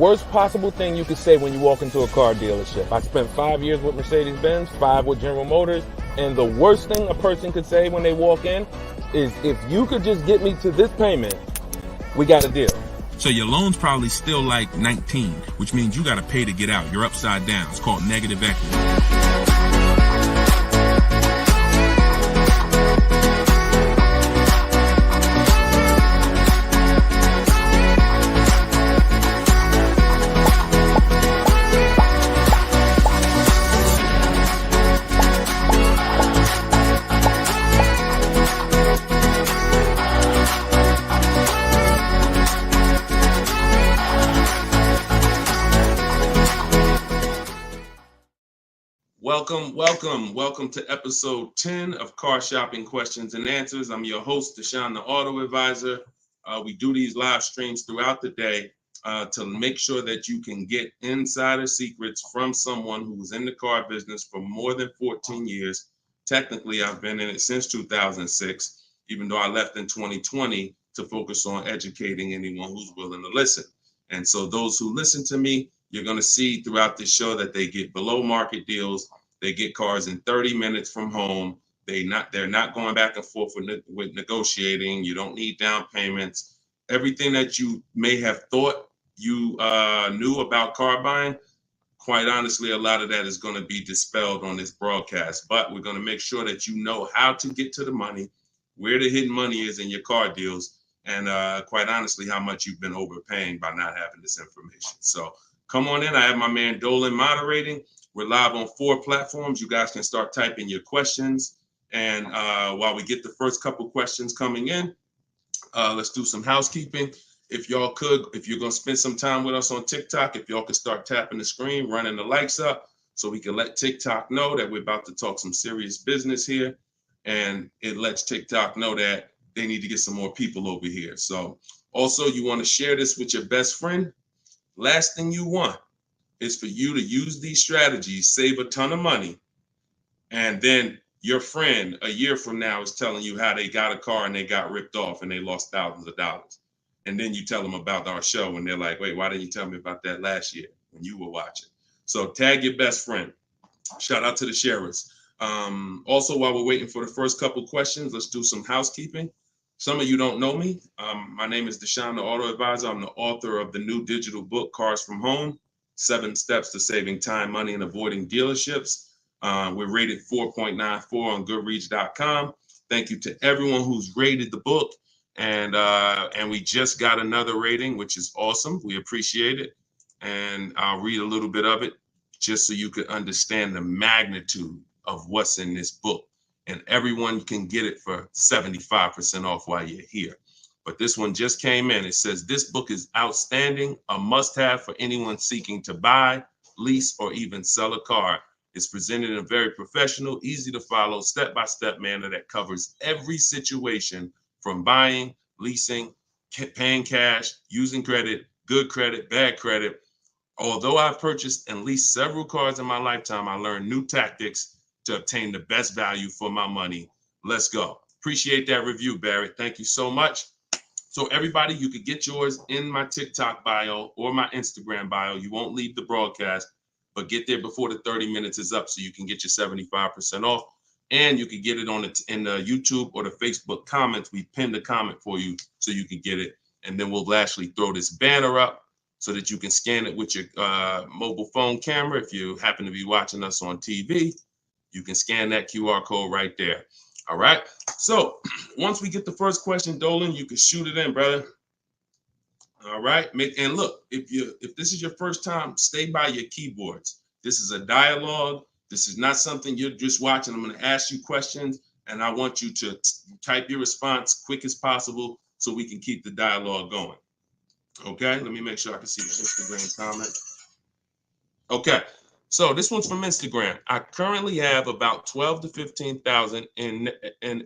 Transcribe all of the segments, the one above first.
worst possible thing you could say when you walk into a car dealership. I spent 5 years with Mercedes-Benz, 5 with General Motors, and the worst thing a person could say when they walk in is, if you could just get me to this payment, we got a deal. So your loan's probably still like 19, which means you got to pay to get out. You're upside down. It's called negative equity. Welcome to episode 10 of Car Shopping Questions and Answers. I'm your host, Deshone the Auto Advisor. We do these live streams throughout the day to make sure that you can get insider secrets from someone who was in the car business for more than 14 years. Technically, I've been in it since 2006, even though I left in 2020 to focus on educating anyone who's willing to listen. And so those who listen to me, you're going to see throughout this show that they get below market deals. They get cars in 30 minutes from home. They're not going back and forth with negotiating. You don't need down payments. Everything that you may have thought you knew about car buying, quite honestly, a lot of that is going to be dispelled on this broadcast. But we're going to make sure that you know how to get to the money, where the hidden money is in your car deals, and quite honestly, how much you've been overpaying by not having this information. So come on in. I have my man Dolan moderating. We're live on 4 platforms. You guys can start typing your questions. And while we get the first couple questions coming in, let's do some housekeeping. If you're going to spend some time with us on TikTok, if y'all could start tapping the screen, running the likes up so we can let TikTok know that we're about to talk some serious business here. And it lets TikTok know that they need to get some more people over here. So also, you want to share this with your best friend. Last thing you want is for you to use these strategies, save a ton of money, and then your friend a year from now is telling you how they got a car and they got ripped off and they lost thousands of dollars. And then you tell them about our show and they're like, wait, why didn't you tell me about that last year when you were watching? So tag your best friend. Shout out to the sharers. Also, while we're waiting for the first couple questions, let's do some housekeeping. Some of you don't know me. My name is Deshone the Auto Advisor. I'm the author of the new digital book, Cars from Home, 7 Steps to Saving Time, Money, and Avoiding Dealerships. We're rated 4.94 on Goodreads.com. Thank you to everyone who's rated the book. And we just got another rating, which is awesome. We appreciate it. And I'll read a little bit of it just so you can understand the magnitude of what's in this book. And everyone can get it for 75% off while you're here. But this one just came in. It says, this book is outstanding, a must-have for anyone seeking to buy, lease, or even sell a car. It's presented in a very professional, easy to follow, step-by-step manner that covers every situation from buying, leasing, paying cash, using credit, good credit, bad credit. Although I've purchased and leased several cars in my lifetime, I learned new tactics to obtain the best value for my money. Let's go. Appreciate that review, Barry. Thank you so much. So everybody, you could get yours in my TikTok bio or my Instagram bio. You won't leave the broadcast, but get there before the 30 minutes is up so you can get your 75% off. And you can get it in the YouTube or the Facebook comments. We pinned the comment for you so you can get it. And then we'll actually throw this banner up so that you can scan it with your mobile phone camera. If you happen to be watching us on TV, you can scan that QR code right there. All right. So once we get the first question, Dolan, you can shoot it in, brother. All right. And look, if this is your first time, stay by your keyboards. This is a dialogue. This is not something you're just watching. I'm going to ask you questions, and I want you to type your response quick as possible so we can keep the dialogue going. Okay. Let me make sure I can see the Instagram comment. Okay. So this one's from Instagram. I currently have about 12 to 15,000 in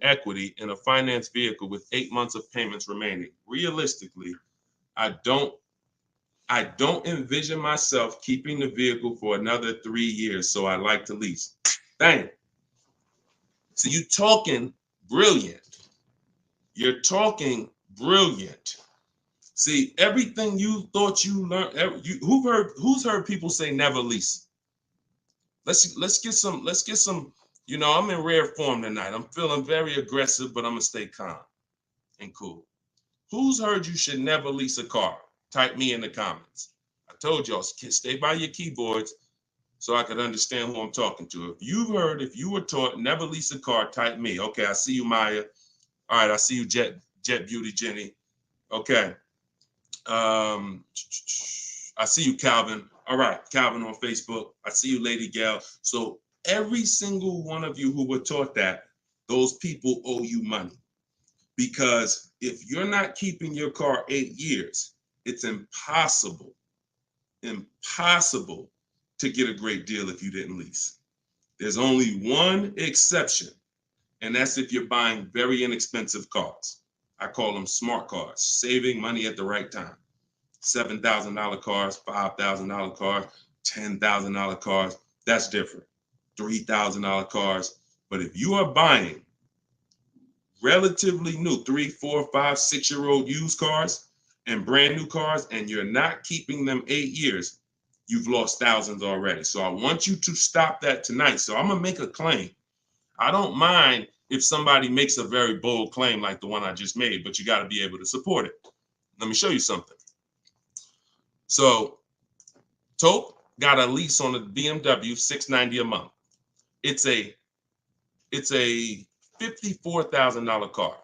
equity in a finance vehicle with 8 months of payments remaining. Realistically, I don't envision myself keeping the vehicle for another 3 years, so I like to lease. Dang. So you're talking brilliant. You're talking brilliant. See, everything you thought you learned, who's heard people say never lease? Let's get some, I'm in rare form tonight. I'm feeling very aggressive, but I'm gonna stay calm and cool. Who's heard you should never lease a car? Type me in the comments. I told y'all, stay by your keyboards so I could understand who I'm talking to. If you were taught never lease a car, type me. Okay, I see you, Maya. All right, I see you, Jet Beauty Jenny. Okay. I see you, Calvin. All right, Calvin on Facebook. I see you, Lady Gail. So every single one of you who were taught that, those people owe you money. Because if you're not keeping your car 8 years, it's impossible to get a great deal if you didn't lease. There's only one exception, and that's if you're buying very inexpensive cars. I call them smart cars, saving money at the right time. $7,000 cars, $5,000 cars, $10,000 cars, that's different. $3,000 cars. But if you are buying relatively new 3, 4, 5, 6-year-old used cars and brand new cars, and you're not keeping them 8 years, you've lost thousands already. So I want you to stop that tonight. So I'm gonna make a claim. I don't mind if somebody makes a very bold claim like the one I just made, but you got to be able to support it. Let me show you something. So Tope got a lease on a BMW $690 a month. It's a $54,000 car.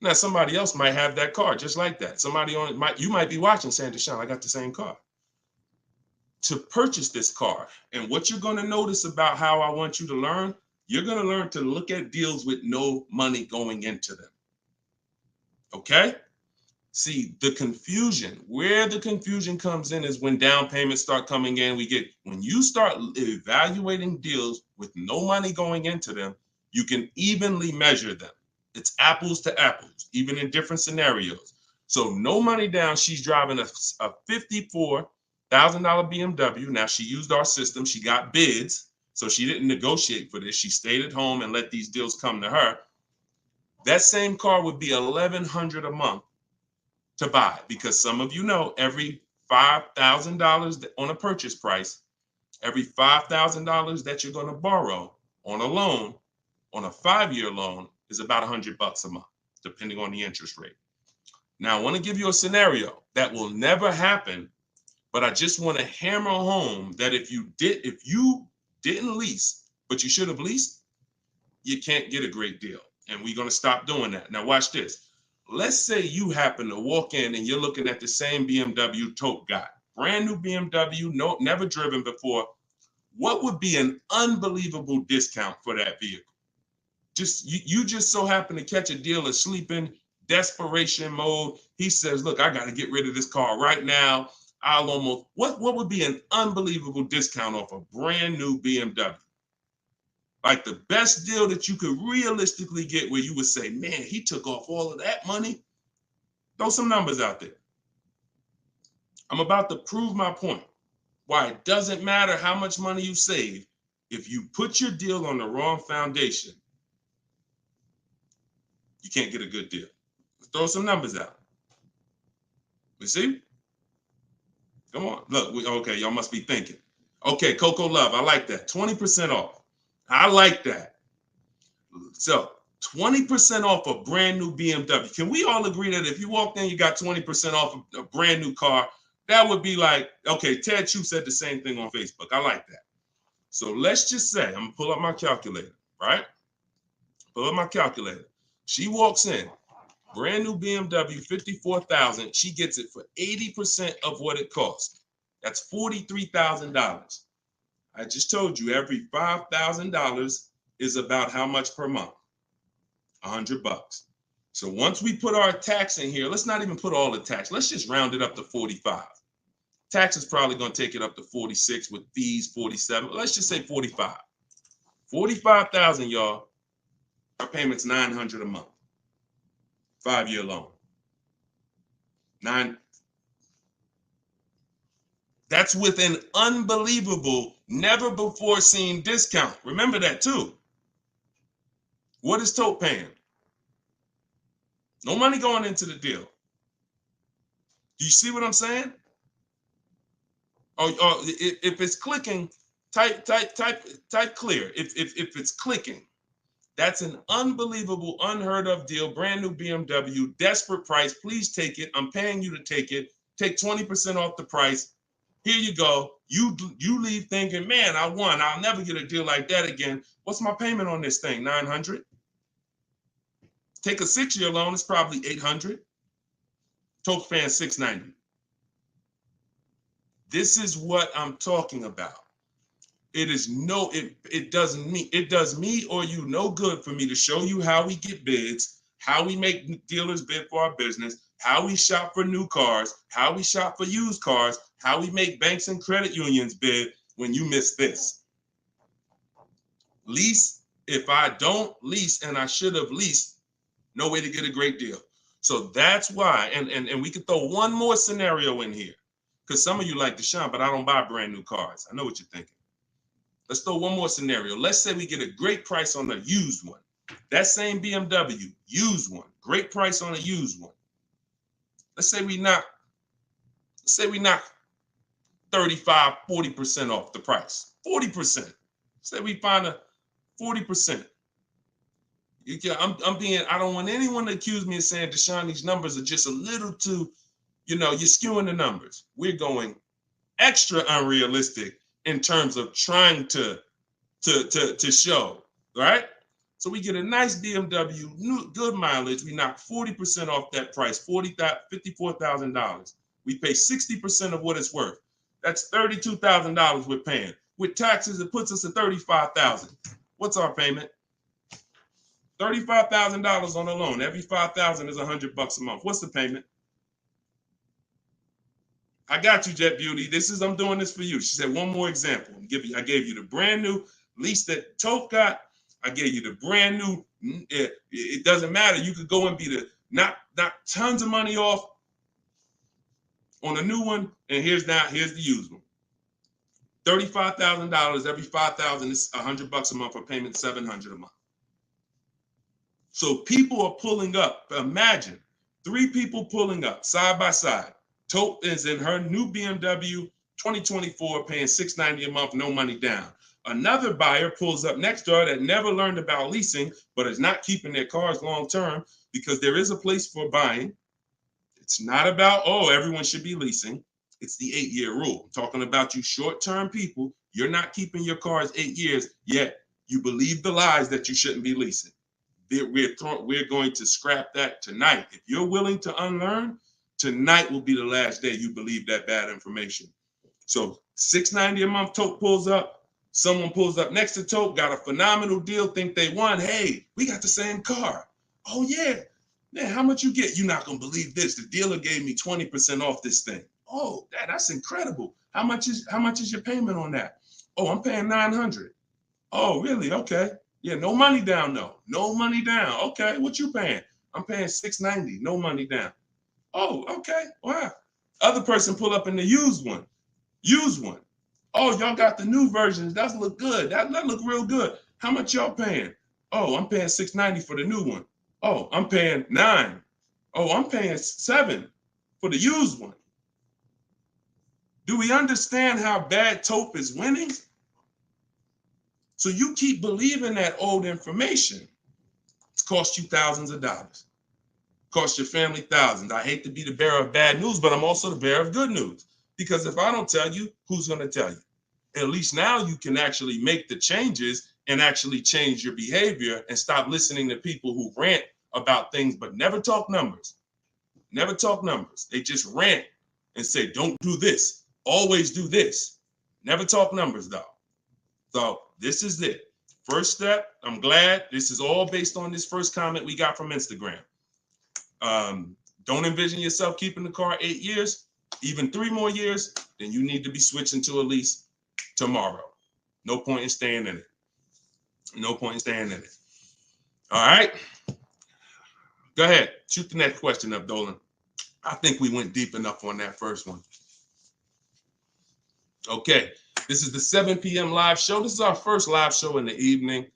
Now somebody else might have that car just like that. You might be watching saying, Deshone, I got the same car. To purchase this car, and what you're going to notice about how I want you to learn, you're going to learn to look at deals with no money going into them. Okay? See, where the confusion comes in is when down payments start coming in. When you start evaluating deals with no money going into them, you can evenly measure them. It's apples to apples, even in different scenarios. So no money down, she's driving a $54,000 BMW. Now she used our system, she got bids, so she didn't negotiate for this. She stayed at home and let these deals come to her. That same car would be $1,100 a month to buy, because some of you know every $5,000 on a purchase price, every $5,000 that you're going to borrow on a loan, on a 5-year loan, is about $100 a month, depending on the interest rate. Now, I want to give you a scenario that will never happen, but I just want to hammer home that if you didn't lease, but you should have leased, you can't get a great deal. And we're going to stop doing that. Now, watch this. Let's say you happen to walk in and you're looking at the same BMW Tope got. Brand new BMW, never driven before. What would be an unbelievable discount for that vehicle? You just so happen to catch a deal asleep in desperation mode. He says, look, I got to get rid of this car right now. What would be an unbelievable discount off a brand new BMW? Like the best deal that you could realistically get, where you would say, man, he took off all of that money. Throw some numbers out there. I'm about to prove my point. Why it doesn't matter how much money you save. If you put your deal on the wrong foundation, you can't get a good deal. Let's throw some numbers out. You see? Come on. Look, okay, y'all must be thinking. Okay, Coco Love, I like that. 20% off. I like that. So 20% off a brand new BMW. Can we all agree that if you walked in, you got 20% off a brand new car? That would be like, okay, Ted Chu said the same thing on Facebook. I like that. So let's just say, I'm gonna pull up my calculator, right? Pull up my calculator. She walks in, brand new BMW, $54,000. She gets it for 80% of what it costs. That's $43,000. I just told you every $5,000 is about how much per month? $100. So once we put our tax in here, let's not even put all the tax. Let's just round it up to 45. Tax is probably going to take it up to 46 with fees, 47. Let's just say 45. 45,000, y'all. Our payment's $900 a month. 5-year loan. That's with an unbelievable, never before seen discount. Remember that too. What is Tope paying? No money going into the deal. Do you see what I'm saying? Or if it's clicking, type clear. If it's clicking, that's an unbelievable, unheard of deal. Brand new BMW, desperate price. Please take it. I'm paying you to take it. Take 20% off the price. Here you go. You leave thinking, man, I won. I'll never get a deal like that again. What's my payment on this thing? $900. Take a 6-year loan. It's probably $800. Toke paying $690. This is what I'm talking about. It is it does me or you no good for me to show you how we get bids, how we make dealers bid for our business, how we shop for new cars, how we shop for used cars, how we make banks and credit unions bid when you miss this. Lease, if I don't lease and I should have leased, no way to get a great deal. So that's why, and we could throw one more scenario in here, because some of you like Deshone, but I don't buy brand new cars. I know what you're thinking. Let's throw one more scenario. Let's say we get a great price on a used one. That same BMW, used one, great price on a used one. Let's say we knock 35, 40% off the price. 40%. Say we find a 40%. I don't want anyone to accuse me of saying, Deshone, these numbers are just a little too, you're skewing the numbers. We're going extra unrealistic in terms of trying to show, right? So we get a nice BMW, new, good mileage. We knock 40% off that price, $54,000. We pay 60% of what it's worth. That's $32,000 we're paying. With taxes, it puts us at $35,000. What's our payment? $35,000 on a loan. Every $5,000 is $100 a month. What's the payment? I got you, Jet Beauty. I'm doing this for you. She said, one more example. I gave you the brand new lease that Toke got. I gave you the brand new. It doesn't matter. You could go and be knock tons of money off on a new one. And here's the used one. $35,000. Every $5,000 is $100 a month. A payment $700 a month. So people are pulling up. Imagine 3 people pulling up side by side. Toke is in her new BMW 2024, paying $690 a month, no money down. Another buyer pulls up next door that never learned about leasing, but is not keeping their cars long term, because there is a place for buying. It's not about, everyone should be leasing. It's the 8-year rule. I'm talking about you short-term people. You're not keeping your cars 8 years, yet you believe the lies that you shouldn't be leasing. We're going to scrap that tonight. If you're willing to unlearn, tonight will be the last day you believe that bad information. So $690 a month, Toke pulls up. Someone pulls up next to Toke, got a phenomenal deal, think they won. Hey, we got the same car. Oh yeah, man, how much you get? You're not gonna believe this. The dealer gave me 20% off this thing. Oh, that's incredible. How much is your payment on that? Oh, I'm paying $900. Oh, really? Okay. Yeah, no money down though. No money down. Okay, what you paying? I'm paying $690. No money down. Oh, okay. Wow. Other person pull up in the used one. Oh, y'all got the new versions. That look good. That look real good. How much y'all paying? Oh, I'm paying $690 for the new one. Oh, I'm paying $9. Oh, I'm paying $7 for the used one. Do we understand how bad Tope is winning? So you keep believing that old information. It's cost you thousands of dollars. Cost your family thousands. I hate to be the bearer of bad news, but I'm also the bearer of good news. Because if I don't tell you, who's going to tell you? At least now you can actually make the changes and actually change your behavior and stop listening to people who rant about things but never talk numbers. Never talk numbers. They just rant and say, don't do this. Always do this. Never talk numbers though. So this is it. First step, I'm glad this is all based on this first comment we got from Instagram. Don't envision yourself keeping the car 8 years, even 3 more years, then you need to be switching to a lease tomorrow. No point in staying in it. No point in staying in it. All right. Go ahead. Shoot the next question up, Dolan. I think we went deep enough on that first one. Okay. This is the 7 p.m. live show. This is our first live show in the evening.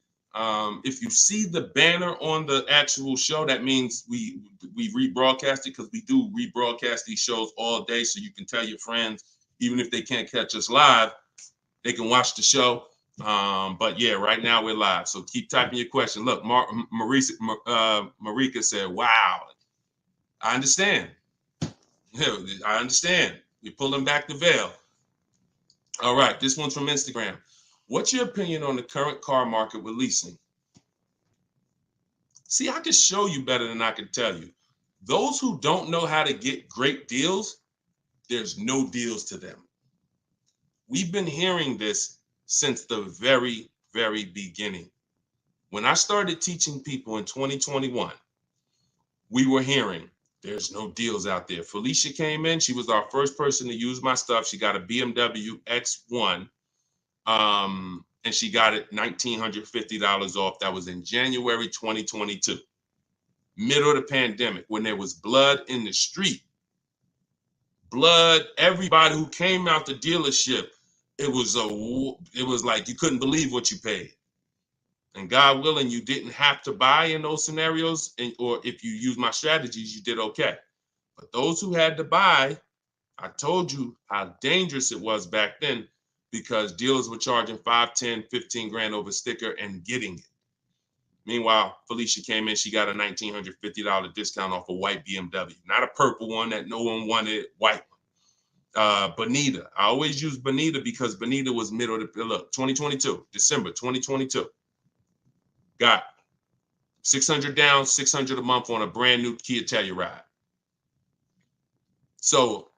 If you see the banner on the actual show, that means we rebroadcast it, because we do rebroadcast these shows all day, so you can tell your friends, even if they can't catch us live, they can watch the show. But yeah, right now we're live, so keep typing your question. Look, Marika said, "Wow, I understand. Yeah, I understand. You're pulling back the veil." All right, this one's from Instagram. What's your opinion on the current car market with leasing? See, I can show you better than I can tell you. Those who don't know how to get great deals, there's no deals to them. We've been hearing this since the very, very beginning. When I started teaching people in 2021, we were hearing there's no deals out there. Felicia came in. She was our first person to use my stuff. She got a BMW X1. And she got it $1,950 off. That was in January 2022, middle of the pandemic, when there was blood in the street. Blood, everybody who came out the dealership, it was like you couldn't believe what you paid. And God willing, you didn't have to buy in those scenarios, or if you use my strategies, you did okay. But those who had to buy, I told you how dangerous it was back then, because dealers were charging 5, 10, 15 grand over sticker and getting it. Meanwhile, Felicia came in, she got a $1,950 discount off a white BMW, not a purple one that no one wanted, white one. Bonita, I always use Bonita because Bonita was middle of the, look, 2022, December 2022. Got 600 down, 600 a month on a brand new Kia Telluride. So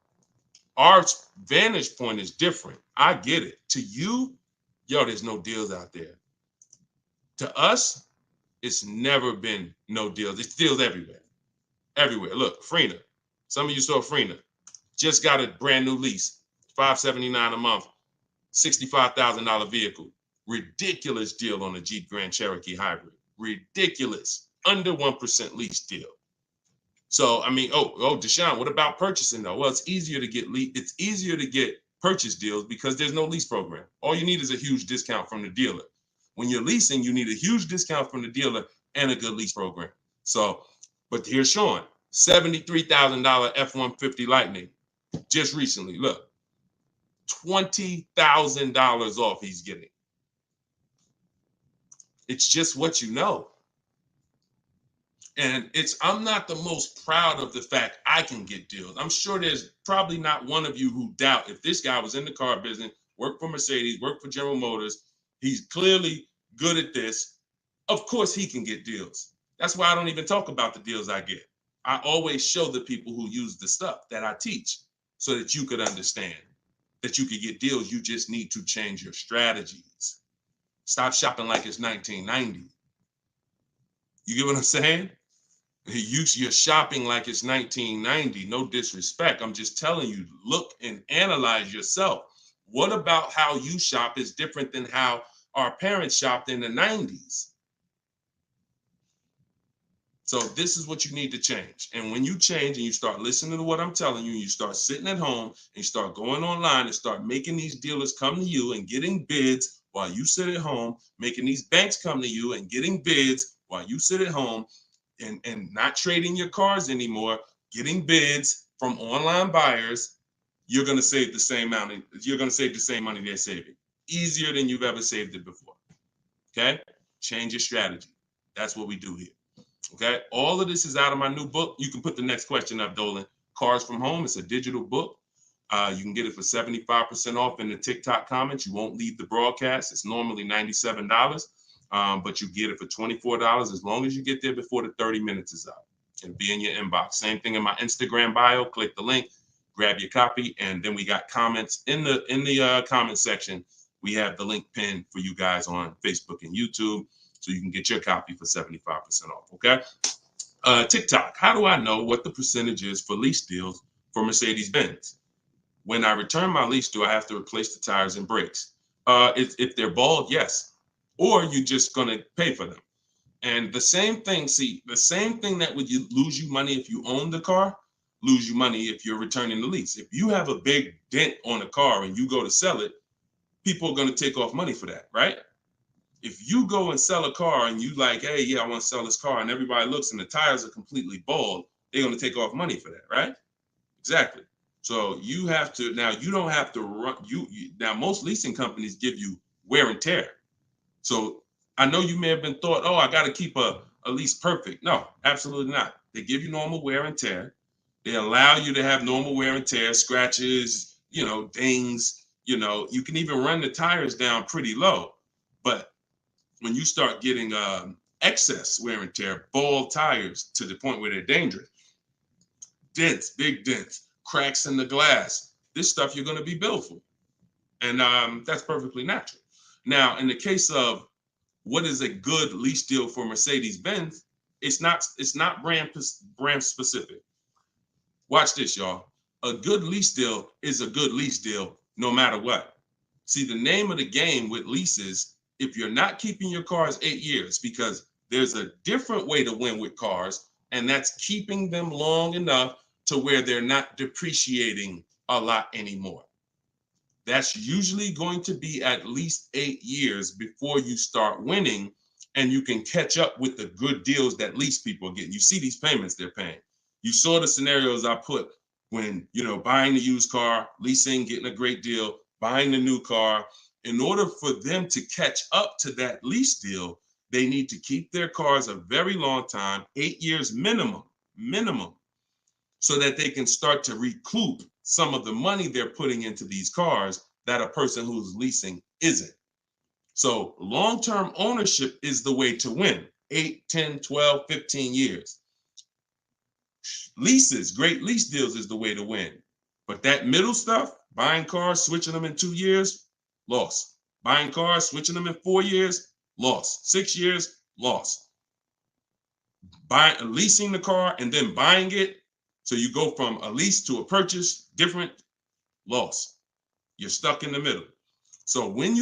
our vantage point is different. I get it. To you, yo, there's no deals out there. To us, it's never been no deals. It's deals everywhere. Everywhere. Look, Frena. Some of you saw Frena. Just got a brand new lease. $579 a month. $65,000 vehicle. Ridiculous deal on a Jeep Grand Cherokee Hybrid. Ridiculous. Under 1% lease deal. So, I mean, Deshone, what about purchasing though? Well, it's easier to get purchase deals because there's no lease program. All you need is a huge discount from the dealer. When you're leasing, you need a huge discount from the dealer and a good lease program. So, but here's Sean, $73,000 F-150 Lightning just recently. Look, $20,000 off he's getting. It's just what you know. And I'm not the most proud of the fact I can get deals. I'm sure there's probably not one of you who doubt if this guy was in the car business, worked for Mercedes, worked for General Motors, he's clearly good at this. Of course he can get deals. That's why I don't even talk about the deals I get. I always show the people who use the stuff that I teach so that you could understand that you could get deals. You just need to change your strategies. Stop shopping like it's 1990. You get what I'm saying? You're shopping like it's 1990. No disrespect. I'm just telling you, look and analyze yourself. What about how you shop is different than how our parents shopped in the 90s? So this is what you need to change. And when you change and you start listening to what I'm telling you, you start sitting at home and you start going online and start making these dealers come to you and getting bids while you sit at home, making these banks come to you and getting bids while you sit at home, and not trading your cars anymore, getting bids from online buyers, you're going to save the same amount. You're going to save the same money they're saving. Easier than you've ever saved it before. Okay? Change your strategy. That's what we do here. Okay? All of this is out of my new book. You can put the next question up, Dolan. Cars from Home. It's a digital book. You can get it for 75% off in the TikTok comments. You won't leave the broadcast. It's normally $97. But you get it for $24 as long as you get there before the 30 minutes is up. It'll be in your inbox. Same thing in my Instagram bio. Click the link, grab your copy, and then we got comments in the comment section. We have the link pinned for you guys on Facebook and YouTube, so you can get your copy for 75% off. Okay. TikTok. How do I know what the percentage is for lease deals for Mercedes-Benz? When I return my lease, do I have to replace the tires and brakes? If they're bald, yes. Or you're just going to pay for them. And the same thing that would lose you money if you own the car, lose you money if you're returning the lease. If you have a big dent on a car and you go to sell it, people are going to take off money for that, right? If you go and sell a car and you like, hey, yeah, I want to sell this car, and everybody looks and the tires are completely bald, they're going to take off money for that, right? Exactly. So you have to, now you don't have to run, now most leasing companies give you wear and tear. So I know you may have been thought, oh, I got to keep a lease perfect. No, absolutely not. They give you normal wear and tear. They allow you to have normal wear and tear, scratches, dings, you can even run the tires down pretty low. But when you start getting excess wear and tear, bald tires to the point where they're dangerous, dents, big dents, cracks in the glass, this stuff you're going to be billed for. And that's perfectly natural. Now, in the case of what is a good lease deal for Mercedes-Benz, it's not brand specific. Watch this, y'all. A good lease deal is a good lease deal no matter what. See, the name of the game with leases, if you're not keeping your cars 8 years, because there's a different way to win with cars, and that's keeping them long enough to where they're not depreciating a lot anymore. That's usually going to be at least 8 years before you start winning, and you can catch up with the good deals that lease people are getting. You see these payments they're paying. You saw the scenarios I put when, buying the used car, leasing, getting a great deal, buying the new car. In order for them to catch up to that lease deal, they need to keep their cars a very long time, 8 years minimum, so that they can start to recoup some of the money they're putting into these cars that a person who's leasing isn't. So long-term ownership is the way to win. 8, 10, 12, 15 years. Leases, great lease deals is the way to win. But that middle stuff, buying cars, switching them in 2 years, loss. Buying cars, switching them in 4 years, loss. 6 years, loss. Leasing the car and then buying it, so you go from a lease to a purchase, different, loss. You're stuck in the middle. So when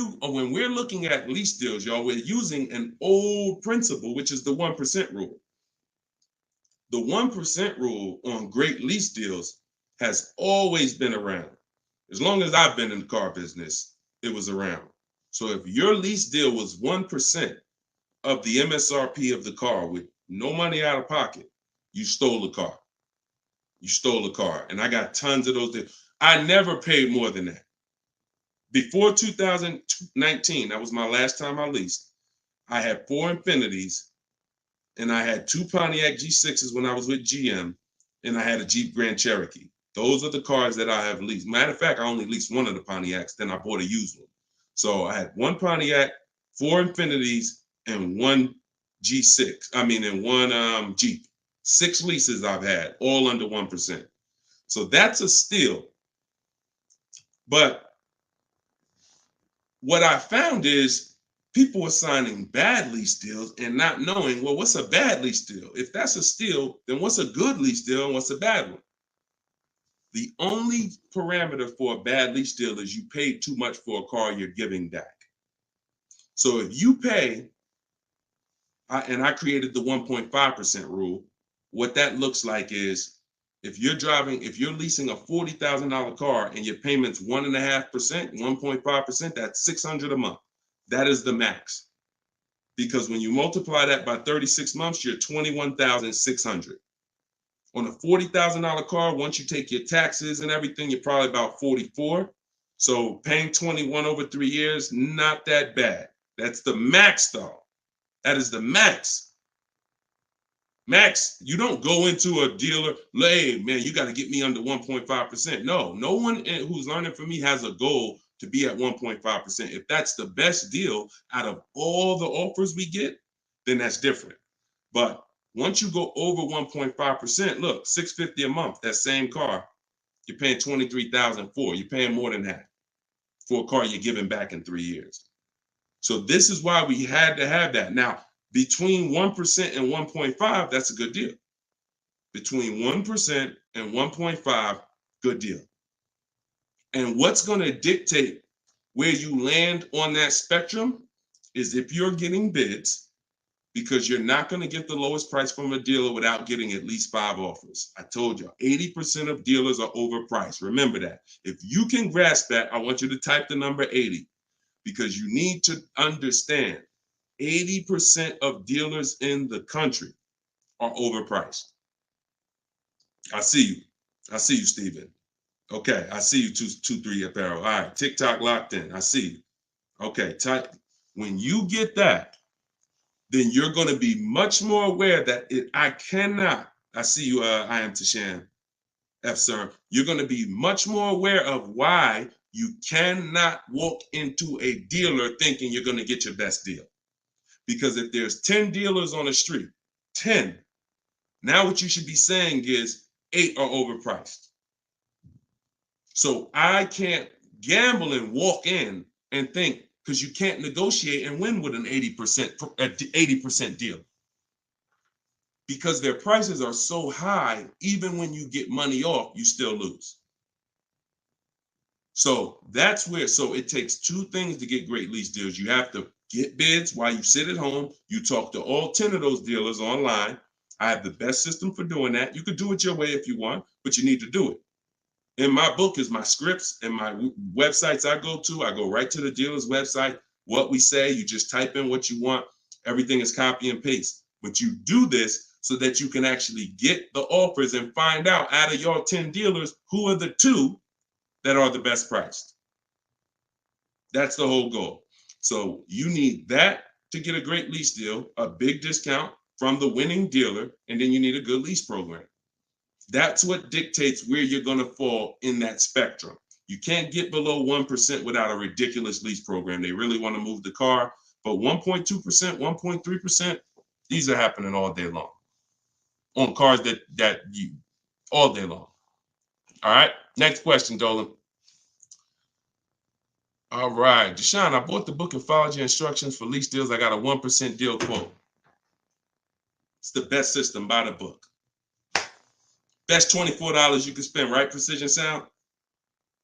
we're looking at lease deals, y'all, we're using an old principle, which is the 1% rule. The 1% rule on great lease deals has always been around. As long as I've been in the car business, it was around. So if your lease deal was 1% of the MSRP of the car with no money out of pocket, you stole the car. You stole a car. And I got tons of those deals. I never paid more than that. Before 2019, that was my last time I leased, I had 4 Infinities, and I had 2 Pontiac G6s when I was with GM, and I had a Jeep Grand Cherokee. Those are the cars that I have leased. Matter of fact, I only leased one of the Pontiacs, then I bought a used one. So I had 1 Pontiac, 4 Infinities, and 1 G6. And 1 Jeep. 6 leases I've had, all under 1%. So that's a steal. But what I found is people were signing bad lease deals and not knowing, well, what's a bad lease deal? If that's a steal, then what's a good lease deal and what's a bad one? The only parameter for a bad lease deal is you paid too much for a car you're giving back. So if you pay, and I created the 1.5% rule, what that looks like is if you're leasing a $40,000 car and your payment's 1.5%, 1.5%, that's $600 a month. That is the max. Because when you multiply that by 36 months, you're $21,600. On a $40,000 car, once you take your taxes and everything, you're probably about 44. So paying 21 over 3 years, not that bad. That's the max though. That is the max. Max, you don't go into a dealer, hey, man, you got to get me under 1.5%. No one who's learning from me has a goal to be at 1.5%. If that's the best deal out of all the offers we get, then that's different. But once you go over 1.5%, look, $650 a month, that same car, you're paying $23,000 for. You're paying more than that for a car you're giving back in 3 years. So this is why we had to have that. Now, between 1% and 1.5, that's a good deal. Between 1% and 1.5, good deal. And what's going to dictate where you land on that spectrum is if you're getting bids, because you're not going to get the lowest price from a dealer without getting at least 5 offers. I told you, 80% of dealers are overpriced. Remember that. If you can grasp that, I want you to type the number 80, because you need to understand 80% of dealers in the country are overpriced. I see you. I see you, Steven. Okay, I see you, 223 apparel. All right, TikTok locked in. I see you. Okay, type. When you get that, then you're going to be much more aware that I cannot. I see you. I am Tashan F. Sir. You're going to be much more aware of why you cannot walk into a dealer thinking you're going to get your best deal. Because if there's 10 dealers on the street, 10, now what you should be saying is 8 are overpriced. So I can't gamble and walk in and think, because you can't negotiate and win with an 80% deal. Because their prices are so high, even when you get money off, you still lose. So that's where, so it takes two things to get great lease deals. You have to get bids while you sit at home. You talk to all 10 of those dealers online. I have the best system for doing that. You could do it your way if you want, but you need to do it. In my book is my scripts and my websites I go to. I go right to the dealer's website. What we say, you just type in what you want. Everything is copy and paste. But you do this so that you can actually get the offers and find out of your 10 dealers, who are the 2 that are the best priced. That's the whole goal. So you need that to get a great lease deal, a big discount from the winning dealer, and then you need a good lease program. That's what dictates where you're going to fall in that spectrum. You can't get below 1% without a ridiculous lease program. They really want to move the car, but 1.2%, 1.3%, these are happening all day long on cars that you all day long. All right, next question, Dolan. All right, Deshaun, I bought the book and followed your instructions for lease deals. I got a 1% deal quote. It's the best system. Buy the book. Best $24 you can spend, right? Precision Sound.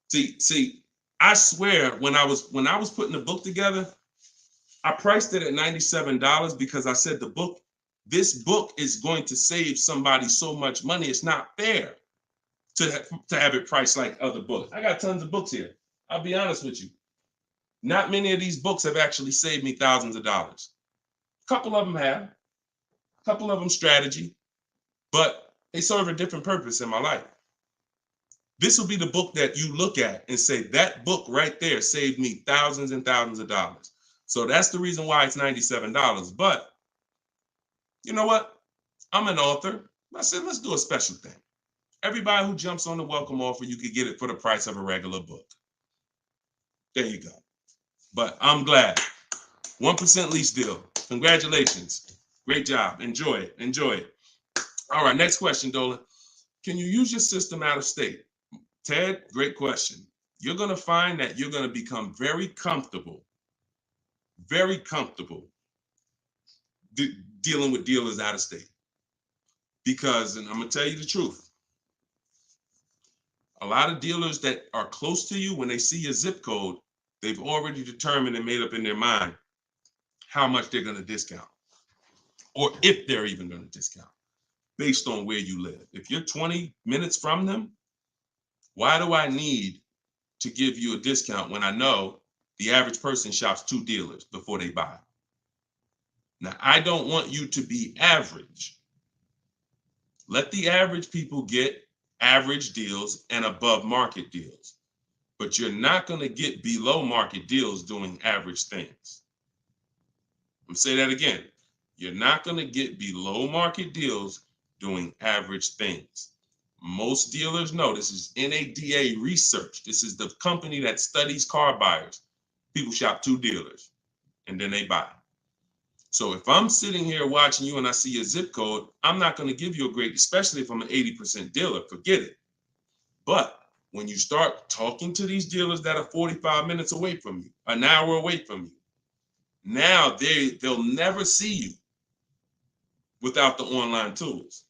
See, I swear when I was putting the book together, I priced it at $97 because I said this book is going to save somebody so much money. It's not fair to have it priced like other books. I got tons of books here. I'll be honest with you. Not many of these books have actually saved me thousands of dollars. A couple of them have. A couple of them strategy, but they serve a different purpose in my life. This will be the book that you look at and say, that book right there saved me thousands and thousands of dollars. So that's the reason why it's $97. But you know what? I'm an author. I said, let's do a special thing. Everybody who jumps on the welcome offer, you could get it for the price of a regular book. There you go. But I'm glad. 1% lease deal. Congratulations. Great job. Enjoy it. Enjoy it. All right, next question, Dolan. Can you use your system out of state? Ted, great question. You're going to find that you're going to become very comfortable dealing with dealers out of state. Because, and I'm going to tell you the truth, a lot of dealers that are close to you, when they see your zip code, they've already determined and made up in their mind how much they're going to discount, or if they're even going to discount, based on where you live. If you're 20 minutes from them, why do I need to give you a discount when I know the average person shops 2 dealers before they buy? Now, I don't want you to be average. Let the average people get average deals and above market deals, but you're not going to get below market deals doing average things. I'm going to say that again. You're not going to get below market deals doing average things. Most dealers know, this is NADA research. This is the company that studies car buyers. People shop 2 dealers and then they buy. So if I'm sitting here watching you and I see a zip code, I'm not going to give you a great, especially if I'm an 80% dealer, forget it. But when you start talking to these dealers that are 45 minutes away from you, an hour away from you, now they'll never see you without the online tools.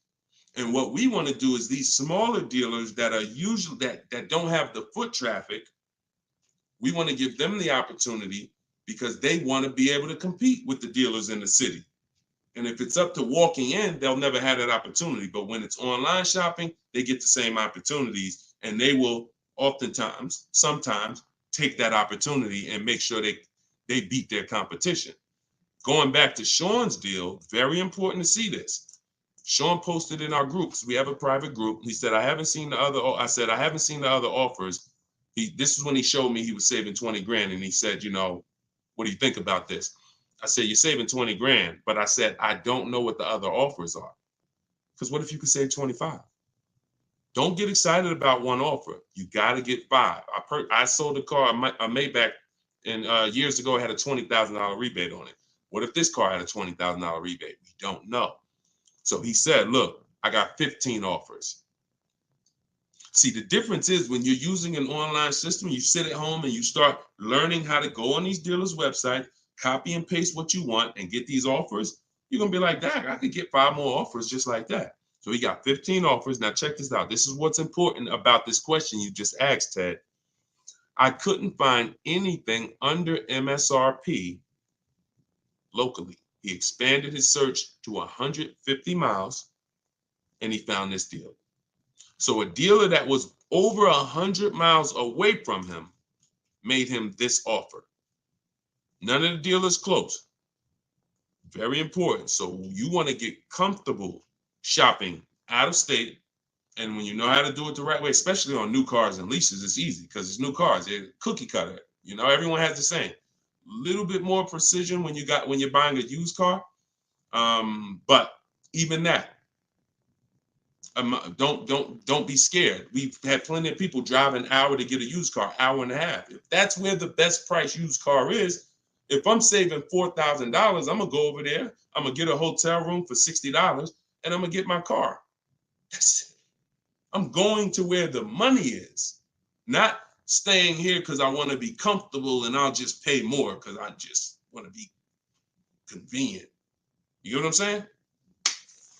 And what we want to do is these smaller dealers that are usually that don't have the foot traffic, we want to give them the opportunity because they want to be able to compete with the dealers in the city. And if it's up to walking in, they'll never have that opportunity. But when it's online shopping, they get the same opportunities, and they will sometimes take that opportunity and make sure they beat their competition. going back to Sean's deal, very important to see this. Sean posted in our groups. We have a private group. He said, I haven't seen the other. I said, I haven't seen the other offers. This is when he showed me he was saving 20 grand. And he said, you know, what do you think about this? I said, you're saving 20 grand. But I said, I don't know what the other offers are. Because what if you could save 25? Don't get excited about one offer. You got to get 5. I sold a car, a Maybach, and years ago, it had a $20,000 rebate on it. What if this car had a $20,000 rebate? We don't know. So he said, look, I got 15 offers. See, the difference is when you're using an online system, you sit at home and you start learning how to go on these dealers' website, copy and paste what you want and get these offers. You're going to be like, dang, I could get 5 more offers just like that. So he got 15 offers. Now check this out. This is what's important about this question you just asked, Ted. I couldn't find anything under MSRP locally. He expanded his search to 150 miles and he found this deal. So a dealer that was over 100 miles away from him made him this offer. None of the dealers close. Very important. So you want to get comfortable shopping out of state. And when you know how to do it the right way, especially on new cars and leases, it's easy because it's new cars. They're cookie cutter. You know, everyone has the same. Little bit more precision when you're buying a used car. But even that, don't be scared. We've had plenty of people drive an hour to get a used car, hour and a half. If that's where the best price used car is, if I'm saving $4,000, I'm gonna go over there. I'm gonna get a hotel room for $60, and I'm gonna get my car. I'm going to where the money is, not staying here because I want to be comfortable and I'll just pay more because I just want to be convenient. You know what I'm saying?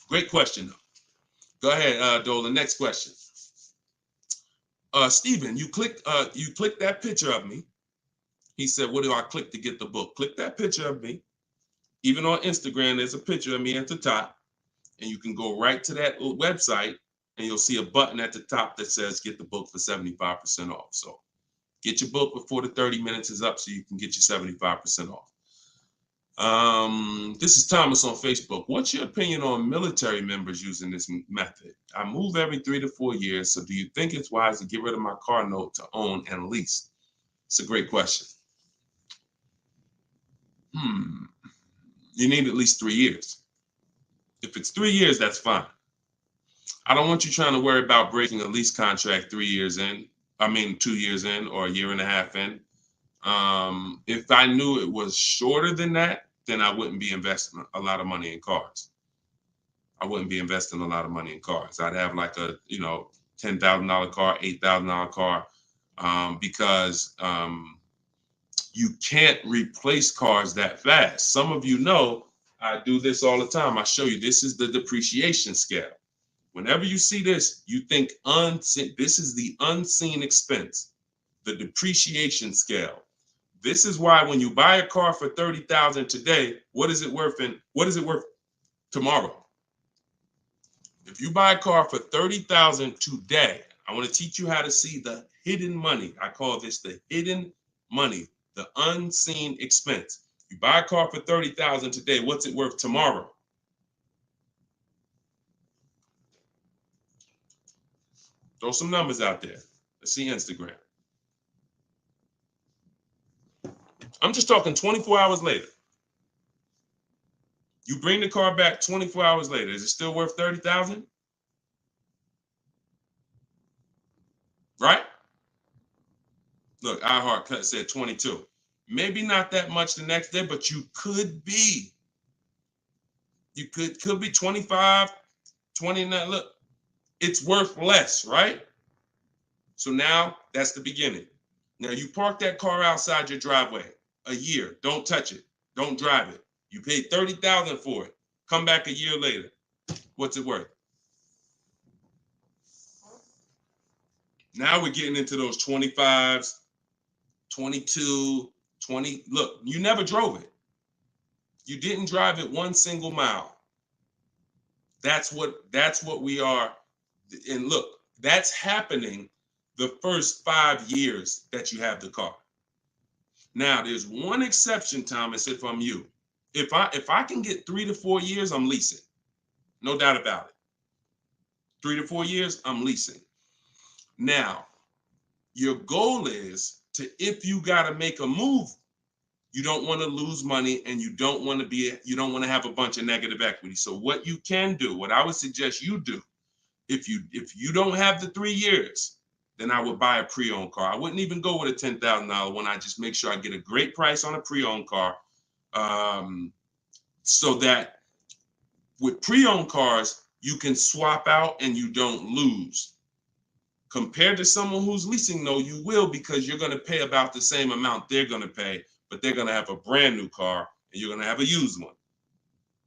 Great question, though. Go ahead, Dolan. Next question. Steven, you clicked that picture of me. He said, what do I click to get the book? Click that picture of me. Even on Instagram, there's a picture of me at the top. And you can go right to that website and you'll see a button at the top that says get the book for 75% off. So get your book before the 30 minutes is up so you can get your 75% off. This is Thomas on Facebook. What's your opinion on military members using this method? I move every 3 to 4 years. So do you think it's wise to get rid of my car note to own and lease? It's a great question. You need at least 3 years. If it's 3 years, that's fine. I don't want you trying to worry about breaking a lease contract 2 years in, or a year and a half in. If I knew it was shorter than that, then I wouldn't be investing a lot of money in cars. I'd have like a, $10,000 car, $8,000 car, because you can't replace cars that fast. Some of you know I do this all the time. I show you, this is the depreciation scale. Whenever you see this, you think unseen. This is the unseen expense, the depreciation scale. This is why when you buy a car for $30,000 today, what is it worth tomorrow? If you buy a car for $30,000 today, I want to teach you how to see the hidden money. I call this the hidden money, the unseen expense. You buy a car for $30,000 today, what's it worth tomorrow? Throw some numbers out there. Let's see Instagram. I'm just talking 24 hours later. You bring the car back 24 hours later. Is it still worth $30,000? Right? Look, iHeart said 22. Maybe not that much the next day, but you could be. You could be 25, 29. Look, it's worth less, right? So now that's the beginning. Now you park that car outside your driveway a year. Don't touch it. Don't drive it. You paid $30,000 for it. Come back a year later. What's it worth? Now we're getting into those 25s, 22, 20. Look, you never drove it. You didn't drive it one single mile. That's what we are. And look, that's happening the first 5 years that you have the car. Now, there's one exception, Thomas, if I'm you. if I can get 3 to 4 years, I'm leasing. No doubt about it. 3 to 4 years, I'm leasing. Now, your goal is to, if you got to make a move, you don't want to lose money and you don't want to have a bunch of negative equity. So what you can do, what I would suggest you do, if you don't have the 3 years, then I would buy a pre-owned car. I wouldn't even go with a $10,000 one. I just make sure I get a great price on a pre-owned car, so that with pre-owned cars, you can swap out and you don't lose. Compared to someone who's leasing, though, you will, because you're going to pay about the same amount they're going to pay, but they're going to have a brand new car and you're going to have a used one.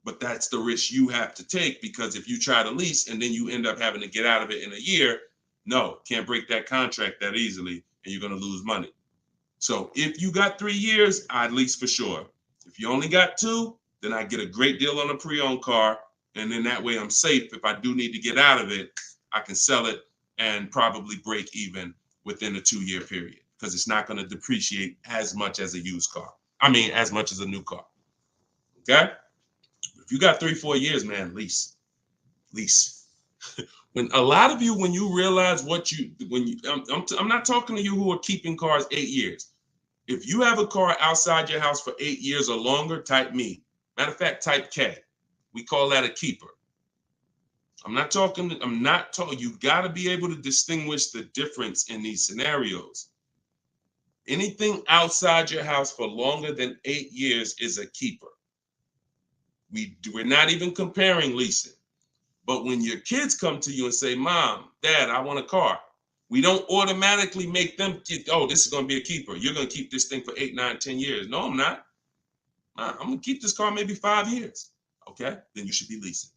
But that's the risk you have to take, because if you try to lease and then you end up having to get out of it in a year, no, can't break that contract that easily and you're going to lose money. So if you got 3 years, I'd lease for sure. If you only got 2, then I get a great deal on a pre-owned car. And then that way I'm safe. If I do need to get out of it, I can sell it and probably break even within a 2-year period, because it's not going to depreciate as much as a used car. I mean, as much as a new car. Okay? If you got 3-4 years, man, lease. When a lot of you, when you realize I'm not talking to you who are keeping cars 8 years. If you have a car outside your house for 8 years or longer, type me. Matter of fact, type K. We call that a keeper. You got to be able to distinguish the difference in these scenarios. Anything outside your house for longer than 8 years is a keeper. We're not even comparing leasing. But when your kids come to you and say, Mom, Dad, I want a car, we don't automatically make them this is going to be a keeper. You're going to keep this thing for 8, 9, 10 years. No, I'm not. I'm going to keep this car maybe 5 years. Okay, then you should be leasing.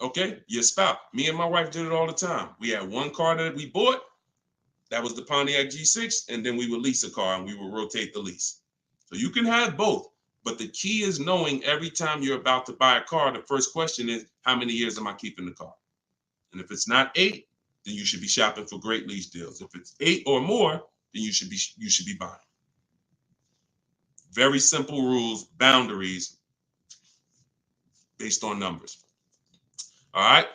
Okay, your spouse. Me and my wife did it all the time. We had one car that we bought. That was the Pontiac G6. And then we would lease a car and we would rotate the lease. So you can have both. But the key is knowing every time you're about to buy a car, the first question is, how many years am I keeping the car? And if it's not 8, then you should be shopping for great lease deals. If it's 8 or more, then you should be buying. Very simple rules, boundaries based on numbers. All right.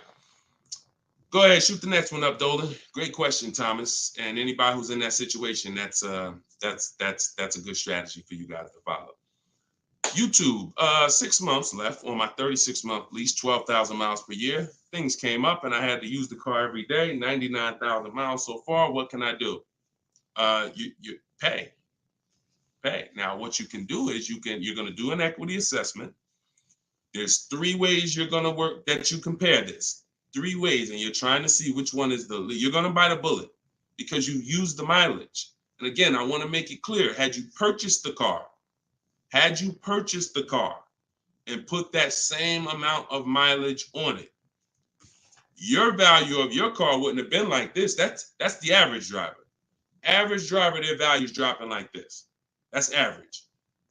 Go ahead, shoot the next one up, Dolan. Great question, Thomas. And anybody who's in that situation, that's a good strategy for you guys to follow. YouTube, 6 months left on my 36-month lease, 12,000 miles per year. Things came up and I had to use the car every day, 99,000 miles so far. What can I do? You pay. Now, what you can do is you're going to do an equity assessment. There's 3 ways you're going to work that you compare this. 3 ways, and you're trying to see which one is you're going to bite a bullet because you use the mileage. And again, I want to make it clear, had you purchased the car and put that same amount of mileage on it, your value of your car wouldn't have been like this. That's the average driver. Average driver, their value's dropping like this. That's average.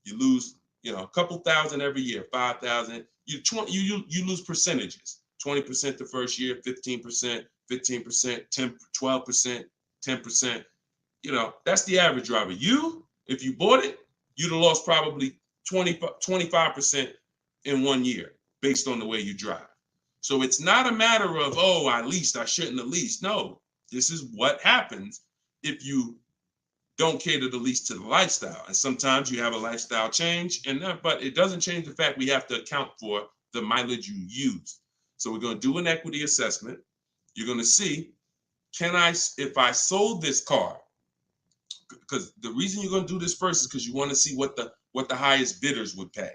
You lose, a couple thousand every year, 5,000. You lose percentages. 20% the first year, 15%, 10%, 12%, 10%. That's the average driver. If you bought it, you'd have lost probably 25% in 1 year based on the way you drive. So it's not a matter of, I leased, I shouldn't have leased. No, this is what happens if you don't cater the lease to the lifestyle. And sometimes you have a lifestyle change, but it doesn't change the fact we have to account for the mileage you use. So we're going to do an equity assessment. You're going to see, if I sold this car, because the reason you're going to do this first is because you want to see what the highest bidders would pay.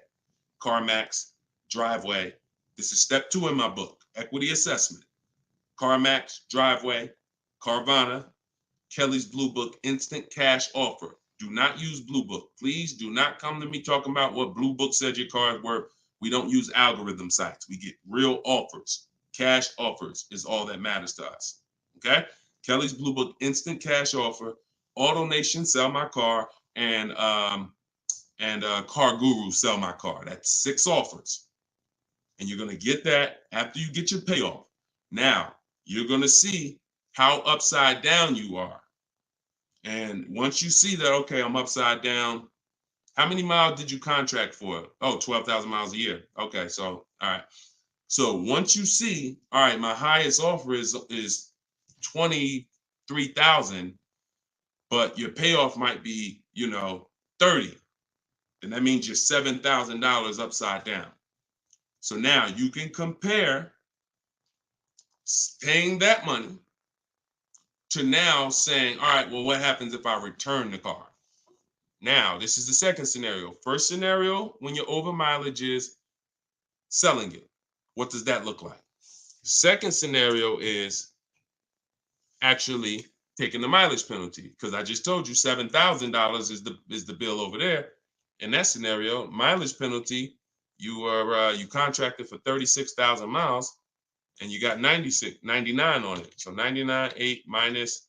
CarMax, Driveway. This is step 2 in my book, equity assessment. CarMax, Driveway, Carvana, Kelly's Blue Book, instant cash offer. Do not use Blue Book. Please do not come to me talking about what Blue Book said your car is worth. We don't use algorithm sites. We get real offers. Cash offers is all that matters to us. Okay? Kelly's Blue Book, instant cash offer. AutoNation, sell my car, and Car Guru, sell my car. That's 6 offers. And you're going to get that after you get your payoff. Now, you're going to see how upside down you are. And once you see that, okay, I'm upside down, How many miles did you contract for? Oh, 12,000 miles a year. Okay, so all right. So once you see, all right, my highest offer is 23,000, but your payoff might be, 30. Then that means you're $7,000 upside down. So now you can compare paying that money to now saying, all right, well, what happens if I return the car? Now, this is the second scenario. First scenario, when your over mileage is selling it. What does that look like? Second scenario is actually taking the mileage penalty, because I just told you $7,000 is the bill over there. In that scenario, mileage penalty, you contracted for 36,000 miles and you got 99 on it. So 99.8 minus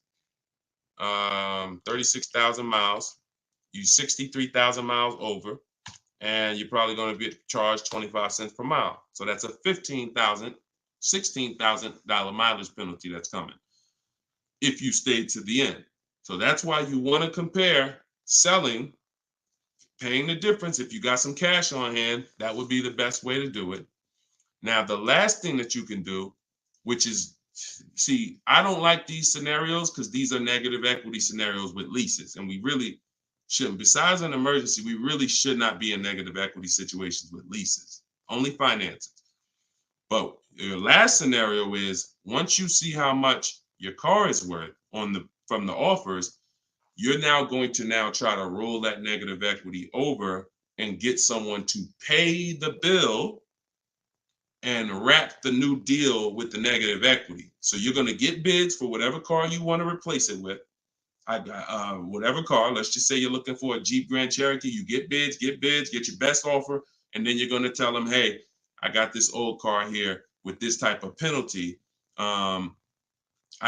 36,000 miles, you 63,000 miles over, and you're probably going to be charged 25 cents per mile. So that's a $16,000 mileage penalty that's coming if you stayed to the end. So that's why you want to compare selling, paying the difference. If you got some cash on hand, that would be the best way to do it. Now, the last thing that you can do, which is, see, I don't like these scenarios because these are negative equity scenarios with leases, and we really shouldn't. Besides an emergency, we really should not be in negative equity situations with leases, only finances. But your last scenario is, once you see how much your car is worth from the offers, you're now going to try to roll that negative equity over and get someone to pay the bill and wrap the new deal with the negative equity. So you're going to get bids for whatever car you want to replace it with. Whatever car, let's just say you're looking for a Jeep Grand Cherokee, you get bids, get your best offer, and then you're going to tell them, hey, I got this old car here with this type of penalty. I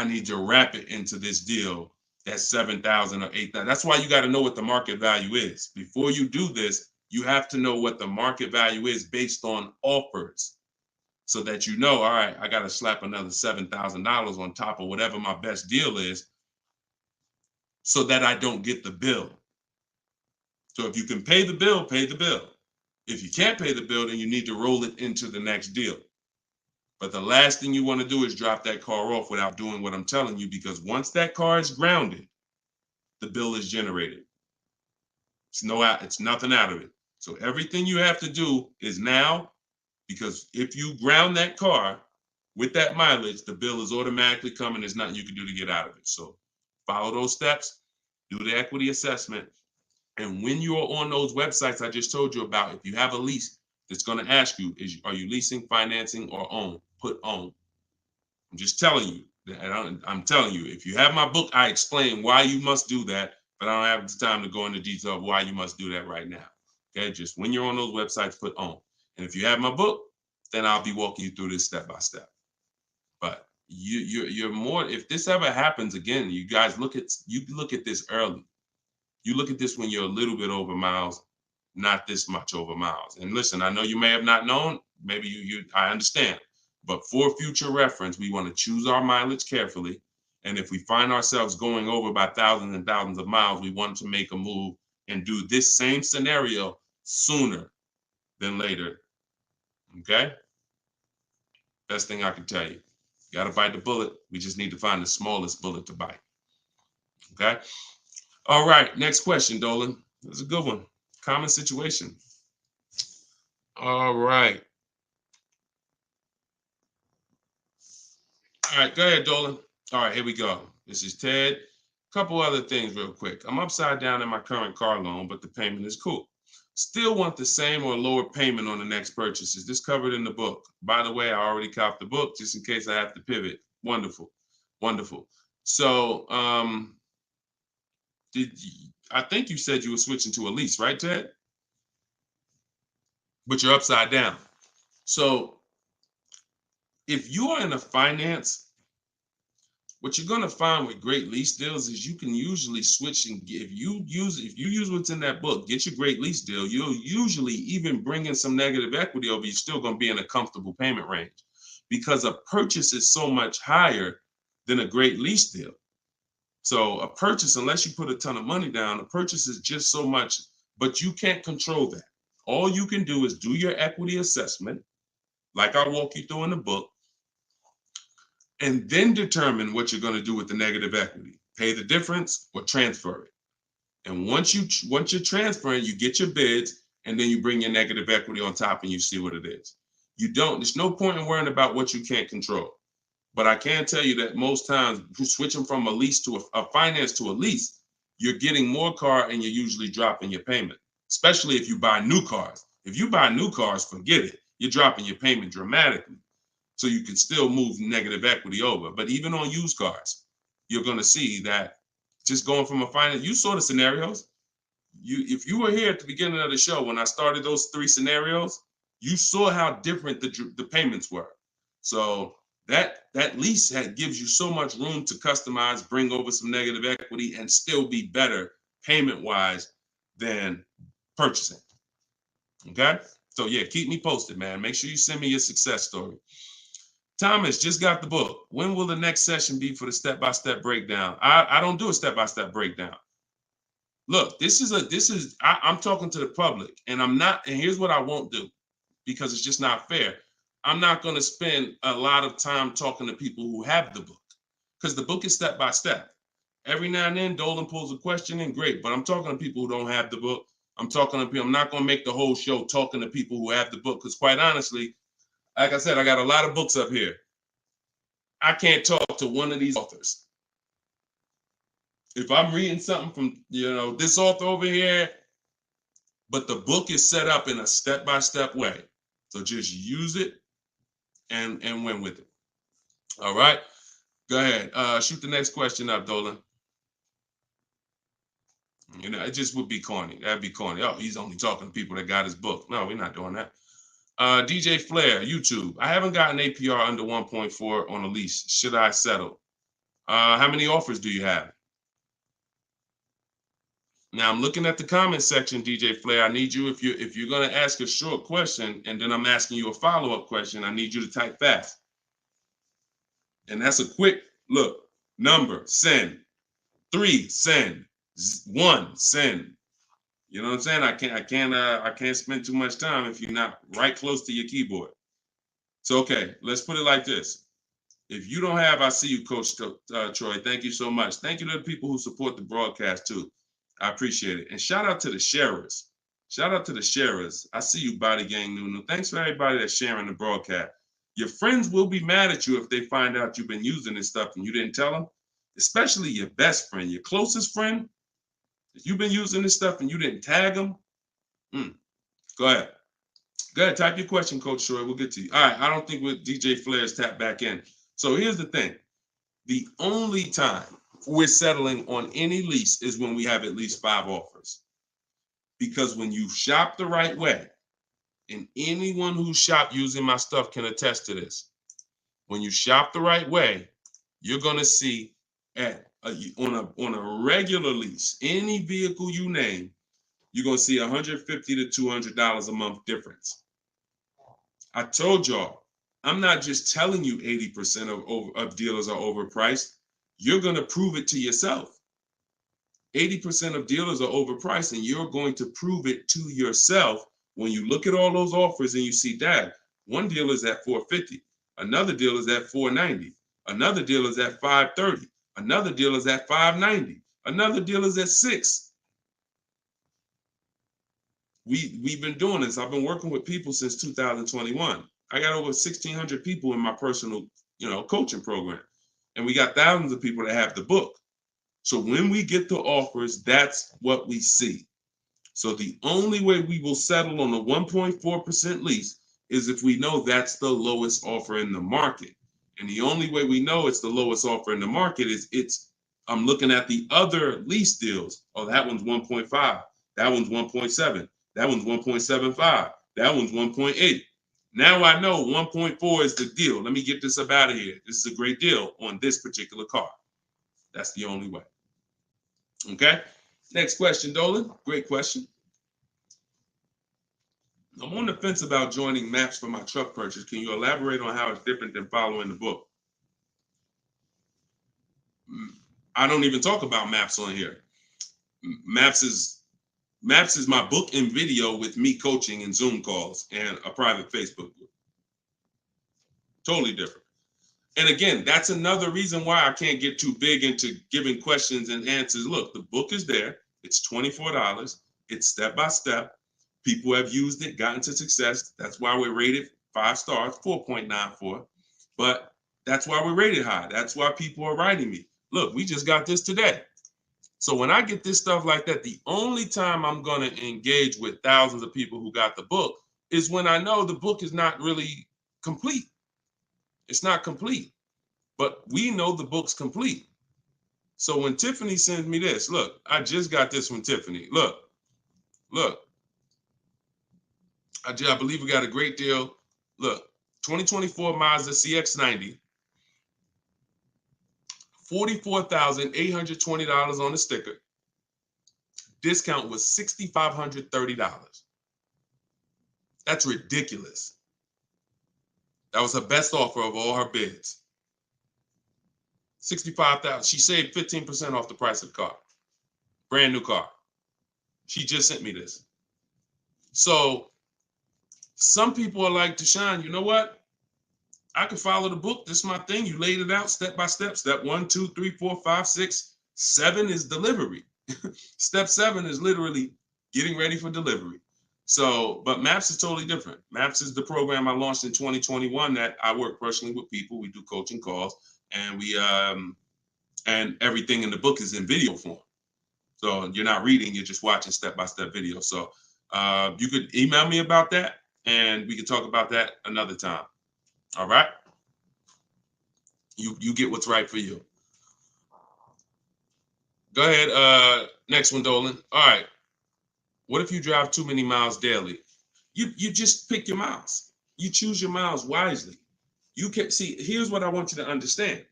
need to wrap it into this deal that's 7,000 or 8,000. That's why you got to know what the market value is. Before you do this, you have to know what the market value is based on offers, so that you know, all right, I got to slap another $7,000 on top of whatever my best deal is, so that I don't get the bill. So if you can pay the bill, pay the bill. If you can't pay the bill, then you need to roll it into the next deal. But the last thing you want to do is drop that car off without doing what I'm telling you, because once that car is grounded, the bill is generated. It's nothing out of it. So everything you have to do is now, because if you ground that car with that mileage, the bill is automatically coming. There's nothing you can do to get out of it. So follow those steps, do the equity assessment. And when you're on those websites I just told you about, if you have a lease, that's going to ask you, are you leasing, financing, or own? Put own. I'm just telling you. And I'm telling you, if you have my book, I explain why you must do that, but I don't have the time to go into detail of why you must do that right now. Okay, just when you're on those websites, put own. And if you have my book, then I'll be walking you through this step by step. But you're more, if this ever happens again, you guys look at this early. You look at this when you're a little bit over miles, not this much over miles. And listen, I know you may have not known, maybe I understand, but for future reference, we want to choose our mileage carefully. And if we find ourselves going over by thousands and thousands of miles, we want to make a move and do this same scenario sooner than later. Okay? Best thing I can tell you. You got to bite the bullet. We just need to find the smallest bullet to bite. Okay? All right, next question, Dolan. That's a good one. Common situation. All right. All right, go ahead, Dolan. All right, here we go. This is Ted. A couple other things real quick. I'm upside down in my current car loan, but the payment is cool. Still want the same or lower payment on the next purchases. This covered in the book. By the way, I already copied the book just in case I have to pivot. Wonderful. Wonderful. So I think you said you were switching to a lease, right, Ted? But you're upside down. So if you are in a finance, what you're going to find with great lease deals is you can usually switch, and if you use what's in that book, get your great lease deal, you'll usually even bring in some negative equity over, you're still going to be in a comfortable payment range, because a purchase is so much higher than a great lease deal. So a purchase, unless you put a ton of money down, a purchase is just so much but you can't control that. All you can do is do your equity assessment, like I walk you through in the book, and then determine what you're going to do with the negative equity. Pay the difference or transfer it. And once you're transferring, you get your bids, and then you bring your negative equity on top and you see what it is. There's no point in worrying about what you can't control. But I can tell you that most times switching from a lease to a finance to a lease, you're getting more car and you're usually dropping your payment, especially if you buy new cars. If you buy new cars, forget it. You're dropping your payment dramatically. So you can still move negative equity over. But even on used cars, you're going to see that just going from a finance, you saw the scenarios. If you were here at the beginning of the show when I started those 3 scenarios, you saw how different the payments were. So that lease gives you so much room to customize, bring over some negative equity, and still be better payment-wise than purchasing. Okay? So yeah, keep me posted, man. Make sure you send me your success story. Thomas just got the book. When will the next session be for the step-by-step breakdown? I don't do a step-by-step breakdown. Look, I'm talking to the public, and here's what I won't do, because it's just not fair. I'm not going to spend a lot of time talking to people who have the book, because the book is step by step. Every now and then, Dolan pulls a question in, great, but I'm talking to people who don't have the book. I'm not going to make the whole show talking to people who have the book, because quite honestly, like I said, I got a lot of books up here. I can't talk to one of these authors. If I'm reading something from, this author over here, but the book is set up in a step-by-step way. So just use it and win with it. All right. Go ahead. Shoot the next question up, Dolan. It just would be corny. That'd be corny. Oh, he's only talking to people that got his book. No, we're not doing that. DJ Flair, YouTube. I haven't gotten APR under 1.4 on a lease. Should I settle? How many offers do you have? Now I'm looking at the comment section, DJ Flair. I need you, if you're going to ask a short question and then I'm asking you a follow-up question, I need you to type fast. And that's a quick look. Number, send. 3, send. 1, send. You know what I'm saying? I can't spend too much time if you're not right close to your keyboard. So okay, let's put it like this. If you don't have, I see you, Coach Troy. Thank you so much. Thank you to the people who support the broadcast too. I appreciate it. And shout out to the sharers. Shout out to the sharers. I see you, Body Gang Nunu. Thanks for everybody that's sharing the broadcast. Your friends will be mad at you if they find out you've been using this stuff and you didn't tell them, especially your best friend, your closest friend. If you've been using this stuff and you didn't tag them, go ahead. Go ahead, type your question, Coach Troy. We'll get to you. All right, I don't think DJ Flair's tapped back in. So here's the thing. The only time we're settling on any lease is when we have at least 5 offers. Because when you shop the right way, and anyone who shopped using my stuff can attest to this, when you shop the right way, you're going to see on a regular lease, any vehicle you name, you're going to see $150 to $200 a month difference. I told y'all, I'm not just telling you 80% of dealers are overpriced. You're going to prove it to yourself. 80% of dealers are overpriced, and you're going to prove it to yourself when you look at all those offers and you see that one dealer is at $450, another dealer is at $490, another dealer is at $530, another dealer is at $590, another dealer is at $6. We've been doing this. I've been working with people since 2021. I got over 1,600 people in my personal, coaching program, and we got thousands of people that have the book. So when we get the offers, that's what we see. So the only way we will settle on a 1.4% lease is if we know that's the lowest offer in the market. And the only way we know it's the lowest offer in the market is I'm looking at the other lease deals. Oh, that one's 1.5. That one's 1.7. That one's 1.75. That one's 1.8. Now I know 1.4 is the deal. Let me get this up out of here. This is a great deal on this particular car. That's the only way. Okay. Next question, Dolan. Great question. I'm on the fence about joining maps for my truck purchase. Can you elaborate on how it's different than following the book? I don't even talk about maps on here. Maps is Maps is my book and video with me coaching and Zoom calls and a private Facebook group. Totally different. And again, that's another reason why I can't get too big into giving questions and answers. Look, the book is there. It's $24. It's step by step. People have used it, gotten to success. That's why we're rated 5 stars, 4.94. But that's why we're rated high. That's why people are writing me. Look, we just got this today. So when I get this stuff like that, the only time I'm going to engage with thousands of people who got the book is when I know the book is not really complete. It's not complete, but we know the book's complete. So when Tiffany sends me this, look, I just got this from Tiffany. Look. I believe we got a great deal. Look, 2024 Mazda CX-90, $44,820 on the sticker. Discount was $6,530. That's ridiculous. That was her best offer of all her bids. $65,000. She saved 15% off the price of the car. Brand new car. She just sent me this. So some people are like, Deshone, you know what? I can follow the book. This is my thing. You laid it out step by step. Step 1, 2, 3, 4, 5, 6, 7 is delivery. Step 7 is literally getting ready for delivery. So, but Maps is totally different. Maps is the program I launched in 2021 that I work personally with people. We do coaching calls, and we and everything in the book is in video form. So you're not reading, you're just watching step-by-step video. So you could email me about that, and we could talk about that another time. All right? You get what's right for you. Go ahead. Next one, Dolan. All right. What if you drive too many miles daily? You just pick your miles. You choose your miles wisely. You can see, here's what I want you to understand.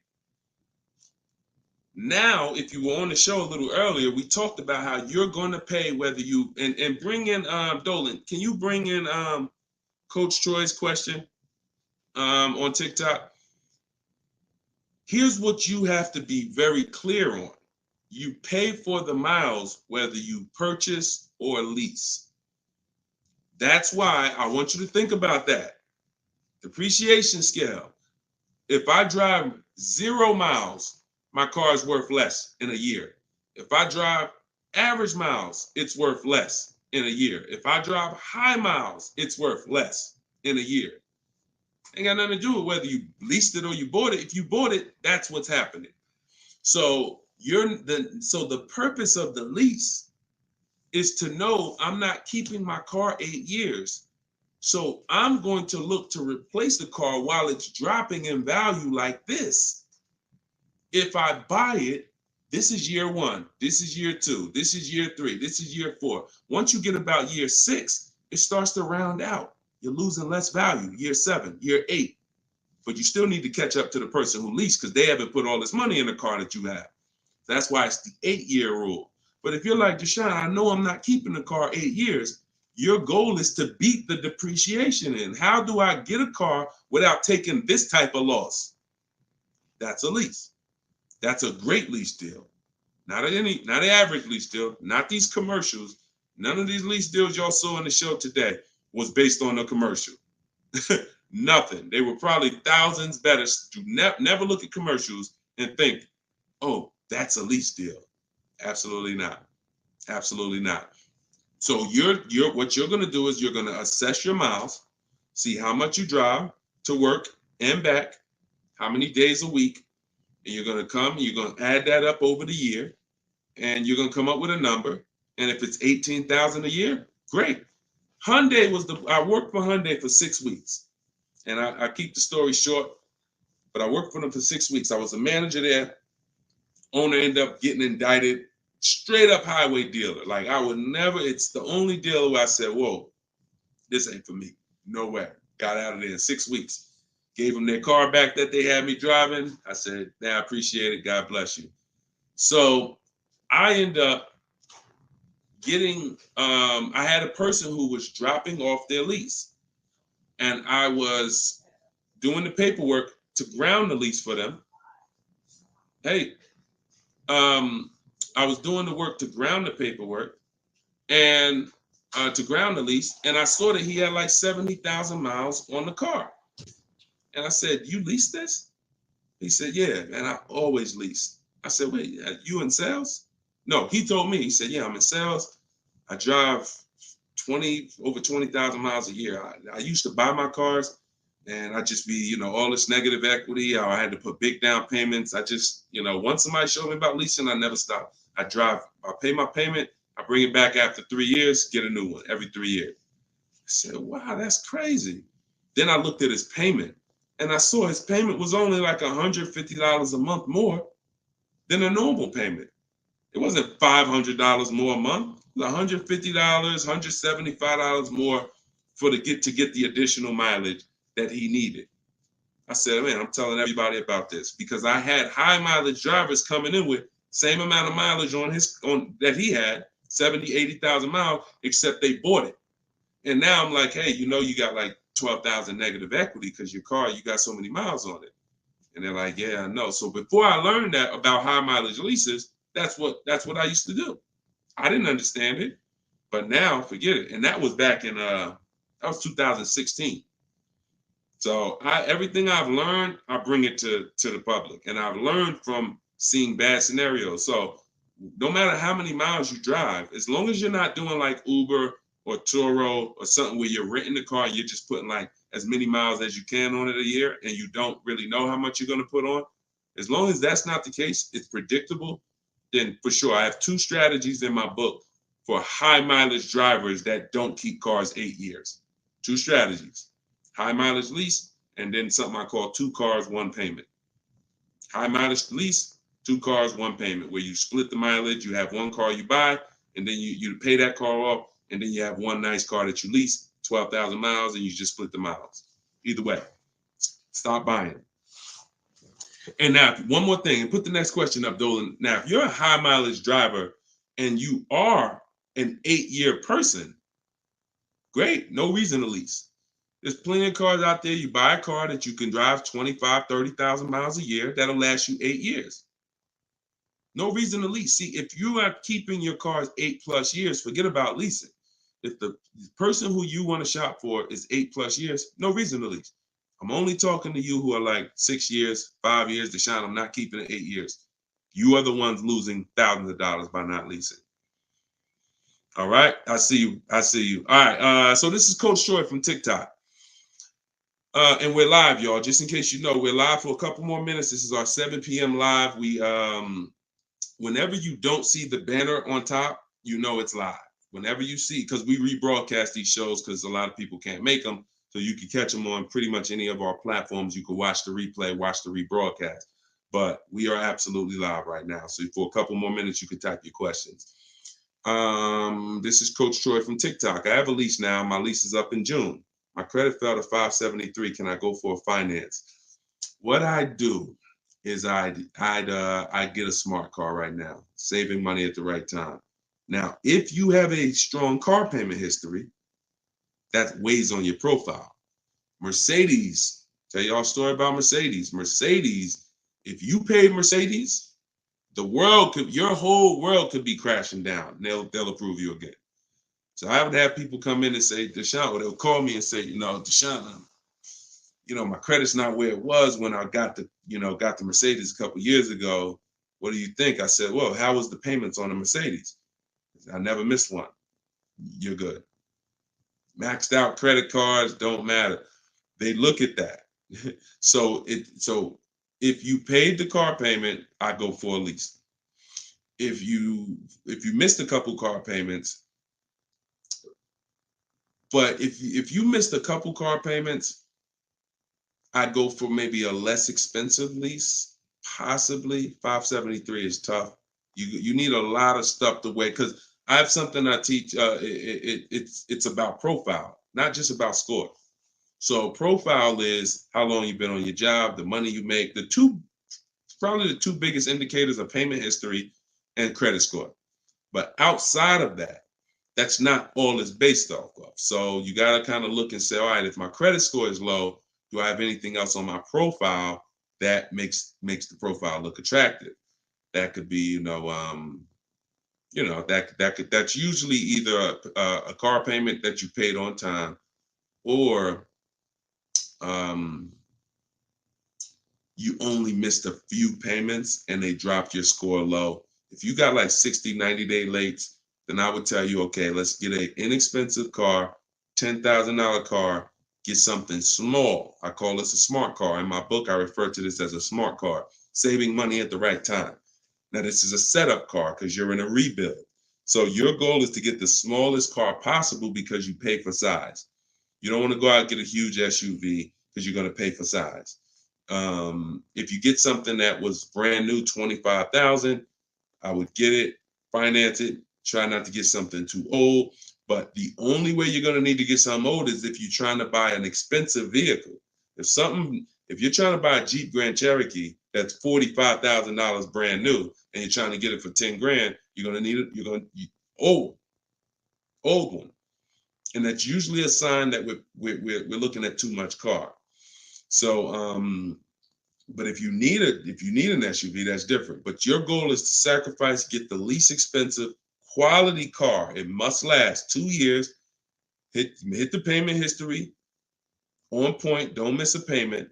Now, if you were on the show a little earlier, we talked about how you're going to pay whether you, and bring in, Dolan, can you bring in Coach Troy's question on TikTok? Here's what you have to be very clear on. You pay for the miles whether you purchase or lease. That's why I want you to think about that. Depreciation scale. If I drive 0 miles, my car is worth less in a year. If I drive average miles, it's worth less in a year. If I drive high miles, it's worth less in a year. Ain't got nothing to do with whether you leased it or you bought it. If you bought it, that's what's happening. So the purpose of the lease is to know I'm not keeping my car 8 years. So I'm going to look to replace the car while it's dropping in value like this. If I buy it, this is year 1, this is year 2, this is year 3, this is year 4. Once you get about year 6, it starts to round out. You're losing less value, year 7, year 8. But you still need to catch up to the person who leased because they haven't put all this money in the car that you have. That's why it's the 8-year rule. But if you're like, Deshone, I know I'm not keeping the car 8 years. Your goal is to beat the depreciation in. How do I get a car without taking this type of loss? That's a lease. That's a great lease deal. Not an average lease deal, not these commercials. None of these lease deals y'all saw in the show today was based on a commercial. Nothing. They were probably thousands better. Do never look at commercials and think, oh, that's a lease deal. Absolutely not. Absolutely not. So what you're going to do is you're going to assess your miles, see how much you drive to work and back, how many days a week, and you're going to add that up over the year, and you're going to come up with a number. And if it's $18,000 a year, great. I worked for Hyundai for 6 weeks, and I keep the story short, but I worked for them for 6 weeks. I was a manager there. Owner ended up getting indicted. Straight up highway dealer. Like I would never, it's the only dealer where I said, whoa, this ain't for me. No way. Got out of there in 6 weeks. Gave them their car back that they had me driving. I said, I appreciate it. God bless you. So I end up getting, I had a person who was dropping off their lease. And I was doing the paperwork to ground the lease for them. Hey, I was doing the work to ground the paperwork, and to ground the lease, and I saw that he had like 70,000 miles on the car. And I said, "You lease this?" He said, "Yeah, man, I always lease." I said, "Wait, you in sales?" No, he told me. He said, "Yeah, I'm in sales. I drive over 20,000 miles a year. I used to buy my cars, and I just be, all this negative equity. I had to put big down payments. I just, once somebody showed me about leasing, I never stop. I pay my payment, I bring it back after 3 years, get a new one every 3 years." I said, "Wow, that's crazy." Then I looked at his payment, and I saw his payment was only like $150 a month more than a normal payment. It wasn't $500 more a month. It was $150, $175 more to get the additional mileage that he needed. I said, "Man, I'm telling everybody about this," because I had high mileage drivers coming in with same amount of mileage on that he had, 70, 80,000 miles, except they bought it. And now I'm like, "Hey, you got like 12,000 negative equity because your car, you got so many miles on it." And they're like, "Yeah, I know." So before I learned that about high mileage leases, that's what I used to do. I didn't understand it, but now forget it. And that was back in that was 2016. So everything I've learned, I bring it to the public, and I've learned from seeing bad scenarios. So no matter how many miles you drive, as long as you're not doing like Uber or Turo or something where you're renting the car, you're just putting like as many miles as you can on it a year, and you don't really know how much you're going to put on. As long as that's not the case, it's predictable, then for sure. I have 2 strategies in my book for high mileage drivers that don't keep cars 8 years. 2 strategies: high mileage lease, and then something I call 2 cars, 1 payment. High mileage lease, 2 cars, 1 payment, where you split the mileage. You have 1 car you buy, and then you pay that car off, and then you have 1 nice car that you lease, 12,000 miles, and you just split the miles. Either way, stop buying. And now, one more thing, and put the next question up, Dolan. Now, if you're a high mileage driver and you are an 8-year person, great, no reason to lease. There's plenty of cars out there. You buy a car that you can drive 25, 30,000 miles a year. That'll last you 8 years. No reason to lease. See, if you are keeping your cars 8+ years, forget about leasing. If the person who you want to shop for is 8+ years, no reason to lease. I'm only talking to you who are like 6 years, 5 years. Deshone, I'm not keeping it 8 years. You are the ones losing thousands of dollars by not leasing. All right, I see you. All right, so this is Coach Troy from TikTok. And we're live, y'all. Just in case you know, we're live for a couple more minutes. This is our 7 p.m. live. We whenever you don't see the banner on top, you know it's live. Whenever you see, because we rebroadcast these shows because a lot of people can't make them, so you can catch them on pretty much any of our platforms. You can watch the replay, watch the rebroadcast. But we are absolutely live right now. So for a couple more minutes, you can type your questions. This is Coach Troy from TikTok. I have a lease now. My lease is up in June. My credit fell to 573. Can I go for a finance? What I do is I'd get a smart car right now, saving money at the right time. Now, if you have a strong car payment history, that weighs on your profile. Mercedes, tell y'all a story about Mercedes. Mercedes, if you paid Mercedes, your whole world could be crashing down. They'll approve you again. So I would have people come in and say, Deshone, or they'll call me and say, Deshone, my credit's not where it was when I got the Mercedes a couple years ago. What do you think? I said, well, how was the payments on the Mercedes? I never missed one. You're good. Maxed out credit cards don't matter. They look at that. So if you paid the car payment, I go for a lease. If you missed a couple car payments, but if you missed a couple car payments, I'd go for maybe a less expensive lease. Possibly 573 is tough. You need a lot of stuff to weigh, because I have something I teach. It's about profile, not just about score. So profile is how long you've been on your job, the money you make. Probably the 2 biggest indicators are payment history and credit score. But outside of that, that's not all it's based off of. So you got to kind of look and say, all right, if my credit score is low, do I have anything else on my profile that makes the profile look attractive? That could be, you know, that's usually either a car payment that you paid on time, or um, you only missed a few payments and they dropped your score low. If you got like 60, 90-day late, then I would tell you, okay, let's get an inexpensive car, $10,000 car, get something small. I call this a smart car. In my book, I refer to this as a smart car, saving money at the right time. Now, this is a setup car because you're in a rebuild. So your goal is to get the smallest car possible because you pay for size. You don't want to go out and get a huge SUV because you're going to pay for size. If you get something that was brand new, 25,000, I would get it, finance it, try not to get something too old. But the only way you're going to need to get something old is if you're trying to buy an expensive vehicle. If you're trying to buy a Jeep Grand Cherokee that's $45,000 brand new and you're trying to get it for 10 grand, you're going to need it. Old one, and that's usually a sign that we're looking at too much car. So, but if you need an SUV, that's different. But your goal is to sacrifice, get the least expensive quality car. It must last 2 years. Hit the payment history on point. Don't miss a payment,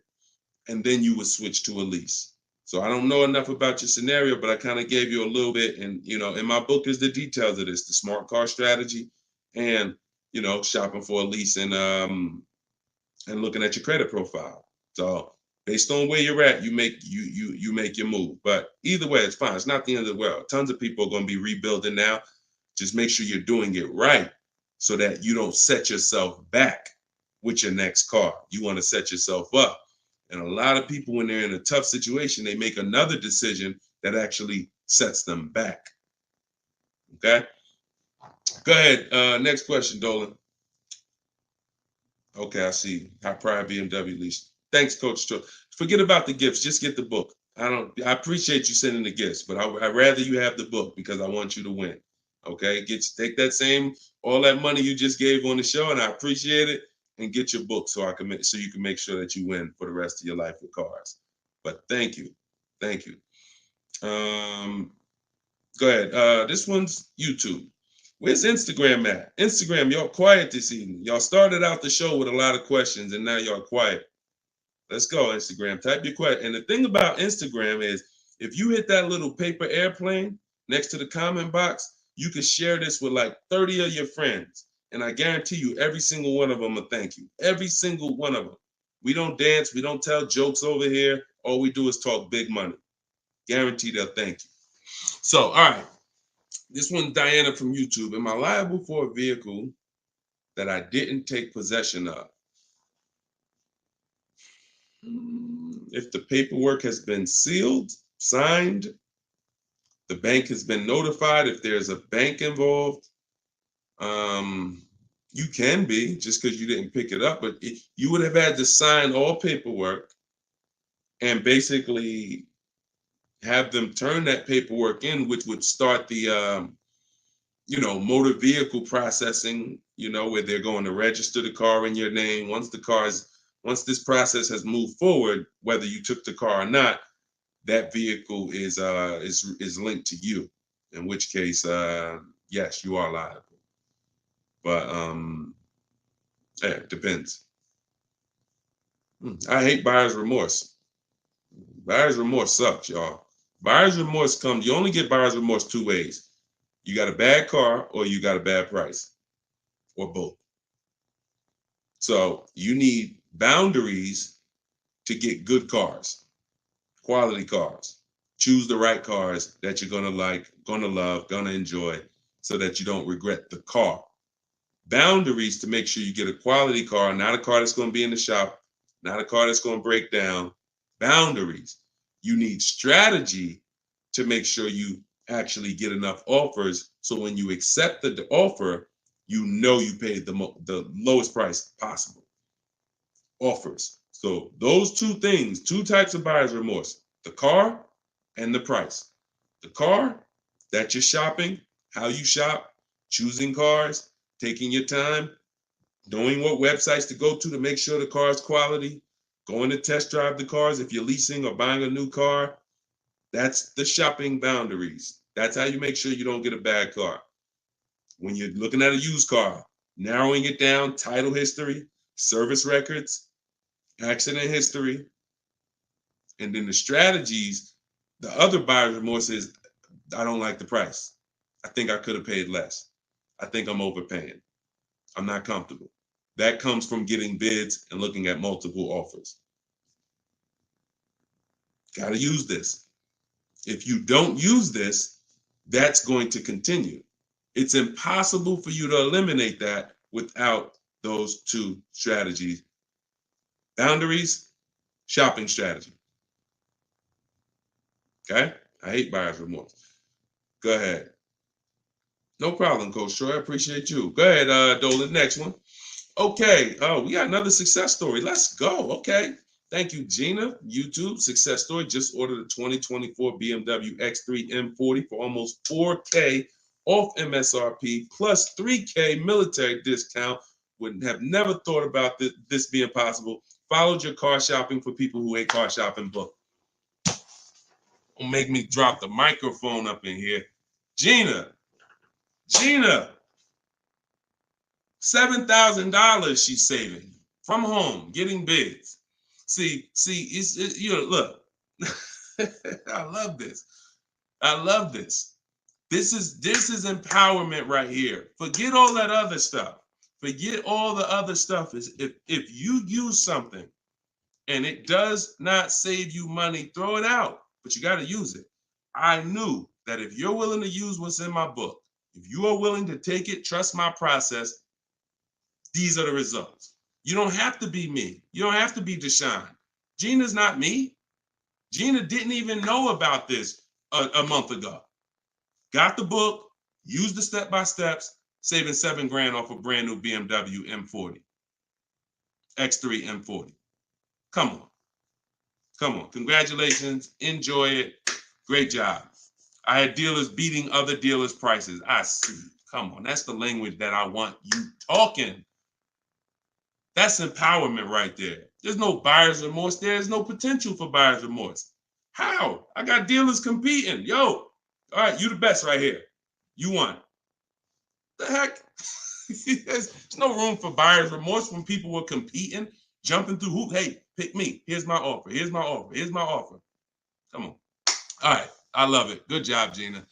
and then you would switch to a lease. So I don't know enough about your scenario, but I kind of gave you a little bit. And in my book is the details of this: the smart car strategy, and shopping for a lease, and looking at your credit profile. So based on where you're at, you make your move. But either way, it's fine. It's not the end of the world. Tons of people are going to be rebuilding now. Just make sure you're doing it right so that you don't set yourself back with your next car. You want to set yourself up. And a lot of people, when they're in a tough situation, they make another decision that actually sets them back. Okay? Go ahead. Next question, Dolan. Okay, I see. High pride BMW lease. Thanks, Coach Cho. Forget about the gifts. Just get the book. I appreciate you sending the gifts, but I'd rather you have the book because I want you to win. Okay, take all that money you just gave on the show, and I appreciate it, and get your book so you can make sure that you win for the rest of your life with cars. But thank you. Go ahead. This one's YouTube. Where's Instagram at? Instagram, y'all quiet this evening. Y'all started out the show with a lot of questions, and now y'all quiet. Let's go, Instagram. Type your question. And the thing about Instagram is, if you hit that little paper airplane next to the comment box, you can share this with like 30 of your friends. And I guarantee you, every single one of them will thank you. Every single one of them. We don't dance. We don't tell jokes over here. All we do is talk big money. Guarantee they'll thank you. So, all right. This one, Diana from YouTube. Am I liable for a vehicle that I didn't take possession of? If the paperwork has been sealed, signed, the bank has been notified, if there's a bank involved, you can be, just because you didn't pick it up, but you would have had to sign all paperwork and basically have them turn that paperwork in, which would start the motor vehicle processing, where they're going to register the car in your name. Once this process has moved forward, whether you took the car or not, that vehicle is linked to you. In which case, yes, you are liable. But yeah, it depends. I hate buyer's remorse. Buyer's remorse sucks, y'all. Buyer's remorse comes. You only get buyer's remorse two ways. You got a bad car or you got a bad price, or both. So you need boundaries to get good cars, quality cars. Choose the right cars that you're gonna like, gonna love, gonna enjoy, so that you don't regret the car. Boundaries to make sure you get a quality car, not a car that's gonna be in the shop, not a car that's gonna break down. Boundaries. You need strategy to make sure you actually get enough offers, so when you accept the offer, you paid the lowest price possible. Offers. So those two things, two types of buyer's remorse: the car and the price. The car, that you're shopping, how you shop, choosing cars, taking your time, knowing what websites to go to make sure the car is quality, going to test drive the cars if you're leasing or buying a new car. That's the shopping boundaries. That's how you make sure you don't get a bad car. When you're looking at a used car, narrowing it down, title history, service records, accident history, and then the strategies. The other buyer's remorse is, I don't like the price. I think I could have paid less. I think I'm overpaying. I'm not comfortable. That comes from getting bids and looking at multiple offers. Got to use this. If you don't use this, that's going to continue. It's impossible for you to eliminate that without those two strategies. Boundaries, shopping strategy. Okay? I hate buyer's remorse. Go ahead. No problem, Coach Troy. I appreciate you. Go ahead, Dolan. Next one. Okay. Oh, we got another success story. Let's go. Okay. Thank you, Gina. YouTube success story. Just ordered a 2024 BMW X3 M40 for almost $4K off MSRP plus $3K military discount. Would have never thought about this being possible. Followed your car shopping for people who hate car shopping book. Don't make me drop the microphone up in here. Gina, $7,000 she's saving from home, getting bids. See, look, I love this. I love this. This is empowerment right here. Forget all that other stuff. Forget all the other stuff. Is if you use something and it does not save you money, throw it out. But you got to use it. I knew that if you're willing to use what's in my book, if you are willing to take it, trust my process, these are the results. You don't have to be me. You don't have to be Deshone. Gina's not me. Gina didn't even know about this a month ago. Got the book, used the step-by-steps, saving $7,000 off a brand new BMW M40. X3 M40. Come on. Come on. Congratulations. Enjoy it. Great job. I had dealers beating other dealers' prices. I see. Come on. That's the language that I want you talking. That's empowerment right there. There's no buyer's remorse. There's no potential for buyer's remorse. How? I got dealers competing. Yo, all right, you the best right here. You won. The heck? There's no room for buyer's remorse when people were competing, jumping through hoops. Hey, pick me. Here's my offer. Here's my offer. Here's my offer. Come on. All right. I love it. Good job, Gina.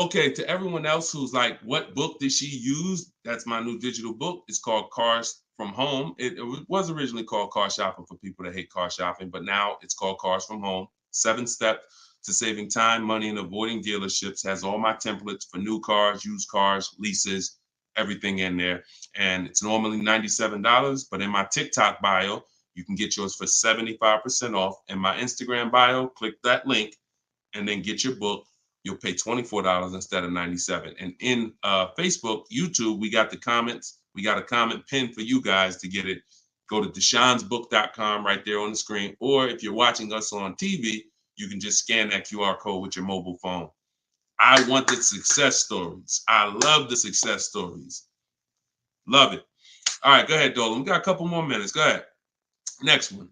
Okay, to everyone else who's like, what book did she use? That's my new digital book. It's called Cars from Home. It was originally called Car Shopping for people that hate car shopping, but now it's called Cars from Home. 7 steps to saving time, money, and avoiding dealerships. Has all my templates for new cars, used cars, leases, everything in there. And it's normally $97, but in my TikTok bio, you can get yours for 75% off. In my Instagram bio, click that link and then get your book. You'll pay $24 instead of $97. And in Facebook, YouTube, we got the comments. We got a comment pinned for you guys to get it. Go to deshonsbook.com right there on the screen. Or if you're watching us on TV, you can just scan that QR code with your mobile phone. I want the success stories. I love the success stories. Love it. All right, go ahead, Dolan. We got a couple more minutes. Go ahead. Next one.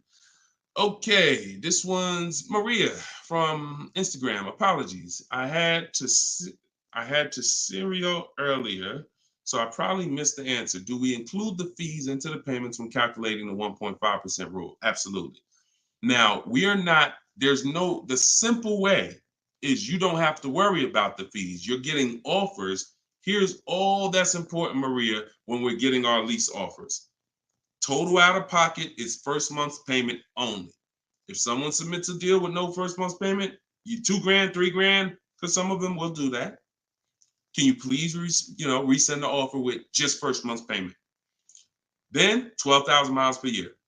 Okay, this one's Maria from Instagram. Apologies. I had to serial earlier, so I probably missed the answer. Do we include the fees into the payments when calculating the 1.5% rule? Absolutely. Now, the simple way is you don't have to worry about the fees. You're getting offers. Here's all that's important, Maria, when we're getting our lease offers. Total out of pocket is first month's payment only. If someone submits a deal with no first month's payment, you $2,000, $3,000, because some of them will do that. Can you please, resend the offer with just first month's payment? Then 12,000 miles per year.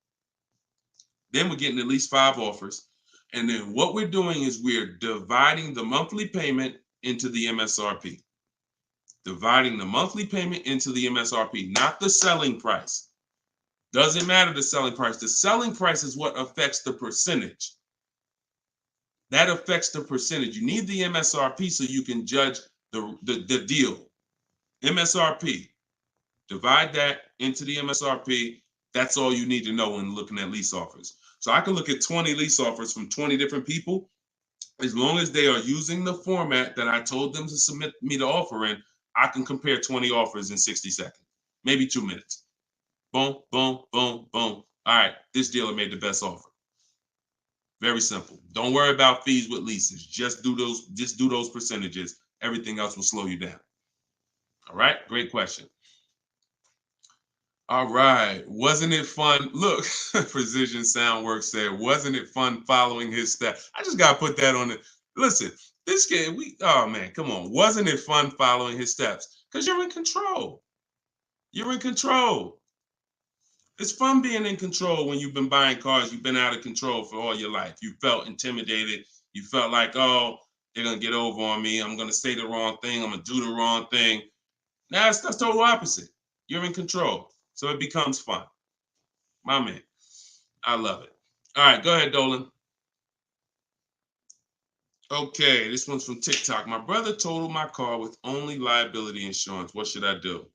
Then we're getting at least 5 offers. And then what we're doing is we're dividing the monthly payment into the MSRP. Dividing the monthly payment into the MSRP, not the selling price. Doesn't matter the selling price. The selling price is what affects the percentage. That affects the percentage. You need the MSRP so you can judge the deal. MSRP. Divide that into the MSRP. That's all you need to know when looking at lease offers. So I can look at 20 lease offers from 20 different people, As long as they are using the format that I told them to submit me the offer in, I can compare 20 offers in 60 seconds, maybe 2 minutes. Boom, boom, boom, boom. All right, this dealer made the best offer. Very simple. Don't worry about fees with leases. Just do those percentages. Everything else will slow you down. All right, great question. All right, wasn't it fun? Look, Precision Soundworks said, wasn't it fun following his steps? I just gotta put that on it. Listen, this game, oh man, come on. Wasn't it fun following his steps? Because you're in control. You're in control. It's fun being in control when you've been buying cars. You've been out of control for all your life. You felt intimidated. You felt like, oh, they're gonna get over on me. I'm gonna say the wrong thing. I'm gonna do the wrong thing. Now it's the total opposite. You're in control. So it becomes fun. My man. I love it. All right, go ahead, Dolan. Okay, this one's from TikTok. My brother totaled my car with only liability insurance. What should I do?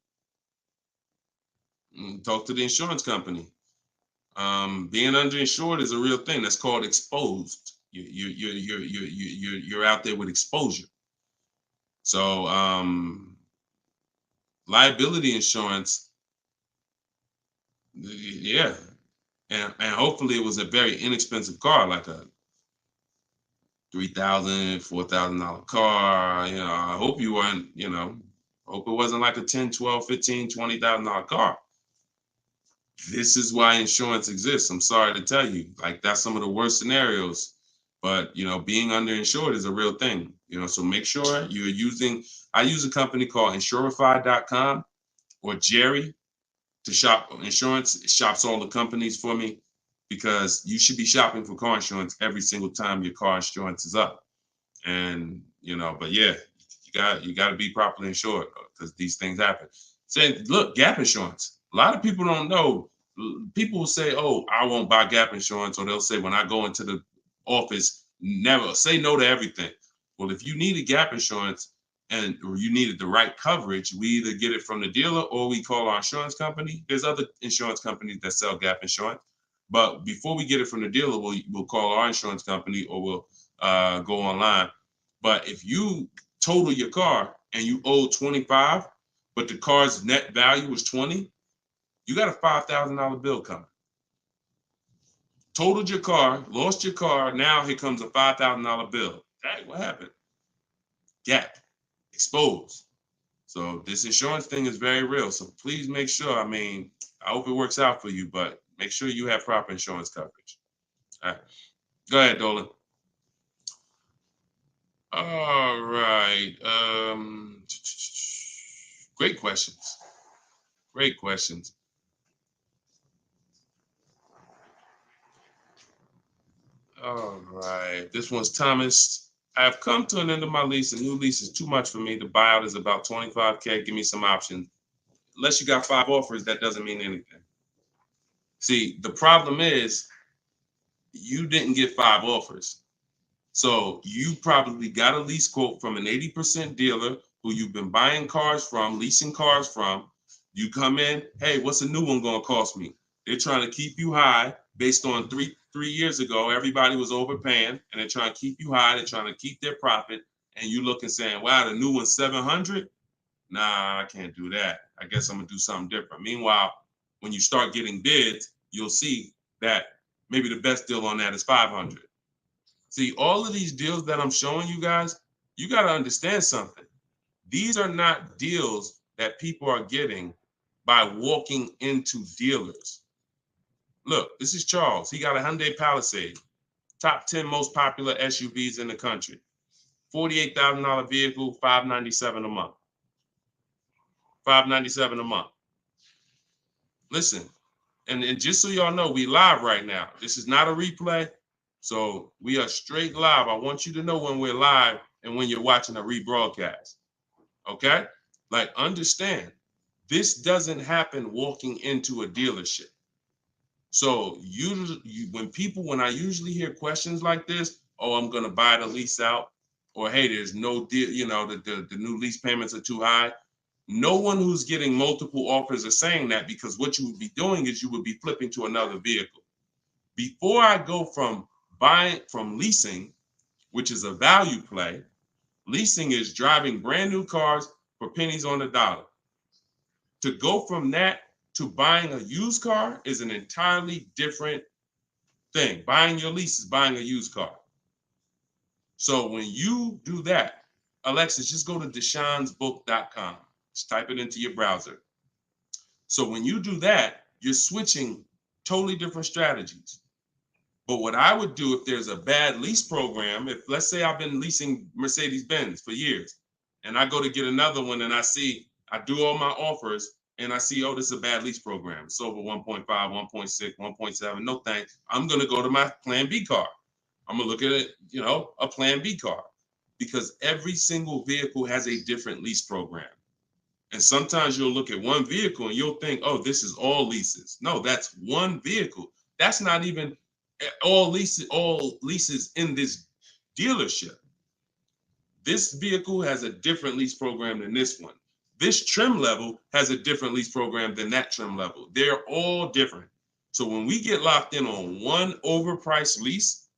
Talk to the insurance company. Being underinsured is a real thing. That's called exposed. You're out there with exposure. So liability insurance, yeah, and hopefully it was a very inexpensive car, like a $3,000, $4,000 car. You know, I hope you weren't. You know, hope it wasn't like a $10,000, $12,000, $15,000, $20,000 car. This is why insurance exists. I'm sorry to tell you, like that's some of the worst scenarios. But you know, being underinsured is a real thing. You know, so make sure you're using. I use a company called Insurify.com or Jerry to shop insurance. It shops all the companies for me because you should be shopping for car insurance every single time your car insurance is up. And you know, but yeah, you got to be properly insured because these things happen. Say, look, gap insurance. A lot of people don't know. People will say, "Oh, I won't buy gap insurance," or they'll say, "When I go into the office, never say no to everything." Well, if you needed gap insurance or you needed the right coverage, we either get it from the dealer or we call our insurance company. There's other insurance companies that sell gap insurance, but before we get it from the dealer, we'll call our insurance company or we'll go online. But if you total your car and you owe 25, but the car's net value was 20, you got a $5,000 bill coming. Totaled your car, lost your car. Now here comes a $5,000 bill. Hey, what happened? Gap, exposed. So this insurance thing is very real. So please make sure. I mean, I hope it works out for you, but make sure you have proper insurance coverage. All right, go ahead, Dolan. All right. Great questions. Great questions. All right. This one's Thomas. I have come to an end of my lease. A new lease is too much for me. The buyout is about 25K. Give me some options. Unless you got 5 offers, that doesn't mean anything. See, the problem is you didn't get 5 offers. So you probably got a lease quote from an 80% dealer who you've been buying cars from, leasing cars from. You come in, hey, what's a new one going to cost me? They're trying to keep you high based on three years ago. Everybody was overpaying and they're trying to keep you high. They're trying to keep their profit. And you look and saying, wow, the new one's 700. Nah, I can't do that. I guess I'm going to do something different. Meanwhile, when you start getting bids, you'll see that maybe the best deal on that is 500. See, all of these deals that I'm showing you guys, you got to understand something. These are not deals that people are getting by walking into dealers. Look, this is Charles. He got a Hyundai Palisade, top 10 most popular SUVs in the country. $48,000 vehicle, $597 a month. $597 a month. Listen, and just so y'all know, we live right now. This is not a replay. So we are straight live. I want you to know when we're live and when you're watching a rebroadcast. Okay? Like, understand, this doesn't happen walking into a dealership. So when I usually hear questions like this, oh, I'm gonna buy the lease out, or hey, there's no deal, you know, the new lease payments are too high. No one who's getting multiple offers are saying that, because what you would be doing is you would be flipping to another vehicle. Before I go from leasing, which is a value play. Leasing is driving brand new cars for pennies on the dollar. To go from that to buying a used car is an entirely different thing. Buying your lease is buying a used car. So when you do that, Alexis, just go to deshonsbook.com. Just type it into your browser. So when you do that, you're switching totally different strategies. But what I would do if there's a bad lease program, if let's say I've been leasing Mercedes-Benz for years and I go to get another one and I do all my offers and I see, oh, this is a bad lease program. It's over 1.5, 1.6, 1.7. No thanks. I'm going to go to my plan B car. I'm going to look at it, a plan B car, because every single vehicle has a different lease program. And sometimes you'll look at one vehicle and you'll think, oh, this is all leases. No, that's one vehicle. That's not even all leases in this dealership. This vehicle has a different lease program than this one. This trim level has a different lease program than that trim level. They're all different. So when we get locked in on one overpriced lease,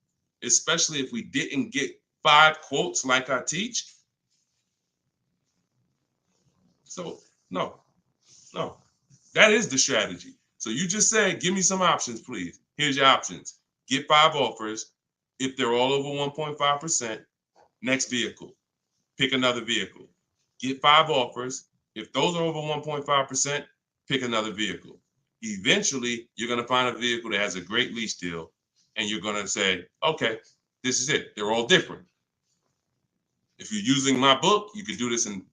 especially if we didn't get 5 quotes like I teach, so no, that is the strategy. So you just say, give me some options, please. Here's your options. Get 5 offers. If they're all over 1.5%, next vehicle, pick another vehicle. Get 5 offers. If those are over 1.5%, pick another vehicle. Eventually, you're going to find a vehicle that has a great lease deal, and you're going to say, okay, this is it. They're all different. If you're using my book, you can do this in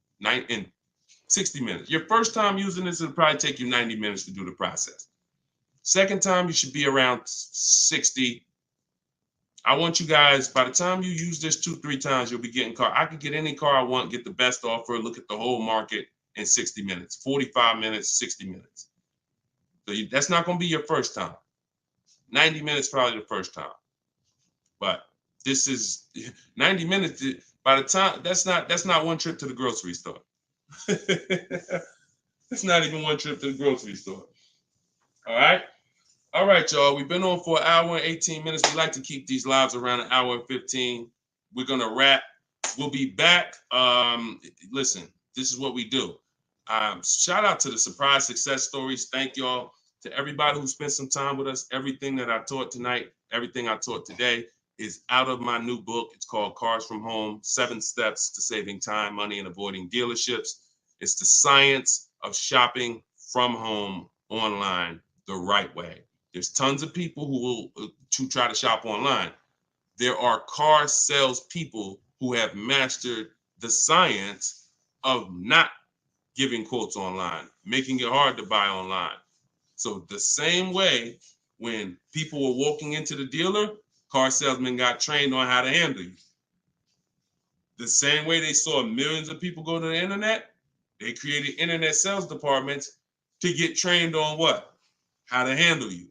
60 minutes. Your first time using this, it'll probably take you 90 minutes to do the process. Second time, you should be around 60. I want you guys, by the time you use this 2-3 times, you'll be getting car. I can get any car I want, get the best offer, look at the whole market in 60 minutes, 45 minutes, 60 minutes. So that's not going to be your first time. 90 minutes probably the first time. But this is 90 minutes. By the time, that's not one trip to the grocery store. It's not even one trip to the grocery store. All right, y'all. We've been on for an hour and 18 minutes. We like to keep these lives around an hour and 15. We're gonna wrap. We'll be back. Listen, this is what we do. Shout out to the surprise success stories. Thank y'all to everybody who spent some time with us. Everything that I taught tonight, everything I taught today is out of my new book. It's called Cars from Home: 7 Steps to Saving Time, Money, and Avoiding Dealerships. It's the science of shopping from home online the right way. There's tons of people who try to shop online. There are car sales people who have mastered the science of not giving quotes online, making it hard to buy online. So the same way when people were walking into the dealer, car salesmen got trained on how to handle you. The same way they saw millions of people go to the internet, they created internet sales departments to get trained on what? How to handle you.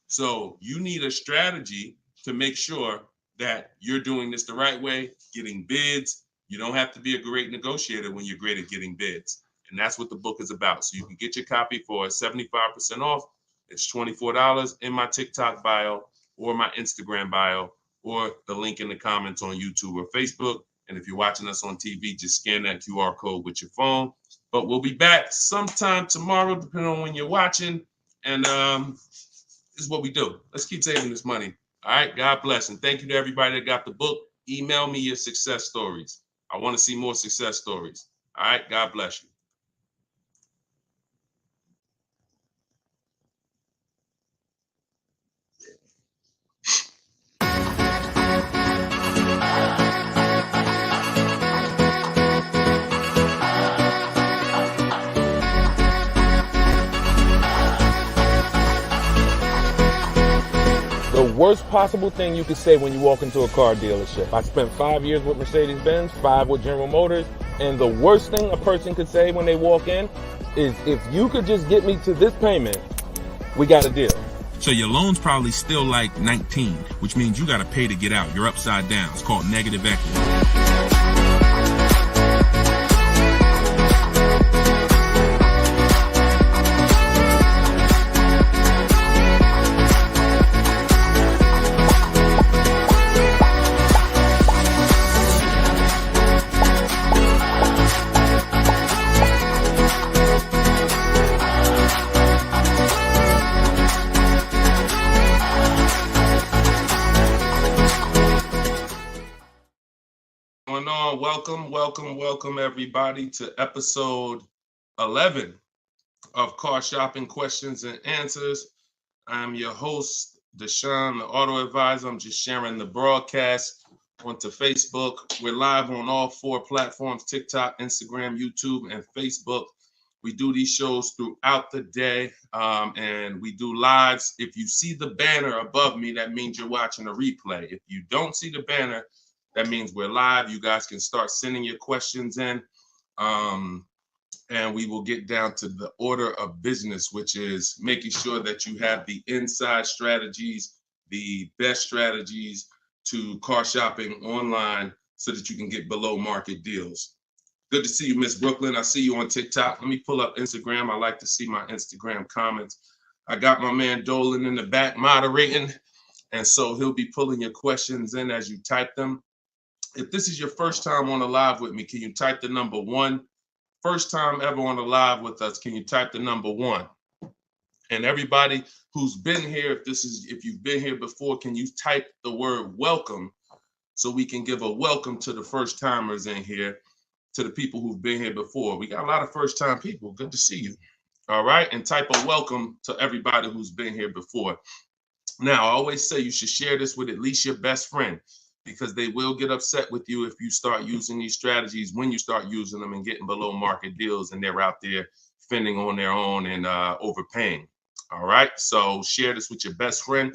So you need a strategy to make sure that you're doing this the right way, getting bids. You don't have to be a great negotiator when you're great at getting bids. And that's what the book is about. So you can get your copy for 75% off. It's $24 in my TikTok bio or my Instagram bio or the link in the comments on YouTube or Facebook. And if you're watching us on TV, just scan that QR code with your phone. But we'll be back sometime tomorrow, depending on when you're watching. And this is what we do. Let's keep saving this money. All right. God bless. And thank you to everybody that got the book. Email me your success stories. I want to see more success stories. All right. God bless you. The worst possible thing you could say when you walk into a car dealership. I spent 5 years with Mercedes-Benz, 5 with General Motors, and the worst thing a person could say when they walk in is, if you could just get me to this payment, we got a deal. So your loan's probably still like 19, which means you got to pay to get out. You're upside down. It's called negative equity. Welcome everybody to episode 11 of Car Shopping Questions and Answers. I'm your host, Deshone the Auto Advisor. I'm just sharing the broadcast onto Facebook. We're live on all 4 platforms: TikTok, Instagram, YouTube, and Facebook. We do these shows throughout the day, and we do lives. If you see the banner above me, that means you're watching a replay. If you don't see the banner, that means we're live. You guys can start sending your questions in, and we will get down to the order of business, which is making sure that you have the inside strategies, the best strategies to car shopping online so that you can get below market deals. Good to see you, Miss Brooklyn. I see you on TikTok. Let me pull up Instagram. I like to see my Instagram comments. I got my man Dolan in the back moderating, and so he'll be pulling your questions in as you type them. If this is your first time on a live with me, can you type the number 1? First time ever on a live with us, can you type the number 1? And everybody who's been here, if you've been here before, can you type the word welcome so we can give a welcome to the first timers in here, to the people who've been here before. We got a lot of first time people. Good to see you. All right. And type a welcome to everybody who's been here before. Now, I always say you should share this with at least your best friend, because they will get upset with you if you start using these strategies, when you start using them and getting below market deals and they're out there fending on their own and overpaying. All right. So share this with your best friend.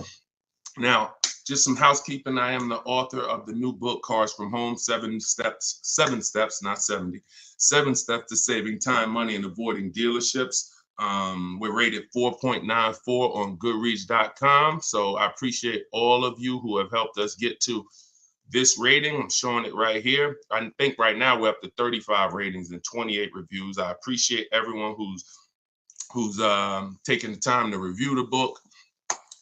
Now, just some housekeeping. I am the author of the new book, Cars from Home, 7 steps, not 70, 7 steps to saving time, money, and avoiding dealerships. We're rated 4.94 on Goodreads.com. So I appreciate all of you who have helped us get to this rating. I'm showing it right here. I think right now we're up to 35 ratings and 28 reviews. I appreciate everyone who's taking the time to review the book.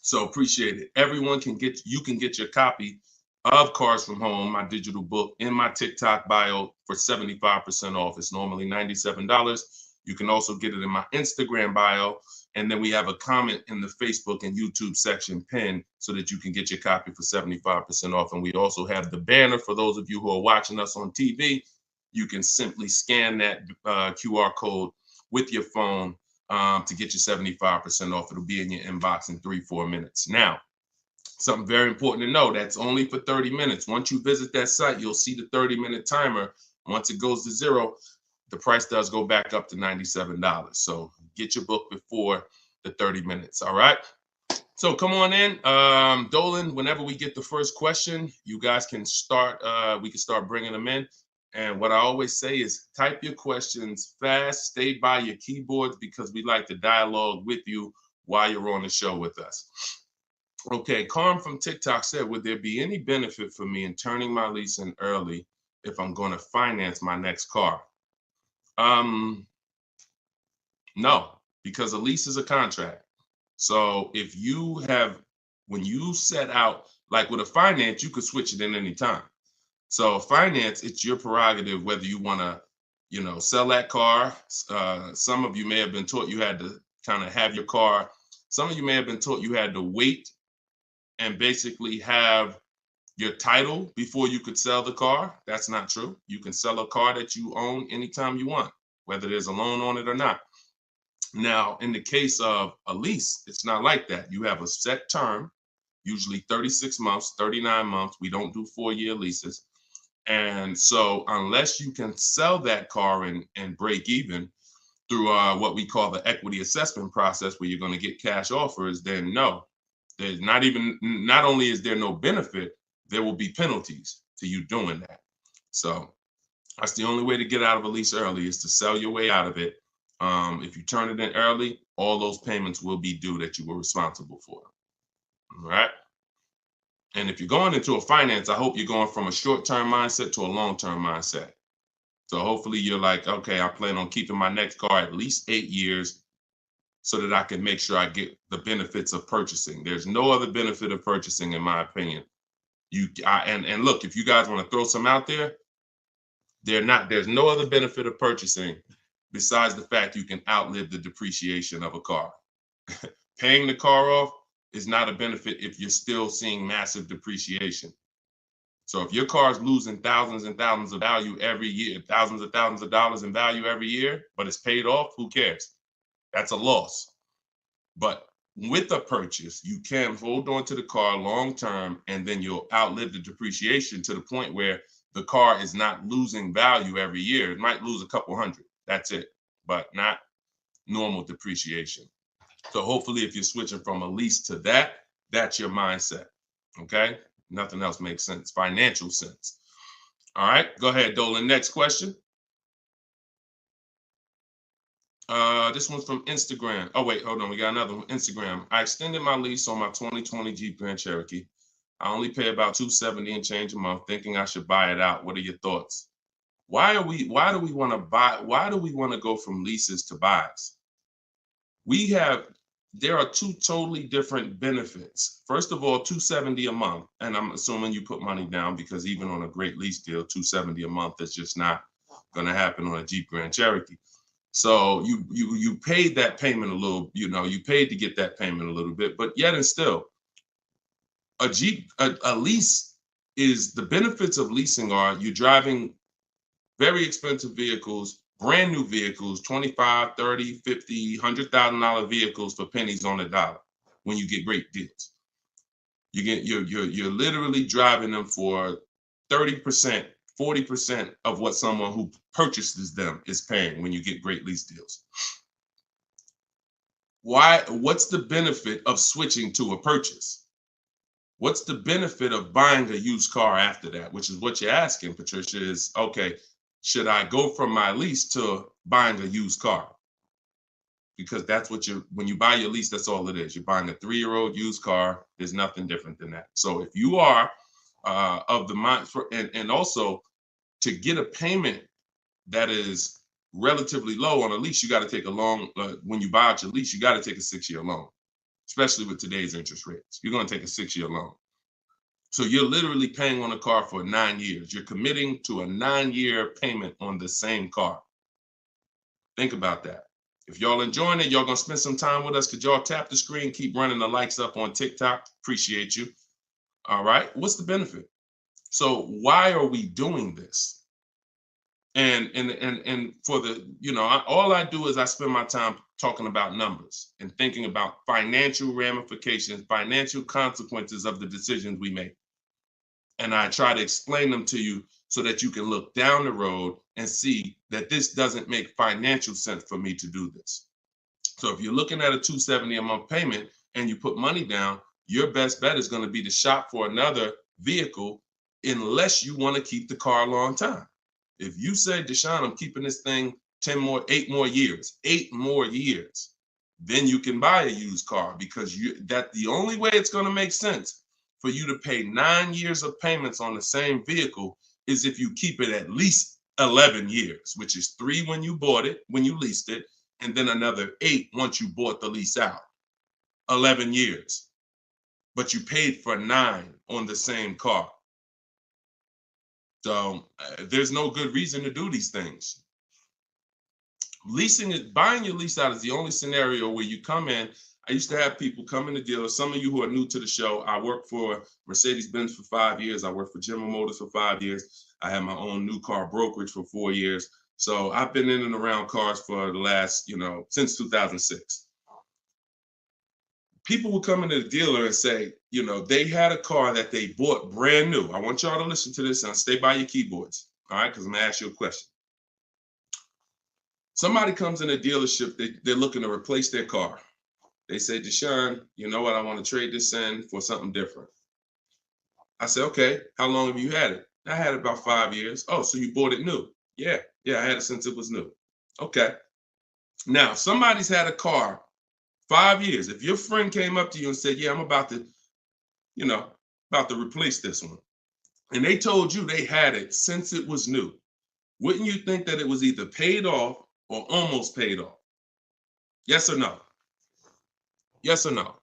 So appreciate it. Everyone can get your copy of Cars from Home, my digital book, in my TikTok bio for 75% off. It's normally $97. You can also get it in my Instagram bio. And then we have a comment in the Facebook and YouTube section pinned so that you can get your copy for 75% off. And we also have the banner for those of you who are watching us on TV. You can simply scan that QR code with your phone to get your 75% off. It'll be in your inbox in 3-4 minutes. Now, something very important to know, that's only for 30 minutes. Once you visit that site, you'll see the 30-minute timer. Once it goes to 0, the price does go back up to $97. So get your book before the 30 minutes. All right. So come on in. Dolan, whenever we get the first question, you guys can start. We can start bringing them in. And what I always say is type your questions fast, stay by your keyboards, because we like to dialogue with you while you're on the show with us. Okay, Carm from TikTok said, would there be any benefit for me in turning my lease in early if I'm going to finance my next car? No, because a lease is a contract. So if when you set out, like with a finance, you could switch it in any time. So finance, it's your prerogative whether you want to, sell that car. Some of you may have been taught you had to kind of have your car. Some of you may have been taught you had to wait and basically have your title before you could sell the car. That's not true. You can sell a car that you own anytime you want, whether there's a loan on it or not. Now, in the case of a lease, it's not like that. You have a set term, usually 36 months, 39 months. We don't do 4-year leases. And so unless you can sell that car and break even through what we call the equity assessment process, where you're going to get cash offers, then no, there's not only is there no benefit, there will be penalties to you doing that. So that's the only way to get out of a lease early, is to sell your way out of it. If you turn it in early, all those payments will be due that you were responsible for. All right. And if you're going into a finance, I hope you're going from a short-term mindset to a long-term mindset. So hopefully you're like, okay, I plan on keeping my next car at least 8 years so that I can make sure I get the benefits of purchasing. There's no other benefit of purchasing, in my opinion. And look, if you guys want to throw some out there, there's no other benefit of purchasing besides the fact you can outlive the depreciation of a car. Paying the car off is not a benefit if you're still seeing massive depreciation. So if your car is losing thousands and thousands of value every year, thousands of dollars in value every year, but it's paid off, who cares? That's a loss. But with a purchase, you can hold on to the car long term, and then you'll outlive the depreciation to the point where the car is not losing value every year. It might lose a couple hundred. That's it, but not normal depreciation. So hopefully if you're switching from a lease to that, that's your mindset. Okay? Nothing else makes sense. Financial sense. All right, go ahead, Dolan. Next question. This one's from Instagram. Oh, wait, hold on. We got another one. Instagram. I extended my lease on my 2020 Jeep Grand Cherokee. I only pay about $270 and change a month, thinking I should buy it out. What are your thoughts? Why do we want to go from leases to buys? There are two totally different benefits. First of all, $270 a month, and I'm assuming you put money down, because even on a great lease deal, $270 a month is just not going to happen on a Jeep Grand Cherokee. So you paid that payment a little, you paid to get that payment a little bit, but yet and still, a lease is, the benefits of leasing are you're driving very expensive vehicles, brand new vehicles, $25,000, $30,000, $50,000, $100,000 vehicles for pennies on the dollar when you get great deals. You're literally driving them for 30%, 40% of what someone who purchases them is paying when you get great lease deals. What's the benefit of switching to a purchase? What's the benefit of buying a used car after that? Which is what you're asking, Patricia, is, okay, should I go from my lease to buying a used car? Because that's what when you buy your lease, that's all it is. You're buying a 3-year-old used car. There's nothing different than that. So if you are of the mind, and also to get a payment that is relatively low on a lease, you got to take a long, when you buy out your lease, you got to take a 6-year loan, especially with today's interest rates. You're going to take a 6-year loan. So you're literally paying on a car for 9 years. You're committing to a 9-year payment on the same car. Think about that. If y'all enjoying it, y'all going to spend some time with us. Could y'all tap the screen, keep running the likes up on TikTok? Appreciate you. All right. What's the benefit? So why are we doing this? And for the, all I do is I spend my time talking about numbers and thinking about financial ramifications, financial consequences of the decisions we make. And I try to explain them to you so that you can look down the road and see that this doesn't make financial sense for me to do this. So if you're looking at a $270 a month payment and you put money down, your best bet is going to be to shop for another vehicle, unless you want to keep the car a long time. If you say, Deshone, I'm keeping this thing 8 more years, then you can buy a used car, because the only way it's going to make sense for you to pay 9 years of payments on the same vehicle is if you keep it at least 11 years, which is 3 when you bought it, when you leased it, and then another 8 once you bought the lease out. 11 years. But you paid for 9 on the same car. So there's no good reason to do these things. Buying your lease out is the only scenario where you come in. I used to have people come in the dealer. Some of you who are new to the show, I worked for Mercedes-Benz for 5 years. I worked for General Motors for 5 years. I had my own new car brokerage for 4 years. So I've been in and around cars for the last, since 2006. People would come into the dealer and say, they had a car that they bought brand new. I want y'all to listen to this and stay by your keyboards, all right? Because I'm going to ask you a question. Somebody comes in a dealership, they're looking to replace their car. They say, Deshone, you know what? I want to trade this in for something different. I say, okay, how long have you had it? I had it about 5 years. Oh, so you bought it new? Yeah, I had it since it was new. Okay. Now, somebody's had a car 5 years. If your friend came up to you and said, yeah, I'm about to replace this one, and they told you they had it since it was new, wouldn't you think that it was either paid off or almost paid off? Yes or no? Yes or no?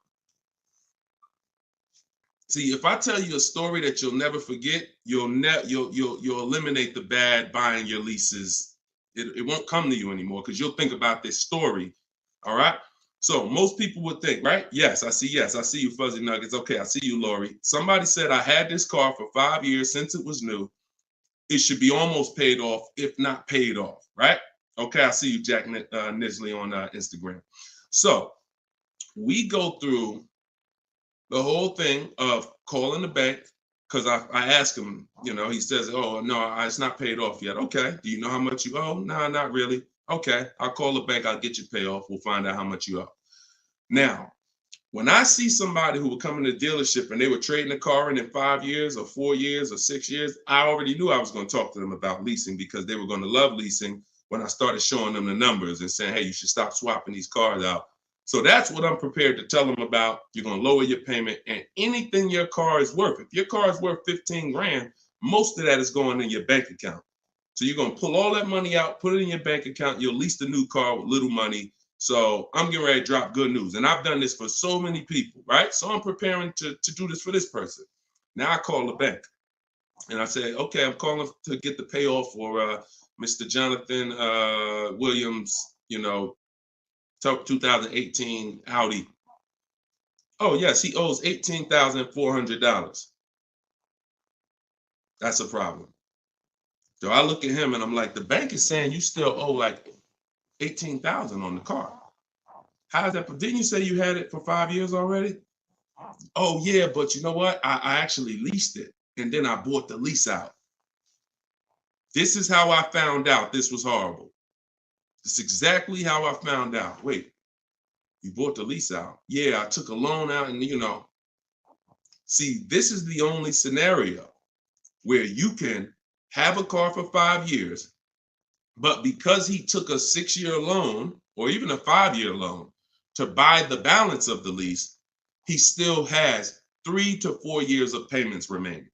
See, if I tell you a story that you'll never forget, you'll eliminate the bad buying your leases. It won't come to you anymore, because you'll think about this story. All right. So most people would think, right? Yes, I see you, Fuzzy Nuggets. Okay, I see you, Lori. Somebody said I had this car for 5 years since it was new. It should be almost paid off, if not paid off, right? Okay, I see you, Jack Nisley on Instagram. So we go through the whole thing of calling the bank, because I ask him, he says, oh, no, it's not paid off yet. Okay, do you know how much you owe? No, not really. Okay, I'll call the bank, I'll get you pay off. We'll find out how much you owe. Now, when I see somebody who would come in the dealership and they were trading the car in 5 years or 4 years or 6 years, I already knew I was going to talk to them about leasing, because they were going to love leasing when I started showing them the numbers and saying, hey, you should stop swapping these cars out. So that's what I'm prepared to tell them about. You're going to lower your payment, and anything your car is worth. If your car is worth 15 grand, most of that is going in your bank account. So you're going to pull all that money out, put it in your bank account. You'll lease the new car with little money. So I'm getting ready to drop good news. And I've done this for so many people, right? So I'm preparing to do this for this person. Now I call the bank and I say, okay, I'm calling to get the payoff for Mr. Jonathan Williams, 2018 Audi. Oh, yes, he owes $18,400. That's a problem. So I look at him and I'm like, the bank is saying you still owe like $18,000 on the car. How's that? Didn't you say you had it for 5 years already? Oh, yeah, but you know what? I actually leased it, and then I bought the lease out. This is how I found out this was horrible. It's exactly how I found out. Wait, you bought the lease out? Yeah, I took a loan out, and See, this is the only scenario where you can have a car for 5 years, but because he took a 6-year loan or even a 5-year loan to buy the balance of the lease, he still has 3 to 4 years of payments remaining.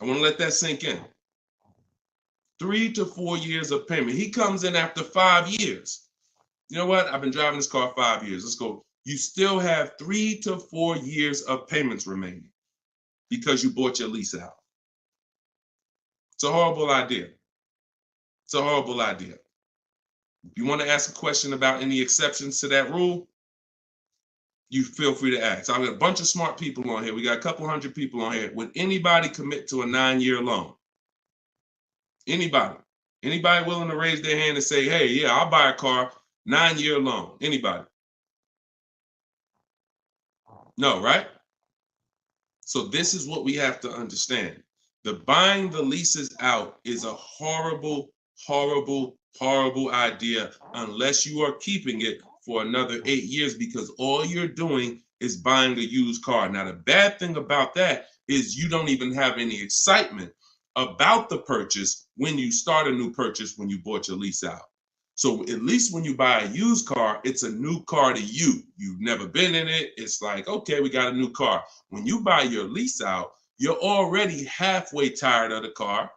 I want to let that sink in. 3 to 4 years of payment. He comes in after 5 years. You know what? I've been driving this car 5 years. Let's go. You still have 3 to 4 years of payments remaining because you bought your lease out. It's a horrible idea. It's a horrible idea. If you want to ask a question about any exceptions to that rule, you feel free to ask. I've got a bunch of smart people on here. We got a couple hundred people on here. Would anybody commit to a 9-year loan? Anybody? Anybody willing to raise their hand and say, hey, yeah, I'll buy a car, 9-year loan? Anybody? No, right? So this is what we have to understand. The buying the leases out is a horrible, horrible, horrible idea unless you are keeping it for another 8 years, because all you're doing is buying a used car. Now, the bad thing about that is you don't even have any excitement about the purchase when you start a new purchase, when you bought your lease out. So at least when you buy a used car, it's a new car to you. You've never been in it. It's like, okay, we got a new car. When you buy your lease out, you're already halfway tired of the car.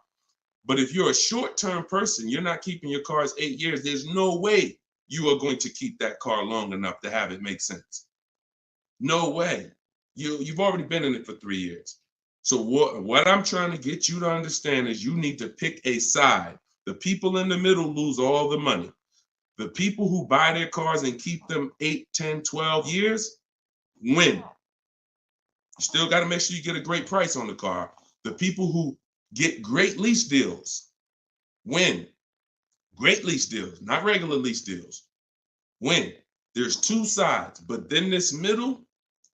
But if you're a short-term person, you're not keeping your cars 8 years, there's no way you are going to keep that car long enough to have it make sense. No way. You've already been in it for 3 years. So what I'm trying to get you to understand is you need to pick a side. The people in the middle lose all the money. The people who buy their cars and keep them 8, 10, 12 years win. You still got to make sure you get a great price on the car. The people who get great lease deals win. Great lease deals, not regular lease deals. Win. There's two sides, but then this middle,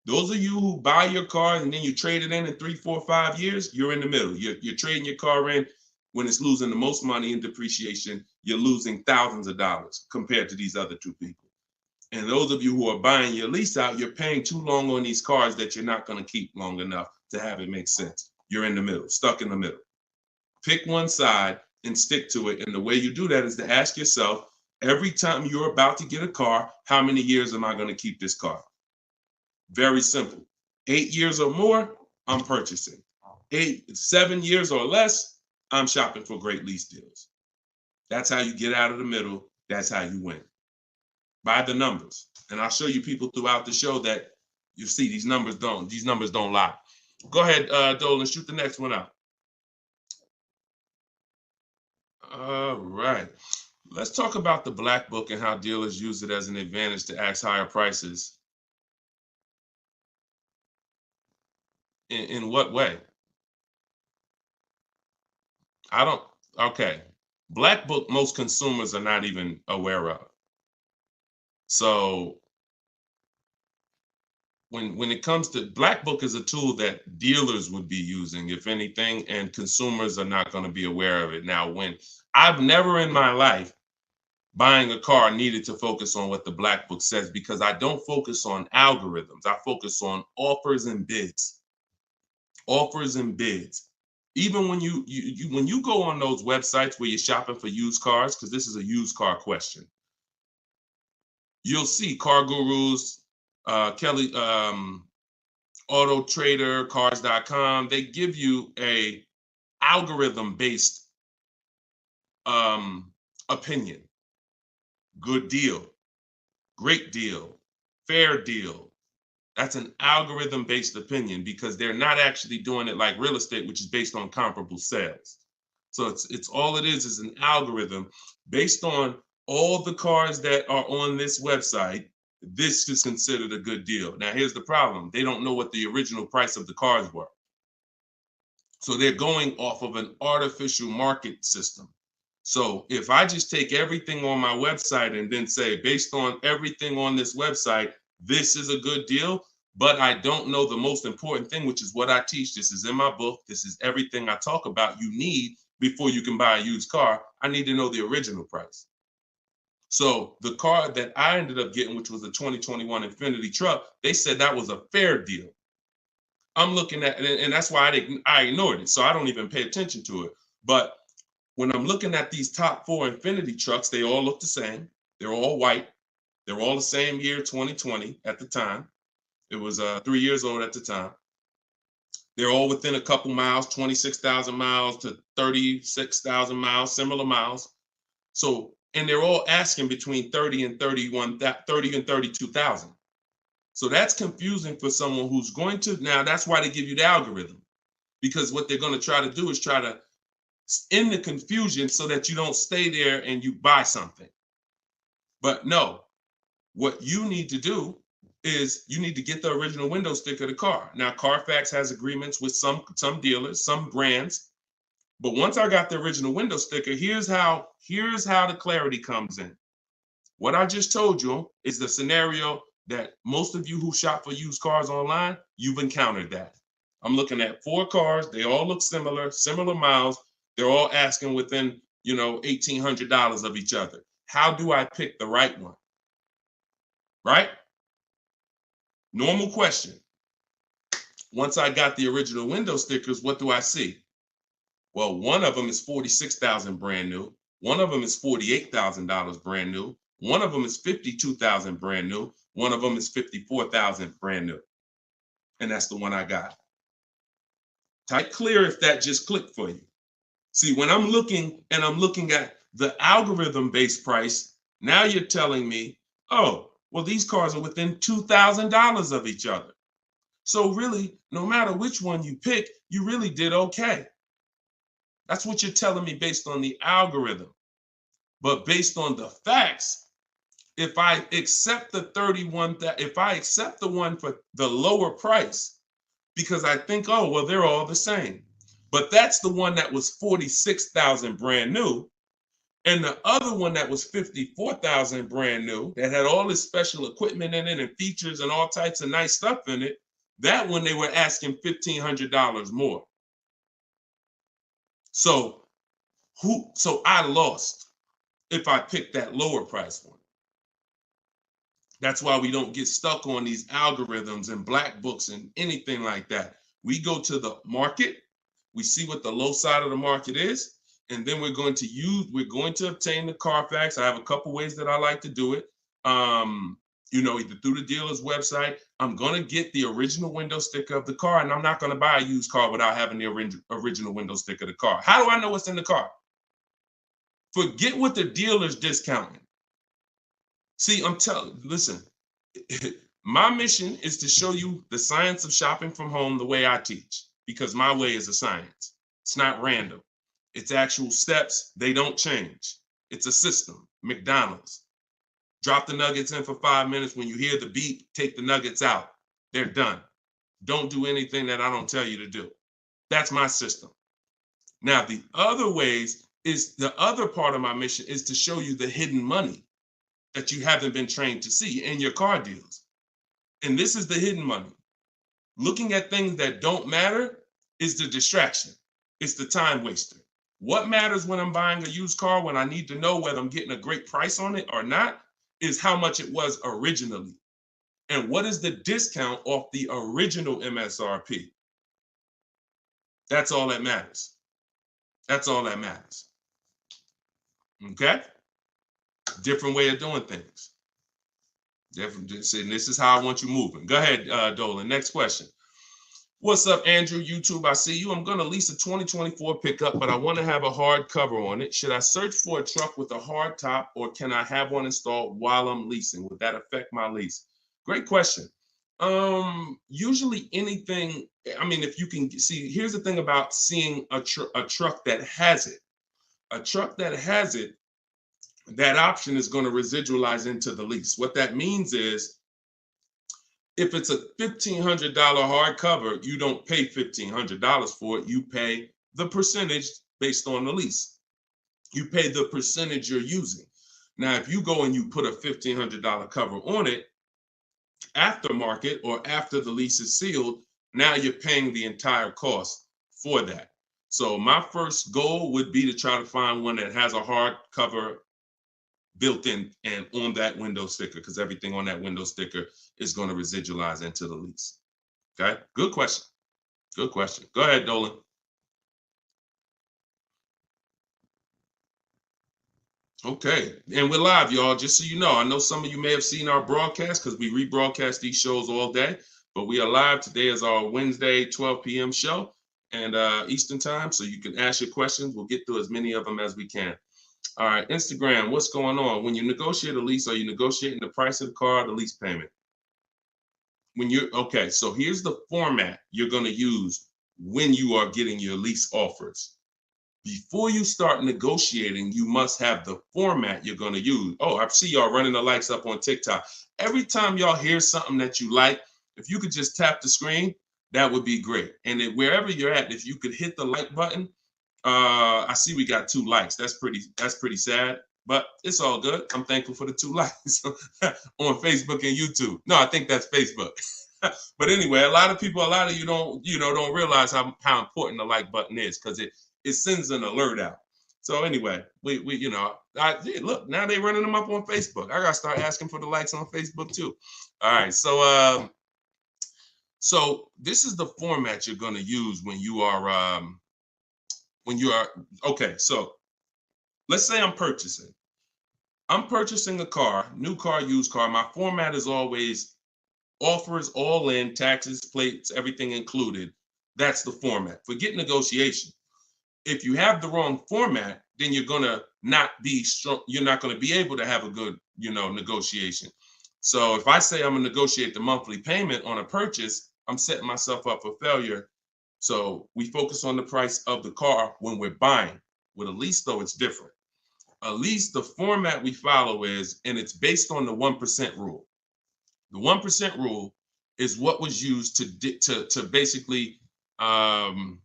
those of you who buy your car and then you trade it in 3, 4, 5 years, you're in the middle. You're trading your car in when it's losing the most money in depreciation. You're losing thousands of dollars compared to these other two people. And those of you who are buying your lease out, you're paying too long on these cars that you're not going to keep long enough to have it make sense. You're in the middle, stuck in the middle. Pick one side and stick to it. And the way you do that is to ask yourself, every time you're about to get a car, how many years am I going to keep this car? Very simple. 8 years or more, I'm purchasing. 7 years or less, I'm shopping for great lease deals. That's how you get out of the middle. That's how you win. By the numbers. And I'll show you people throughout the show that you see these numbers don't lie. Go ahead, Dolan, shoot the next one out. All right. Let's talk about the black book and how dealers use it as an advantage to ask higher prices. In what way? Okay. Black book, most consumers are not even aware of. So when it comes to black book is a tool that dealers would be using, if anything, and consumers are not going to be aware of it. Now, when I've never in my life buying a car needed to focus on what the black book says, because I don't focus on algorithms. I focus on offers and bids. Offers and bids. Even when you go on those websites where you're shopping for used cars, because this is a used car question, you'll see Car Gurus, Kelly, Auto Trader, Cars.com. They give you a algorithm-based opinion. Good deal, great deal, fair deal. That's an algorithm-based opinion because they're not actually doing it like real estate, which is based on comparable sales. So it's all it is an algorithm based on all the cars that are on this website. This is considered a good deal. Now, here's the problem. They don't know what the original price of the cars were. So they're going off of an artificial market system. So if I just take everything on my website and then say, based on everything on this website, this is a good deal, but I don't know the most important thing, which is what I teach. This is in my book. This is everything I talk about you need before you can buy a used car. I need to know the original price. So the car that I ended up getting, which was a 2021 Infiniti truck, they said that was a fair deal. I'm looking at it, and that's why I ignored it. So I don't even pay attention to it. But when I'm looking at these top 4 Infiniti trucks, they all look the same. They're all white. They're all the same year, 2020 at the time. It was 3 years old at the time. They're all within a couple miles, 26,000 miles to 36,000 miles, similar miles. So, and they're all asking between 30 and 32,000. So that's confusing for someone who's going to, now that's why they give you the algorithm, because what they're going to try to do is try to end the confusion so that you don't stay there and you buy something. But no, what you need to do is you need to get the original window sticker of the car. Now, Carfax has agreements with some dealers, some brands. But once I got the original window sticker, here's how the clarity comes in. What I just told you is the scenario that most of you who shop for used cars online, you've encountered that. I'm looking at 4 cars. They all look similar miles. They're all asking within, $1,800 of each other. How do I pick the right one? Right? Normal question. Once I got the original window stickers, what do I see? Well, one of them is $46,000 brand new. One of them is $48,000 brand new. One of them is $52,000 brand new. One of them is $54,000 brand new. And that's the one I got. Type clear if that just clicked for you. See, when I'm looking at the algorithm-based price, now you're telling me, oh, well, these cars are within $2,000 of each other. So really, no matter which one you pick, you really did okay. That's what you're telling me based on the algorithm. But based on the facts, if I accept the one for the lower price, because I think, oh, well, they're all the same. But that's the one that was $46,000 brand new. And the other one that was $54,000 brand new, that had all this special equipment in it and features and all types of nice stuff in it, that one they were asking $1,500 more. So I lost if I picked that lower price one. That's why we don't get stuck on these algorithms and black books and anything like that. We go to the market, we see what the low side of the market is, and then we're going to obtain the Carfax. I have a couple ways that I like to do it. Either through the dealer's website. I'm going to get the original window sticker of the car, and I'm not going to buy a used car without having the original window sticker of the car. How do I know what's in the car? Forget what the dealer's discounting. See, listen, my mission is to show you the science of shopping from home the way I teach, because my way is a science. It's not random. It's actual steps. They don't change. It's a system. McDonald's. Drop the nuggets in for 5 minutes. When you hear the beep, take the nuggets out. They're done. Don't do anything that I don't tell you to do. That's my system. Now, the other ways is the other part of my mission is to show you the hidden money that you haven't been trained to see in your car deals. And this is the hidden money. Looking at things that don't matter is the distraction. It's the time waster. What matters when I'm buying a used car, when I need to know whether I'm getting a great price on it or not, is how much it was originally. And what is the discount off the original MSRP? That's all that matters. That's all that matters. Okay? Different way of doing things. Different. And this is how I want you moving. Go ahead, Dolan. Next question. What's up, Andrew? YouTube, I see you. I'm going to lease a 2024 pickup, but I want to have a hard cover on it. Should I search for a truck with a hard top, or can I have one installed while I'm leasing? Would that affect my lease? Great question. Usually anything, I mean, if you can see, here's the thing about seeing a truck that has it. A truck that has it, that option is going to residualize into the lease. What that means is, if it's a $1,500 hardcover, you don't pay $1,500 for it. You pay the percentage based on the lease. You pay the percentage you're using. Now, if you go and you put a $1,500 cover on it, aftermarket or after the lease is sealed, now you're paying the entire cost for that. So my first goal would be to try to find one that has a hard cover built in and on that window sticker, because everything on that window sticker is going to residualize into the lease. Okay, good question. Good question. Go ahead, Dolan. Okay, and we're live, y'all. Just so you know, I know some of you may have seen our broadcast because we rebroadcast these shows all day, but we are live. Today is our Wednesday 12 p.m. show and Eastern time, so you can ask your questions. We'll get through as many of them as we can. All right, Instagram, what's going on? When you negotiate a lease, are you negotiating the price of the car or the lease payment? Okay, so here's the format you're going to use when you are getting your lease offers. Before you start negotiating, you must have the format you're going to use. Oh, I see y'all running the likes up on TikTok. Every time y'all hear something that you like, if you could just tap the screen, that would be great. And then wherever you're at, if you could hit the like button, I see we got 2 likes. That's pretty sad, but it's all good. I'm thankful for the 2 likes on Facebook and YouTube. No, I think that's Facebook. But anyway, a lot of you don't realize how important the like button is, because it sends an alert out. So anyway, we look, now they're running them up on Facebook. I gotta start asking for the likes on Facebook too. All right, so this is the format you're gonna use when you are okay. So let's say I'm purchasing a car, new car, used car. My format is always offers all in, taxes, plates, everything included. That's the format. Forget negotiation. If you have the wrong format, then you're gonna not be strong. You're not gonna be able to have a good, negotiation. So if I say I'm gonna negotiate the monthly payment on a purchase, I'm setting myself up for failure. So we focus on the price of the car when we're buying. With a lease, though, it's different. A lease, the format we follow is, and it's based on the 1% rule. The 1% rule is what was used to basically, the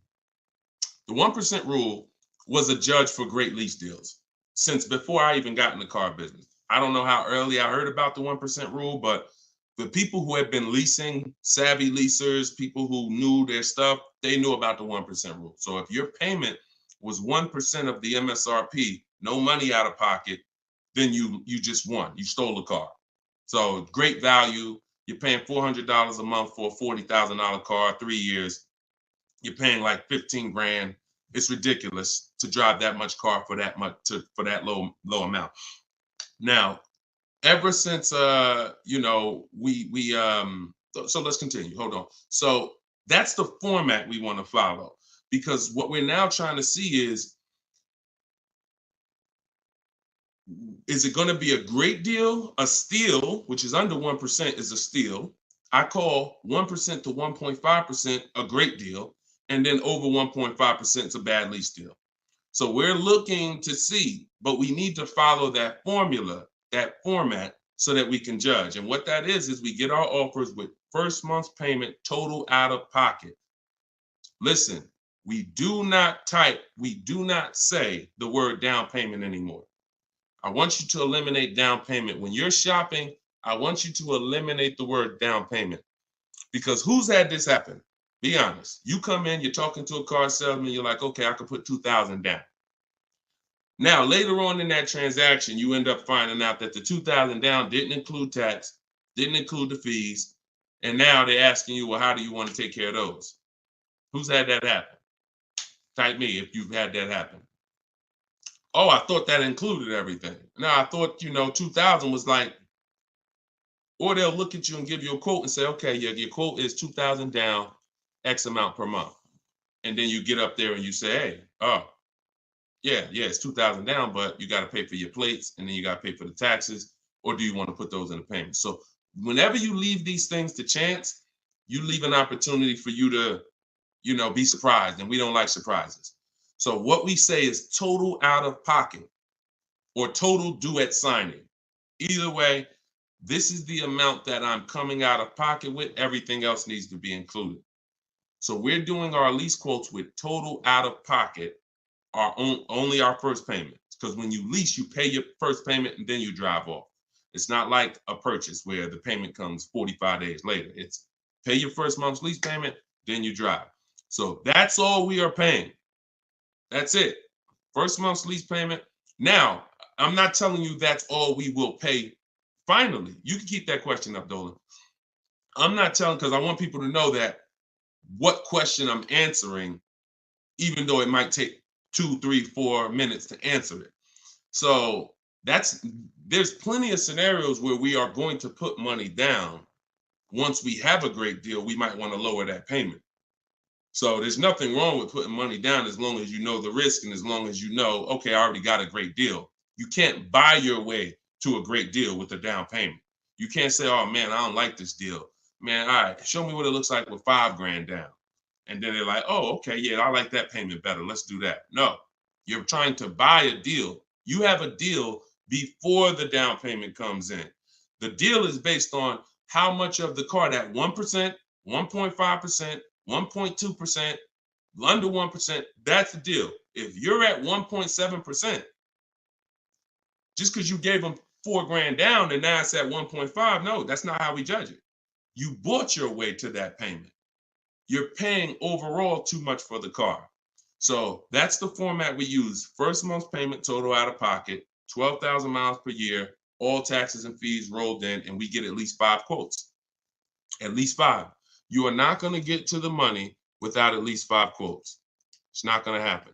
1% rule was a judge for great lease deals since before I even got in the car business. I don't know how early I heard about the 1% rule, but the people who had been leasing, savvy leasers, people who knew their stuff, they knew about the 1% rule. So if your payment was 1% of the MSRP, no money out of pocket, then you just won. You stole the car. So great value. You're paying $400 a month for a $40,000 car, 3 years. You're paying like 15 grand. It's ridiculous to drive that much car for that low amount. Now, ever since so let's continue. Hold on. So that's the format we want to follow, because what we're now trying to see is it going to be a great deal? A steal, which is under 1%, is a steal. I call 1% to 1.5% a great deal, and then over 1.5% is a bad lease deal. So we're looking to see, but we need to follow that formula, that format, so that we can judge. And what that is we get our offers with first month's payment total out of pocket. Listen, we do not say the word down payment anymore. I want you to eliminate down payment. When you're shopping, I want you to eliminate the word down payment. Because who's had this happen? Be honest. You come in, you're talking to a car salesman, you're like, okay, I can put $2,000 down. Now, later on in that transaction, you end up finding out that the $2,000 down didn't include tax, didn't include the fees, and now they're asking you, well, how do you want to take care of those? Who's had that happen? Type me if you've had that happen. Oh, I thought that included everything. Now, I thought, 2,000 was like, or they'll look at you and give you a quote and say, okay, yeah, your quote is 2,000 down, X amount per month. And then you get up there and you say, hey, oh, yeah, it's 2,000 down, but you got to pay for your plates and then you got to pay for the taxes, or do you want to put those in the payment? So whenever you leave these things to chance, you leave an opportunity for you to, be surprised, and we don't like surprises. So what we say is total out of pocket or total due at signing. Either way, this is the amount that I'm coming out of pocket with. Everything else needs to be included. So we're doing our lease quotes with total out of pocket, only our first payment. Because when you lease, you pay your first payment and then you drive off. It's not like a purchase where the payment comes 45 days later. It's pay your first month's lease payment, then you drive. So that's all we are paying. That's it. First month's lease payment. Now, I'm not telling you that's all we will pay finally. You can keep that question up, Dolan. I'm not telling, because I want people to know that what question I'm answering, even though it might take 2, 3, 4 minutes to answer it. So there's plenty of scenarios where we are going to put money down. Once we have a great deal, we might want to lower that payment. So there's nothing wrong with putting money down as long as you know the risk and as long as you know, okay, I already got a great deal. You can't buy your way to a great deal with a down payment. You can't say, oh man, I don't like this deal. Man, all right, show me what it looks like with $5,000 down. And then they're like, oh, okay, yeah, I like that payment better. Let's do that. No, you're trying to buy a deal. You have a deal before the down payment comes in. The deal is based on how much of the car, that 1%, 1.5%, 1.2%, under 1%, that's the deal. If you're at 1.7%, just because you gave them $4,000 down and now it's at 1.5, no, that's not how we judge it. You bought your way to that payment. You're paying overall too much for the car. So that's the format we use. First month's payment total out of pocket, 12,000 miles per year, all taxes and fees rolled in, and we get at least 5 quotes. At least 5. You are not going to get to the money without at least 5 quotes. It's not going to happen.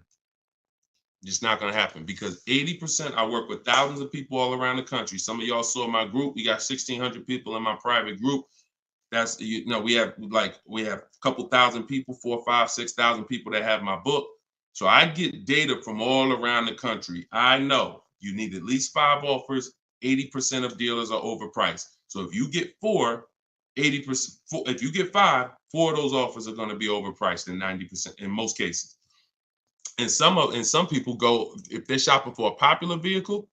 It's not going to happen because 80%, I work with thousands of people all around the country. Some of y'all saw my group. We got 1,600 people in my private group. That's, we have a couple thousand people, 4,000, 5,000, 6,000 people that have my book. So I get data from all around the country. I know you need at least 5 offers. 80% of dealers are overpriced. So if you get 4, 80%, if you get 5, 4 of those offers are going to be overpriced in 90% in most cases. And some people go, if they're shopping for a popular vehicle,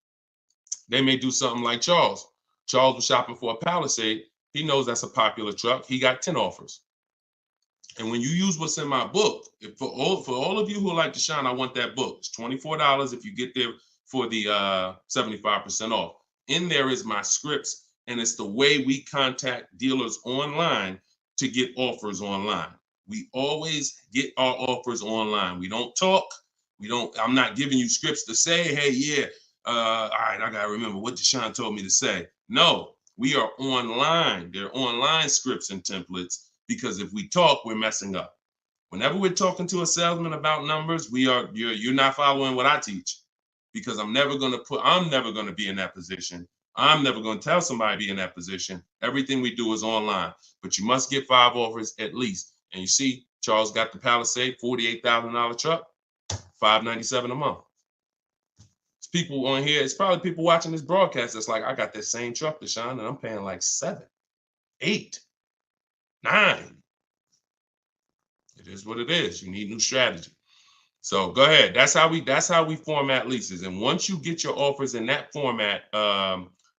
they may do something like Charles. Charles was shopping for a Palisade. He knows that's a popular truck. He got 10 offers. And when you use what's in my book, for all of you who like Deshone, I want that book. It's $24 if you get there for the 75% off. In there is my scripts, and it's the way we contact dealers online to get offers online. We always get our offers online. We don't talk. I'm not giving you scripts to say, hey, yeah, all right, I gotta remember what Deshone told me to say. No, we are online. They're online scripts and templates, because if we talk, we're messing up. Whenever we're talking to a salesman about numbers, you're not following what I teach, because I'm never gonna be in that position. I'm never gonna tell somebody to be in that position. Everything we do is online, but you must get 5 offers at least. And you see, Charles got the Palisade, $48,000 truck, $597 a month. It's people on here. It's probably people watching this broadcast that's like, I got that same truck, Deshone, and I'm paying like 7, 8, 9. It is what it is. You need new strategy. So go ahead. That's how we format leases. And once you get your offers in that format,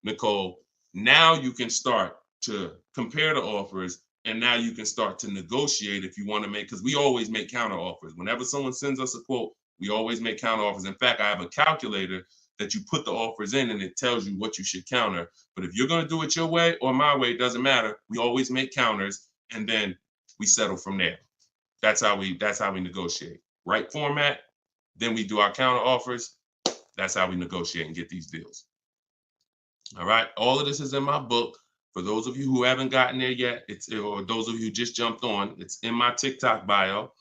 Nicole, now you can start to compare the offers, and now you can start to negotiate if you want to make, because we always make counter offers. Whenever someone sends us a quote, we always make counter offers. In fact, I have a calculator that you put the offers in and it tells you what you should counter. But if you're going to do it your way or my way, it doesn't matter. We always make counters and then we settle from there. That's how we negotiate. Right format, then we do our counter offers. That's how we negotiate and get these deals. All right. All of this is in my book. For those of you who haven't gotten there yet, or those of you who just jumped on, it's in my TikTok bio.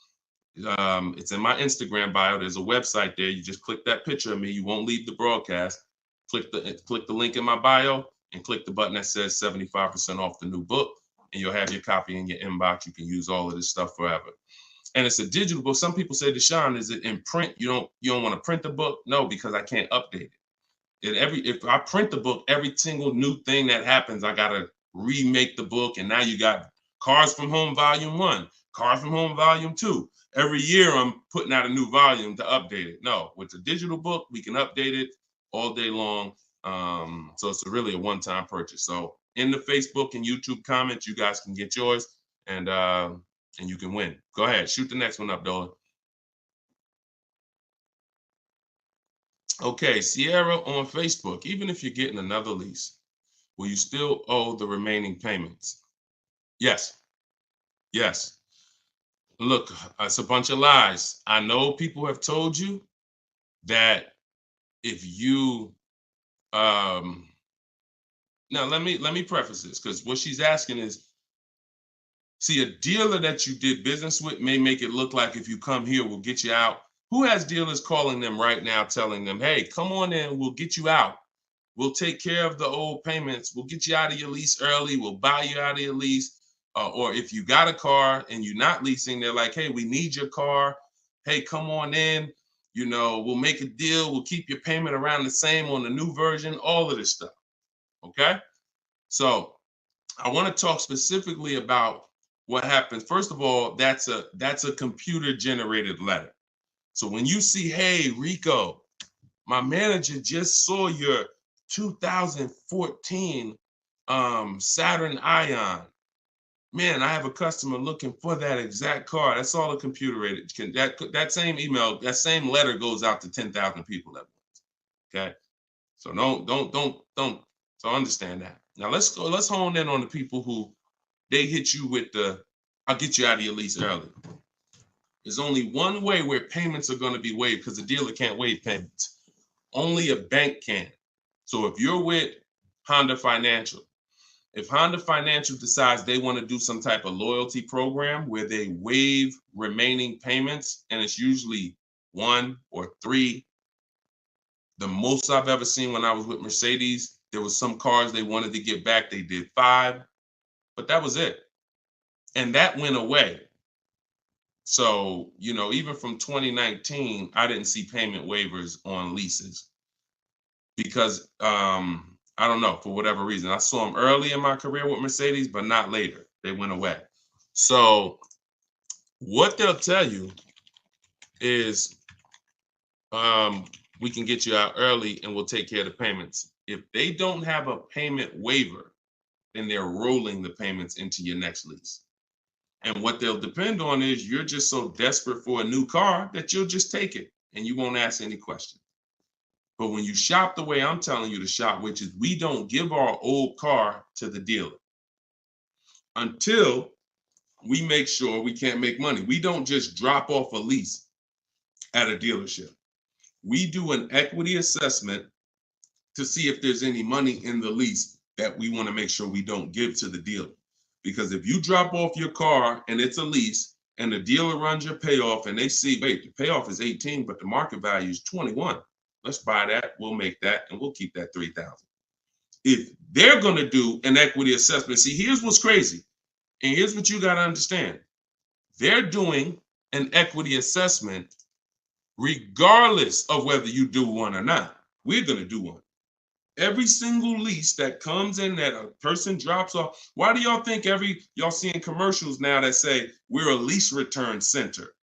It's in my Instagram bio. There's a website there. You just click that picture of me. You won't leave the broadcast. Click the link in my bio and click the button that says 75% off the new book, and you'll have your copy in your inbox. You can use all of this stuff forever. And it's a digital book. Some people say, Deshone, is it in print? You don't want to print the book? No, because I can't update it. If I print the book, every single new thing that happens, I gotta remake the book. And now you got Cars from Home Volume 1, Cars from Home Volume 2. Every year I'm putting out a new volume to update it. No, with the digital book, we can update it all day long. So it's really a one-time purchase. So in the Facebook and YouTube comments, you guys can get yours, and you can win. Go ahead, shoot the next one up, Dolan. Okay, Sierra on Facebook. Even if you're getting another lease, will you still owe the remaining payments? Yes. Yes. Look, it's a bunch of lies. I know people have told you that if you now let me preface this, because what she's asking is, see, a dealer that you did business with may make it look like if you come here, we'll get you out. Who has dealers calling them right now telling them, hey, come on in, we'll get you out. We'll take care of the old payments. We'll get you out of your lease early. We'll buy you out of your lease. Or if you got a car and you're not leasing, they're like, hey, we need your car. Hey, come on in. We'll make a deal. We'll keep your payment around the same on the new version, all of this stuff. Okay? So I want to talk specifically about what happens. First of all, that's a computer generated letter. So when you see, hey, Rico, my manager just saw your 2014 Saturn Ion. Man, I have a customer looking for that exact car. That's all a computer rated. That same email, that same letter goes out to 10,000 people at once. Okay, so don't. So understand that. Now let's hone in on the people who they hit you with I'll get you out of your lease early. There's only one way where payments are going to be waived, because the dealer can't waive payments. Only a bank can. So if you're with Honda Financial, if Honda Financial decides they want to do some type of loyalty program where they waive remaining payments, and it's usually 1 or 3. The most I've ever seen when I was with Mercedes, there was some cars they wanted to get back. They did 5, but that was it. And that went away. So, even from 2019, I didn't see payment waivers on leases because I don't know, for whatever reason. I saw them early in my career with Mercedes, but not later. They went away. So what they'll tell you is we can get you out early and we'll take care of the payments. If they don't have a payment waiver, then they're rolling the payments into your next lease. And what they'll depend on is you're just so desperate for a new car that you'll just take it and you won't ask any questions. But when you shop the way I'm telling you to shop, which is we don't give our old car to the dealer until we make sure we can't make money. We don't just drop off a lease at a dealership. We do an equity assessment to see if there's any money in the lease that we want to make sure we don't give to the dealer. Because if you drop off your car and it's a lease and the dealer runs your payoff and they see, wait, the payoff is 18, but the market value is 21. Let's buy that. We'll make that and we'll keep that 3,000. If they're going to do an equity assessment, see, here's what's crazy. And here's what you got to understand. They're doing an equity assessment regardless of whether you do one or not. We're going to do one. Every single lease that comes in that a person drops off. Why do y'all think y'all seeing commercials now that say we're a lease return center?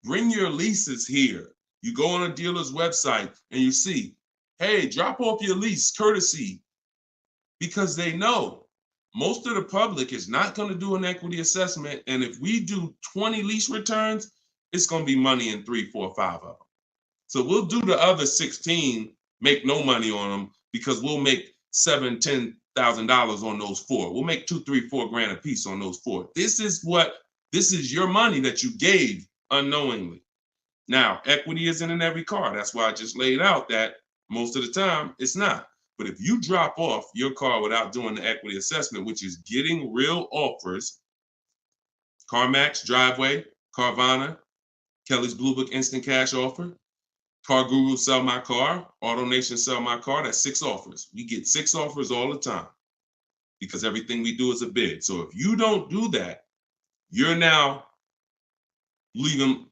Bring your leases here. You go on a dealer's website and you see, hey, drop off your lease courtesy, because they know most of the public is not going to do an equity assessment. And if we do 20 lease returns, it's going to be money in 3, 4, 5 of them. So we'll do the other 16, make no money on them, because we'll make $7,000, $10,000 on those 4. We'll make 2, 3, 4 grand a piece on those 4. This is your money that you gave unknowingly. Now, equity isn't in every car. That's why I just laid out that most of the time it's not. But if you drop off your car without doing the equity assessment, which is getting real offers, CarMax, Driveway, Carvana, Kelly's Blue Book Instant Cash Offer, Car Guru Sell My Car, AutoNation Sell My Car, that's 6 offers. We get 6 offers all the time because everything we do is a bid. So if you don't do that, you're now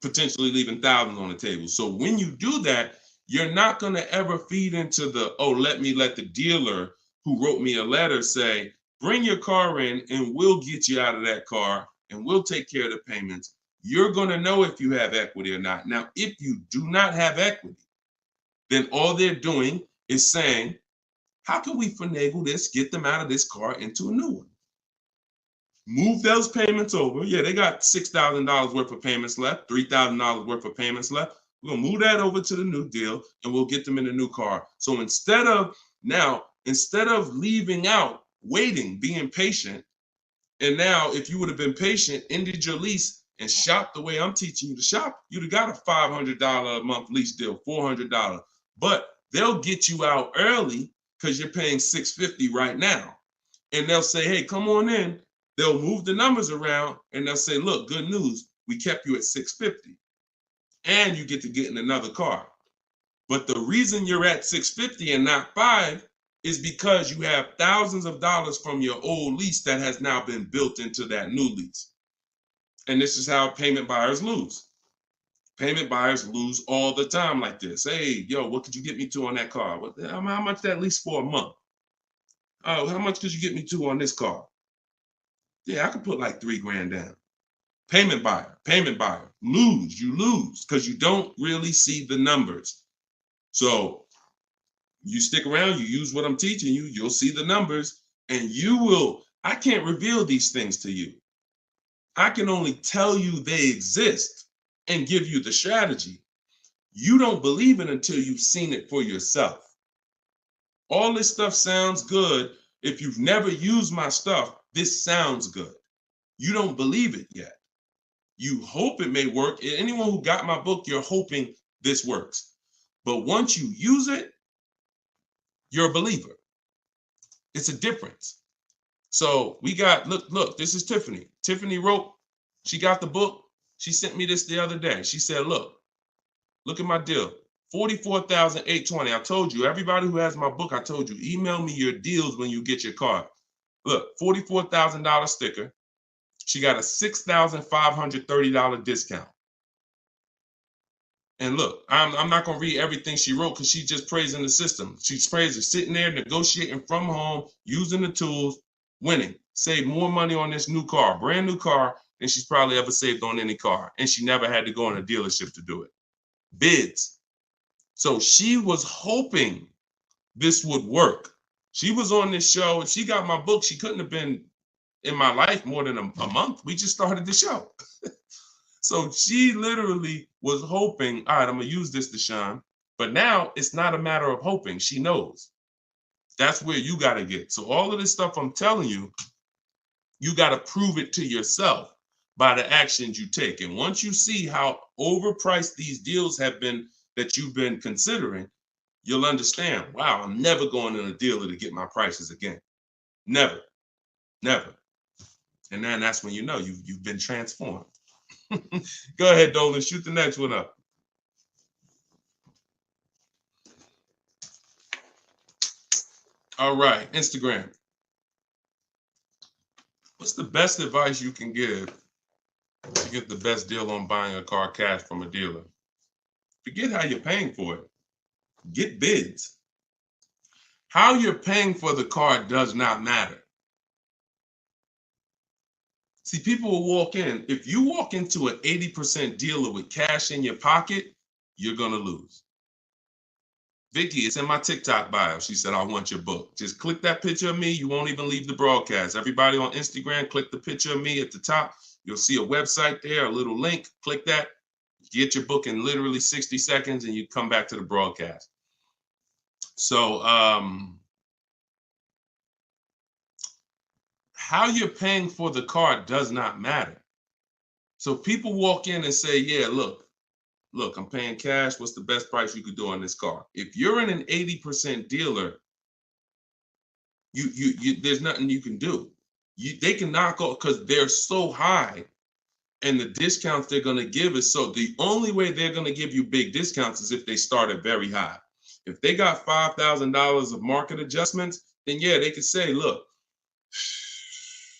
potentially leaving thousands on the table. So when you do that, you're not going to ever feed into the, oh, let the dealer who wrote me a letter say, bring your car in and we'll get you out of that car and we'll take care of the payments. You're going to know if you have equity or not. Now, if you do not have equity, then all they're doing is saying, how can we finagle this, get them out of this car into a new one? Move those payments over. Yeah, they got $6,000 worth of payments left, $3,000 worth of payments left. We're going to move that over to the new deal and we'll get them in a new car. So instead of leaving out, waiting, being patient, and now if you would have been patient, ended your lease and shopped the way I'm teaching you to shop, you'd have got a $500 a month lease deal, $400. But they'll get you out early because you're paying $650 right now. And they'll say, hey, come on in. They'll move the numbers around and they'll say, look, good news, we kept you at $650 and you get to get in another car. But the reason you're at $650 and not $5 is because you have thousands of dollars from your old lease that has now been built into that new lease. And this is how payment buyers lose. Payment buyers lose all the time like this. Hey, yo, what could you get me to on that car? How much that lease for a month? Oh, how much could you get me to on this car? Yeah, I could put like $3 grand down. Payment buyer, you lose because you don't really see the numbers. So you stick around, you use what I'm teaching you, you'll see the numbers and I can't reveal these things to you. I can only tell you they exist and give you the strategy. You don't believe it until you've seen it for yourself. All this stuff sounds good. If you've never used my stuff, this sounds good. You don't believe it yet. You hope it may work. Anyone who got my book, you're hoping this works. But once you use it, you're a believer. It's a difference. So we got, look, this is Tiffany. Tiffany wrote, she got the book. She sent me this the other day. She said, look at my deal. $44,820. I told you, everybody who has my book, I told you, email me your deals when you get your card. Look, $44,000 sticker. She got a $6,530 discount. And look, I'm not going to read everything she wrote because she's just praising the system. She's praising sitting there, negotiating from home, using the tools, winning. Saved more money on this new car, brand new car, than she's probably ever saved on any car. And she never had to go in a dealership to do it. Bids. So she was hoping this would work. She was on this show. If she got my book, she couldn't have been in my life more than a month. We just started the show. So she literally was hoping, all right, I'm going to use this, Deshone. But now it's not a matter of hoping. She knows. That's where you got to get. So all of this stuff I'm telling you, you got to prove it to yourself by the actions you take. And once you see how overpriced these deals have been that you've been considering, you'll understand, wow, I'm never going in a dealer to get my prices again. Never. And then that's when you know you've been transformed. Go ahead, Dolan, shoot the next one up. All right, Instagram. What's the best advice you can give to get the best deal on buying a car cash from a dealer? Forget how you're paying for it. Get bids. How you're paying for the car does not matter. See, people will walk in. If you walk into an 80% dealer with cash in your pocket, you're going to lose. Vicky, it's in my TikTok bio. She said, I want your book. Just click that picture of me. You won't even leave the broadcast. Everybody on Instagram, click the picture of me at the top. You'll see a website there, a little link. Click that. Get your book in literally 60 seconds and you come back to the broadcast. So how you're paying for the car does not matter. So people walk in and say, yeah, look, I'm paying cash. What's the best price you could do on this car? If you're in an 80% dealer, you there's nothing you can do. They can knock off because they're so high, and the discounts they're going to give is so. The only way they're going to give you big discounts is if they start at very high. If they got $5,000 of market adjustments, then yeah, they could say, look,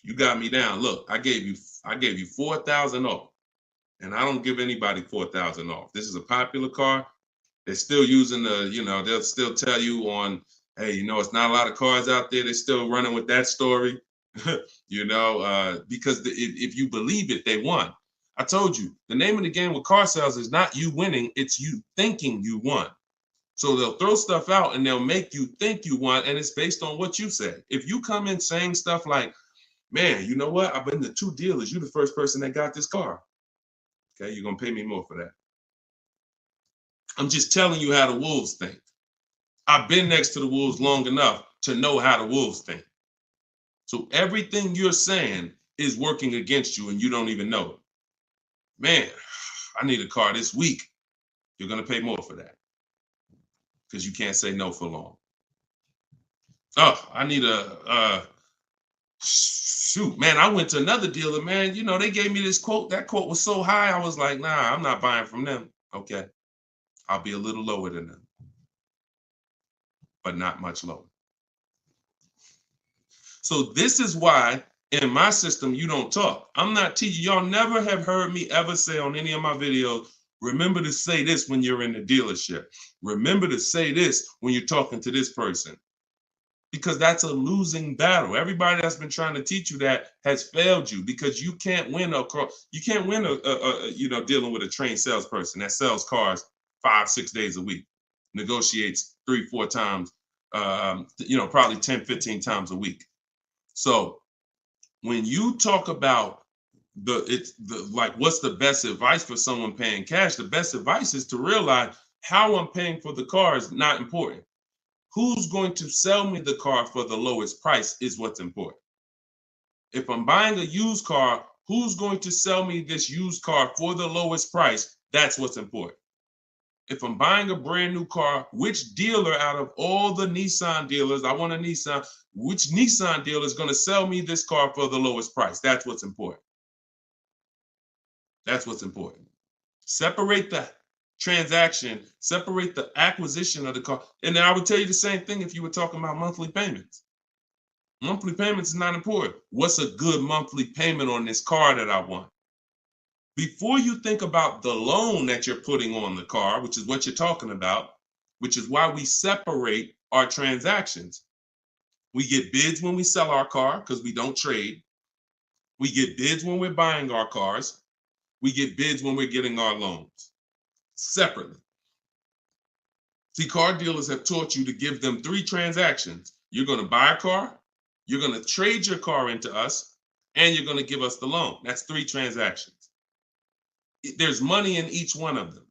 you got me down. Look, I gave you 4,000 off. And I don't give anybody 4,000 off. This is a popular car. They're still using they'll still tell you on, hey, it's not a lot of cars out there. They're still running with that story, because if you believe it, they won. I told you, the name of the game with car sales is not you winning, it's you thinking you won. So they'll throw stuff out and they'll make you think you won, and it's based on what you say. If you come in saying stuff like, man, you know what? I've been to 2 dealers. You're the first person that got this car. Okay, you're going to pay me more for that. I'm just telling you how the wolves think. I've been next to the wolves long enough to know how the wolves think. So everything you're saying is working against you and you don't even know it. Man, I need a car this week. You're going to pay more for that because you can't say no for long. Oh, I need shoot, man, I went to another dealer, man. They gave me this quote. That quote was so high. I was like, nah, I'm not buying from them. Okay. I'll be a little lower than them, but not much lower. So this is why in my system, you don't talk. I'm not teaching. Y'all never have heard me ever say on any of my videos, remember to say this when you're in the dealership. Remember to say this when you're talking to this person. Because that's a losing battle. Everybody that's been trying to teach you that has failed you because you can't win dealing with a trained salesperson that sells cars 5-6 days a week, negotiates 3-4 times, probably 10-15 times a week. So when you talk about what's the best advice for someone paying cash, the best advice is to realize how I'm paying for the car is not important. Who's going to sell me the car for the lowest price is what's important. If I'm buying a used car, who's going to sell me this used car for the lowest price? That's what's important. If I'm buying a brand new car, which dealer out of all the Nissan dealers, I want a Nissan, which Nissan dealer is going to sell me this car for the lowest price? That's what's important. That's what's important. Separate the transaction, separate the acquisition of the car. And then I would tell you the same thing if you were talking about monthly payments. Monthly payments is not important. What's a good monthly payment on this car that I want? Before you think about the loan that you're putting on the car, which is what you're talking about, which is why we separate our transactions. We get bids when we sell our car because we don't trade. We get bids when we're buying our cars. We get bids when we're getting our loans. Separately. See, car dealers have taught you to give them 3 transactions. You're going to buy a car, you're going to trade your car into us, and you're going to give us the loan. That's 3 transactions. There's money in each one of them.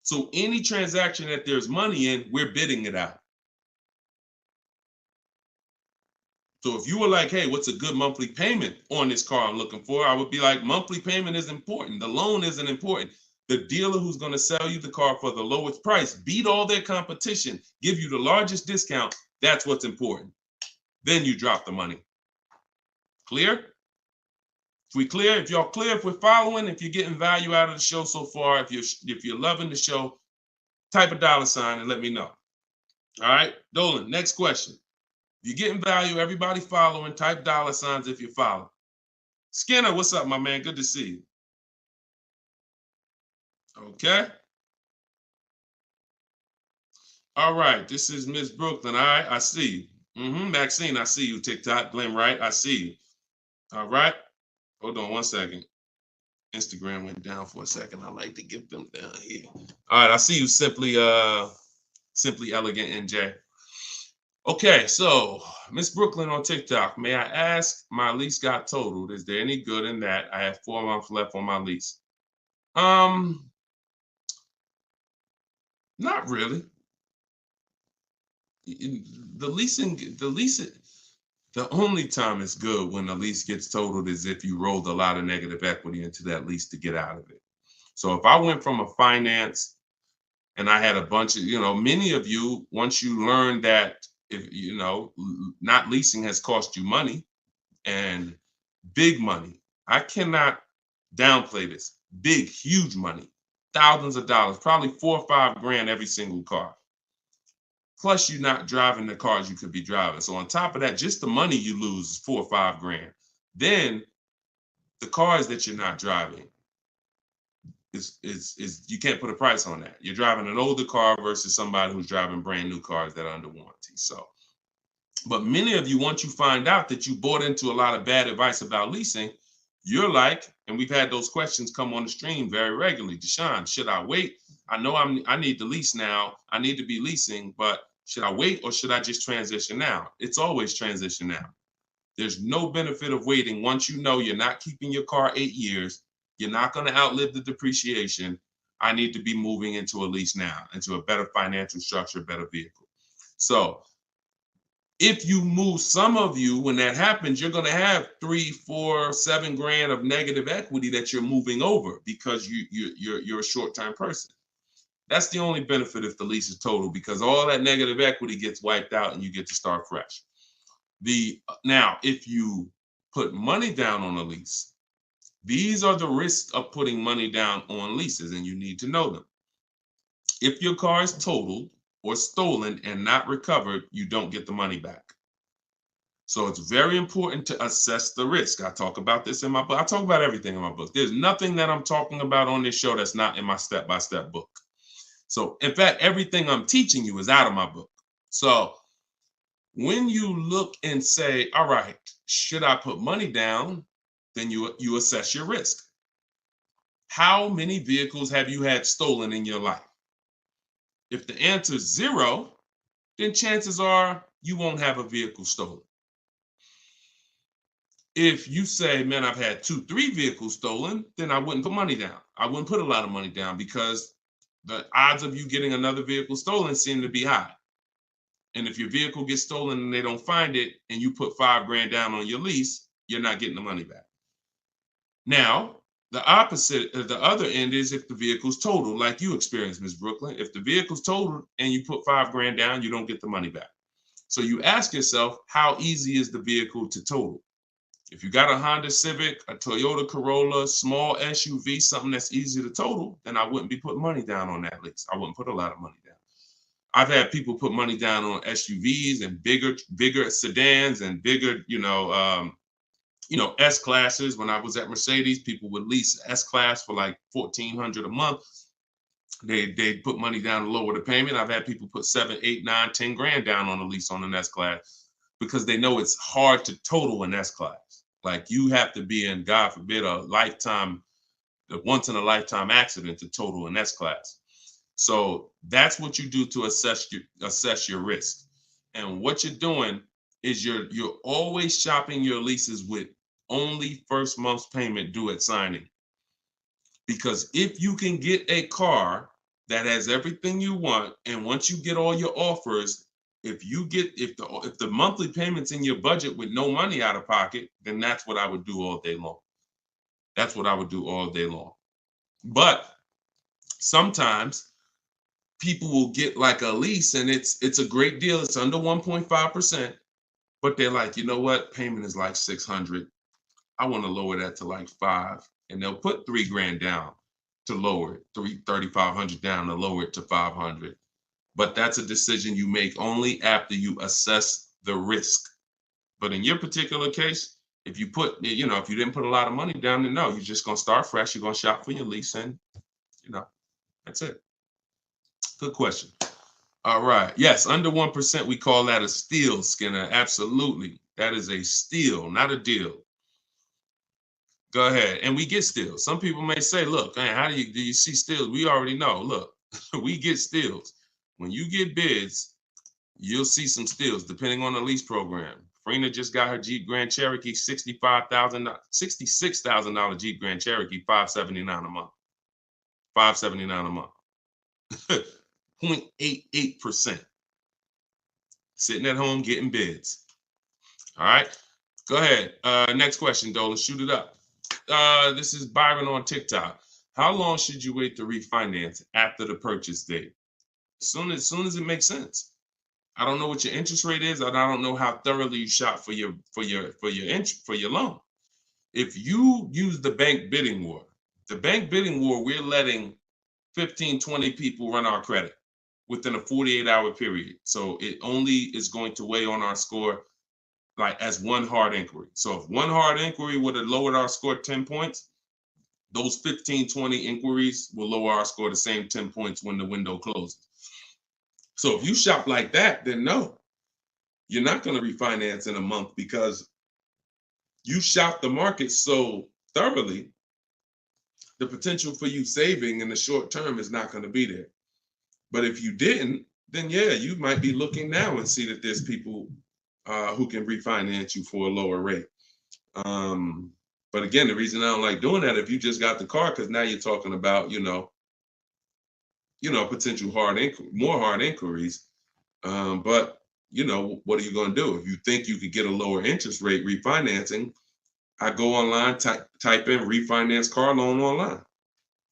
So any transaction that there's money in, we're bidding it out. So if you were like, hey, what's a good monthly payment on this car I'm looking for? I would be like, monthly payment is important. The loan isn't important. The dealer who's going to sell you the car for the lowest price, beat all their competition, give you the largest discount. That's what's important. Then you drop the money. Clear? If we clear, if y'all clear, if we're following, if you're getting value out of the show so far, if you're loving the show, type a $ and let me know. All right, Dolan, next question. If you're getting value, everybody following, type $ if you're following. Skinner, what's up, my man? Good to see you. Okay. All right, this is Miss Brooklyn. All right, I see you. Maxine, I see you. TikTok, Glenn Wright, I see you. All right. Hold on one second. Instagram went down for a second. I like to get them down here. All right, I see you, Simply Elegant NJ. Okay, so Miss Brooklyn on TikTok. May I ask, my lease got totaled. Is there any good in that? I have 4 months left on my lease. Not really. The only time it's good when the lease gets totaled is if you rolled a lot of negative equity into that lease to get out of it. So if I went from a finance and I had a bunch of, many of you, once you learn that, if not leasing has cost you money, and big money. I cannot downplay this. Big, huge money, thousands of dollars, probably $4 or $5 grand every single car. Plus, you're not driving the cars you could be driving. So on top of that, just the money you lose is $4 or $5 grand. Then the cars that you're not driving is you can't put a price on that. You're driving an older car versus somebody who's driving brand new cars that are under warranty. So, but many of you, once you find out that you bought into a lot of bad advice about leasing, you're like, and we've had those questions come on the stream very regularly. Deshone, should I wait? I know I need to lease now. I need to be leasing, but should I wait or should I just transition now? It's always transition now. There's no benefit of waiting. Once you know you're not keeping your car 8 years, you're not going to outlive the depreciation. I need to be moving into a lease now, into a better financial structure, better vehicle. So if you move, some of you, when that happens, you're going to have 3, 4, 7 grand of negative equity that you're moving over because you're a short-term person. That's the only benefit if the lease is total, because all that negative equity gets wiped out and you get to start fresh. Now, if you put money down on a lease, these are the risks of putting money down on leases, and you need to know them. If your car is totaled or stolen and not recovered, you don't get the money back. So it's very important to assess the risk. I talk about this in my book. I talk about everything in my book. There's nothing that I'm talking about on this show that's not in my step-by-step book. So in fact, everything I'm teaching you is out of my book. So when you look and say, all right, should I put money down? Then you assess your risk. How many vehicles have you had stolen in your life? If the answer is 0, then chances are you won't have a vehicle stolen. If you say, man, I've had 2, 3 vehicles stolen, then I wouldn't put money down. I wouldn't put a lot of money down because the odds of you getting another vehicle stolen seem to be high. And if your vehicle gets stolen and they don't find it and you put $5 grand down on your lease, you're not getting the money back. Now, the opposite, the other end is if the vehicle's totaled, like you experienced, Ms. Brooklyn. If the vehicle's totaled and you put $5 grand down, you don't get the money back. So you ask yourself, how easy is the vehicle to total? If you got a Honda Civic, a Toyota Corolla, small SUV, something that's easy to total, then I wouldn't be putting money down on that lease. I wouldn't put a lot of money down. I've had people put money down on SUVs and bigger sedans and bigger, S-classes. When I was at Mercedes, people would lease S-class for like $1,400 a month. They put money down to lower the payment. I've had people put 7, 8, 9, 10 grand down on a lease on an S-class because they know it's hard to total an S-class. Like you have to be in, God forbid, a once in a lifetime accident to total an S-class. So that's what you do to assess your risk. And what you're doing is you're always shopping your leases with only first month's payment due at signing. Because if you can get a car that has everything you want, and once you get all your offers, if the monthly payment's in your budget with no money out of pocket, then that's what I would do all day long. That's what I would do all day long. But sometimes people will get like a lease and it's a great deal. It's under 1.5%, but they're like, you know what? Payment is like $600. I want to lower that to like $500, and they'll put $3 grand down to lower it, $3,500 down to lower it to $500. But that's a decision you make only after you assess the risk. But in your particular case, if you didn't put a lot of money down, then no, you're just going to start fresh. You're going to shop for your lease, and that's it. Good question. All right. Yes, under 1%, we call that a steal, Skinner. Absolutely. That is a steal, not a deal. Go ahead. And we get steals. Some people may say, look, man, how do you see steals? We already know. Look, we get steals. When you get bids, you'll see some steals depending on the lease program. Farina just got her Jeep Grand Cherokee, $66,000 Jeep Grand Cherokee, $579 a month. $579 a month. 0.88%. Sitting at home getting bids. All right. Go ahead. Next question, Dolan. Shoot it up. This is Byron on TikTok. How long should you wait to refinance after the purchase date? As soon as it makes sense. I don't know what your interest rate is, and I don't know how thoroughly you shop for your loan. If you use the bank bidding war, we're letting 15, 20 people run our credit within a 48-hour period. So it only is going to weigh on our score like as one hard inquiry. So if one hard inquiry would have lowered our score 10 points, those 15, 20 inquiries will lower our score the same 10 points when the window closes. So if you shop like that, then no, you're not going to refinance in a month because you shop the market so thoroughly, the potential for you saving in the short term is not going to be there. But if you didn't, then yeah, you might be looking now and see that there's people who can refinance you for a lower rate. But again, the reason I don't like doing that, if you just got the car, because now you're talking about, potential more hard inquiries. But what are you going to do? If you think you could get a lower interest rate refinancing, I go online, type in refinance car loan online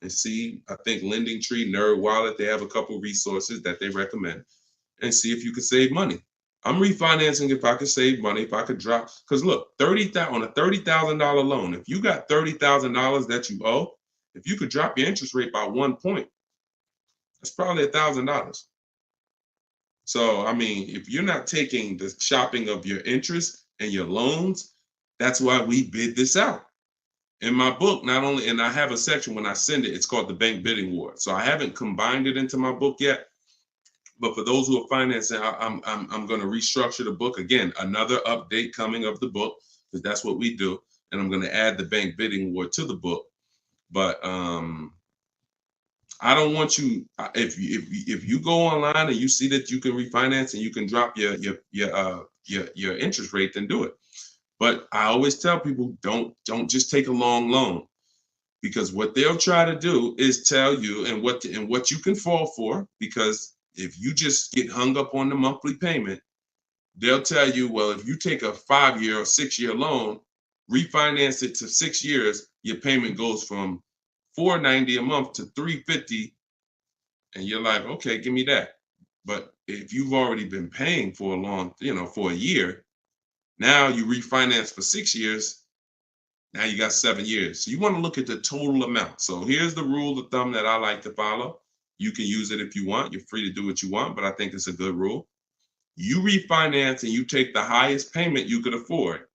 and see, I think Lending Tree, Nerd Wallet, they have a couple resources that they recommend, and see if you can save money. I'm refinancing if I could save money, if I could drop, because look, on a $30,000 loan, if you got $30,000 that you owe, if you could drop your interest rate by 1 point, that's probably $1,000. So, I mean, if you're not taking the shopping of your interest and your loans, that's why we bid this out. In my book, not only, and I have a section when I send it, it's called the Bank Bidding War. So I haven't combined it into my book yet. But for those who are financing, I'm going to restructure the book. Again, another update coming of the book, because that's what we do. And I'm going to add the Bank Bidding War to the book. But I don't want you, if you go online and you see that you can refinance and you can drop your interest rate, then do it. But I always tell people, don't just take a long loan, because what they'll try to do is tell you and what you can fall for. Because if you just get hung up on the monthly payment, they'll tell you, well, if you take a 5-year or 6-year loan, refinance it to 6 years, your payment goes from $490 a month to $350, and you're like, okay, give me that. But if you've already been paying for a long, for a year, now you refinance for 6 years, now you got 7 years. So you want to look at the total amount. So here's the rule of thumb that I like to follow. You can use it if you want. You're free to do what you want, but I think it's a good rule. You refinance and you take the highest payment you could afford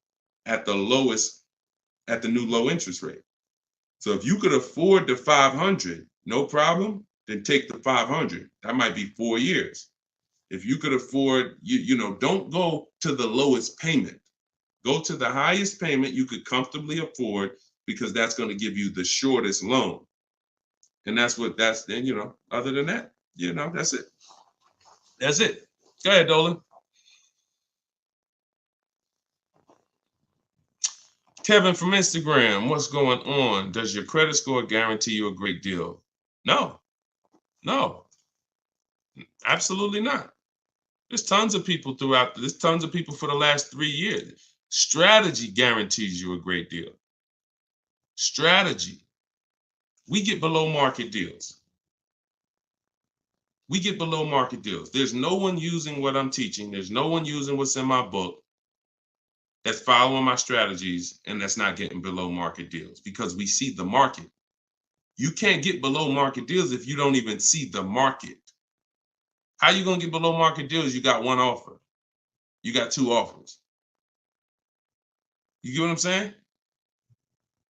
at the new low interest rate. So if you could afford the 500, no problem, then take the 500. That might be 4 years. If you could afford, don't go to the lowest payment. Go to the highest payment you could comfortably afford, because that's going to give you the shortest loan. And then, other than that, that's it. That's it. Go ahead, Dolan. Kevin from Instagram, what's going on? Does your credit score guarantee you a great deal? No, absolutely not. There's tons of people for the last 3 years. Strategy guarantees you a great deal. Strategy. We get below market deals. There's no one using what I'm teaching. There's no one using what's in my book that's following my strategies and that's not getting below market deals, because we see the market. You can't get below market deals if you don't even see the market. How you going to get below market deals? You got one offer. You got 2 offers. You get what I'm saying?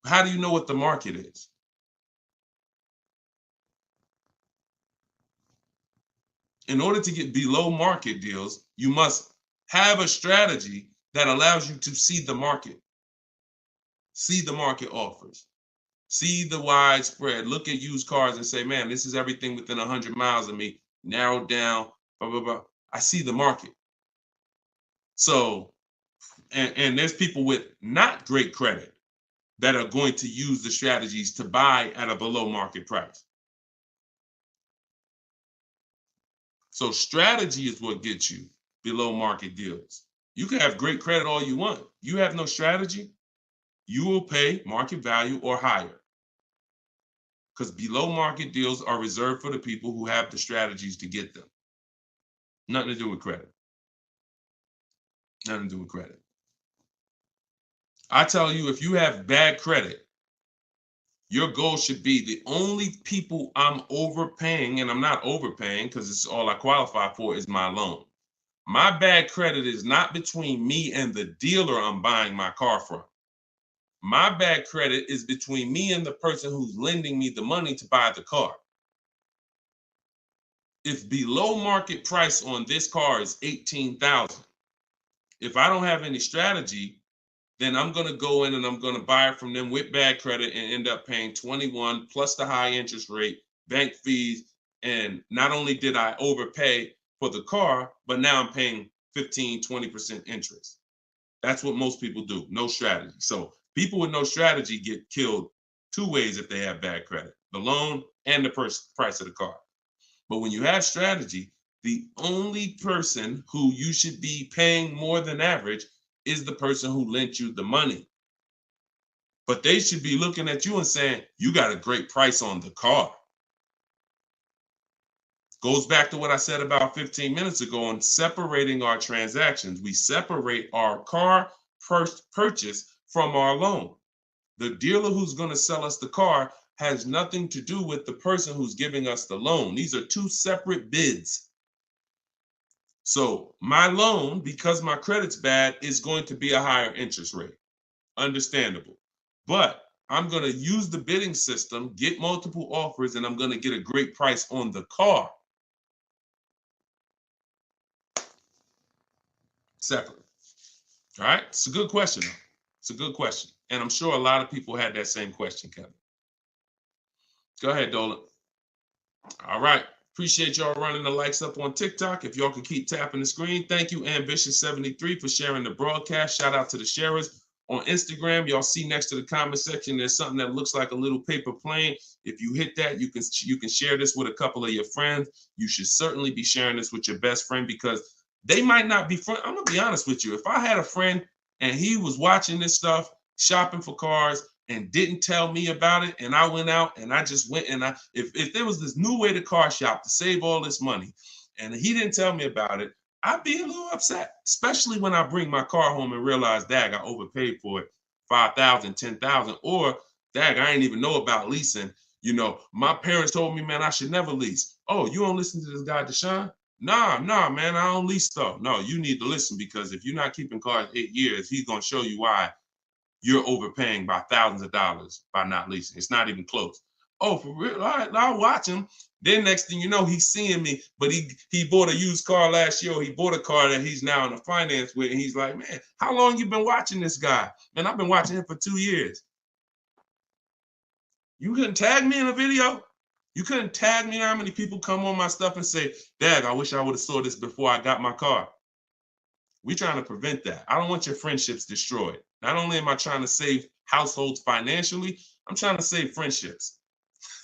How do you know what the market is? In order to get below market deals, you must have a strategy that allows you to see the market. See the market offers. See the widespread. Look at used cars and say, man, this is everything within 100 miles of me. Narrowed down, blah, blah, blah. I see the market. So, and there's people with not great credit that are going to use the strategies to buy at a below market price. So strategy is what gets you below market deals. You can have great credit all you want. You have no strategy, you will pay market value or higher. Because below market deals are reserved for the people who have the strategies to get them. Nothing to do with credit. Nothing to do with credit. I tell you, if you have bad credit, your goal should be the only people I'm overpaying, and I'm not overpaying because it's all I qualify for is my loan. My bad credit is not between me and the dealer I'm buying my car from. My bad credit is between me and the person who's lending me the money to buy the car. If below market price on this car is $18,000, if I don't have any strategy, then I'm going to go in and I'm going to buy it from them with bad credit and end up paying 21 plus the high interest rate, bank fees. And not only did I overpay for the car, but now I'm paying 15, 20% interest. That's what most people do. No strategy. So people with no strategy get killed two ways if they have bad credit: the loan and the price of the car. But when you have strategy, the only person who you should be paying more than average is the person who lent you the money. But they should be looking at you and saying, you got a great price on the car. Goes back to what I said about 15 minutes ago on separating our transactions. We separate our car purchase from our loan. The dealer who's going to sell us the car has nothing to do with the person who's giving us the loan. These are two separate bids. So my loan, because my credit's bad, is going to be a higher interest rate. Understandable. But I'm going to use the bidding system, get multiple offers, and I'm going to get a great price on the car. Separate. All right. It's a good question. It's a good question. And I'm sure a lot of people had that same question, Kevin. Go ahead, Dolan. All right. Appreciate y'all running the likes up on TikTok. If y'all can keep tapping the screen. Thank you, Ambitious73, for sharing the broadcast. Shout out to the sharers. On Instagram, y'all see next to the comment section, there's something that looks like a little paper plane. If you hit that, you can share this with a couple of your friends. You should certainly be sharing this with your best friend because they might not be friends. I'm going to be honest with you. If I had a friend and he was watching this stuff, shopping for cars, and didn't tell me about it, and I went out and I just went and if there was this new way to car shop to save all this money and he didn't tell me about it, I'd be a little upset, especially when I bring my car home and realize, dag, I overpaid for it, $5,000, $10,000, or dag, I didn't even know about leasing. You know, my parents told me, man, I should never lease. Oh, you don't listen to this guy, Deshone? Nah, man, I don't lease stuff. No, you need to listen because if you're not keeping cars 8 years, he's going to show you why you're overpaying by thousands of dollars by not leasing. It's not even close. Oh, for real? All right, I'll watch him. Then next thing you know, he's seeing me, but he bought a used car last year, or he bought a car that he's now in a finance with, and he's like, man, how long you been watching this guy? Man, I've been watching him for 2 years. You couldn't tag me in a video? You couldn't tag me how many people come on my stuff and say, Dad, I wish I would have saw this before I got my car. We're trying to prevent that. I don't want your friendships destroyed. Not only am I trying to save households financially, I'm trying to save friendships.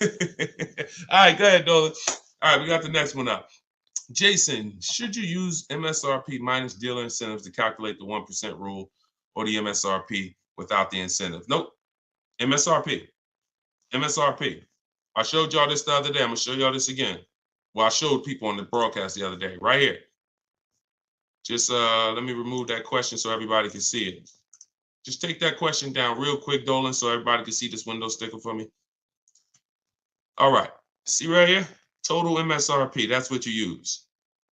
All right, go ahead, Dolan. All right, we got the next one up. Jason, should you use MSRP minus dealer incentives to calculate the 1% rule or the MSRP without the incentive? Nope. MSRP. I showed y'all this the other day. I'm going to show y'all this again. Well, I showed people on the broadcast the other day, right here. Just let me remove that question so everybody can see it. Just take that question down real quick, Dolan, so everybody can see this window sticker for me. All right. See right here? Total MSRP. That's what you use.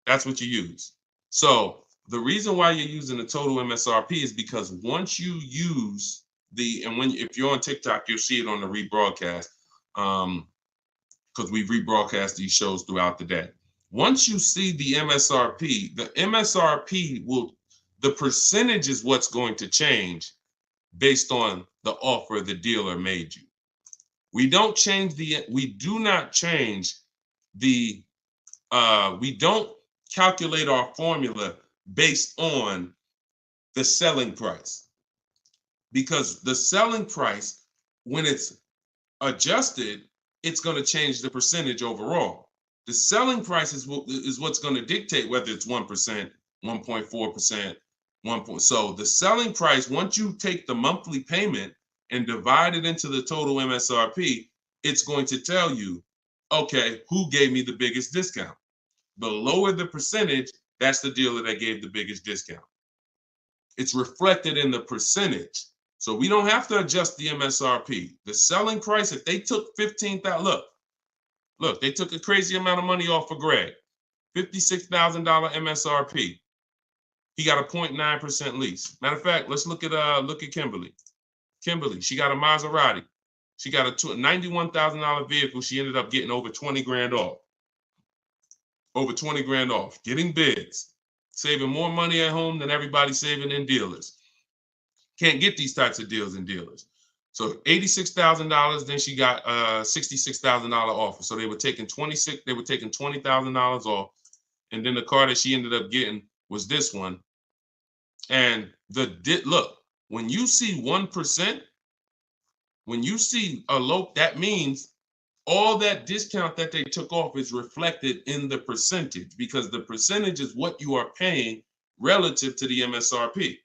That's what you use. So the reason why you're using the total MSRP is because once you use if you're on TikTok, you'll see it on the rebroadcast because we rebroadcast these shows throughout the day. Once you see the MSRP the percentage is what's going to change. based on the offer the dealer made you. We do not change the, we don't calculate our formula based on the selling price, because the selling price, when it's adjusted, it's going to change the percentage overall. The selling price is what's going to dictate whether it's 1%, 1.4%, 1. So the selling price, once you take the monthly payment and divide it into the total MSRP, it's going to tell you, okay, who gave me the biggest discount? The lower the percentage, that's the dealer that gave the biggest discount. It's reflected in the percentage. So we don't have to adjust the MSRP. The selling price, if they took $15,000, look, they took a crazy amount of money off for Greg, $56,000 MSRP. He got a 0.9% lease. Matter of fact, let's look at Kimberly. Kimberly, she got a Maserati. She got a $91,000 vehicle. She ended up getting over 20 grand off. Over 20 grand off, getting bids, saving more money at home than everybody saving in dealers. Can't get these types of deals in dealers. So $86,000, then she got a $66,000 offer. So they were taking $20,000 off. And then the car that she ended up getting was this one. And look, when you see 1%, when you see a low, that means all that discount that they took off is reflected in the percentage, because the percentage is what you are paying relative to the MSRP.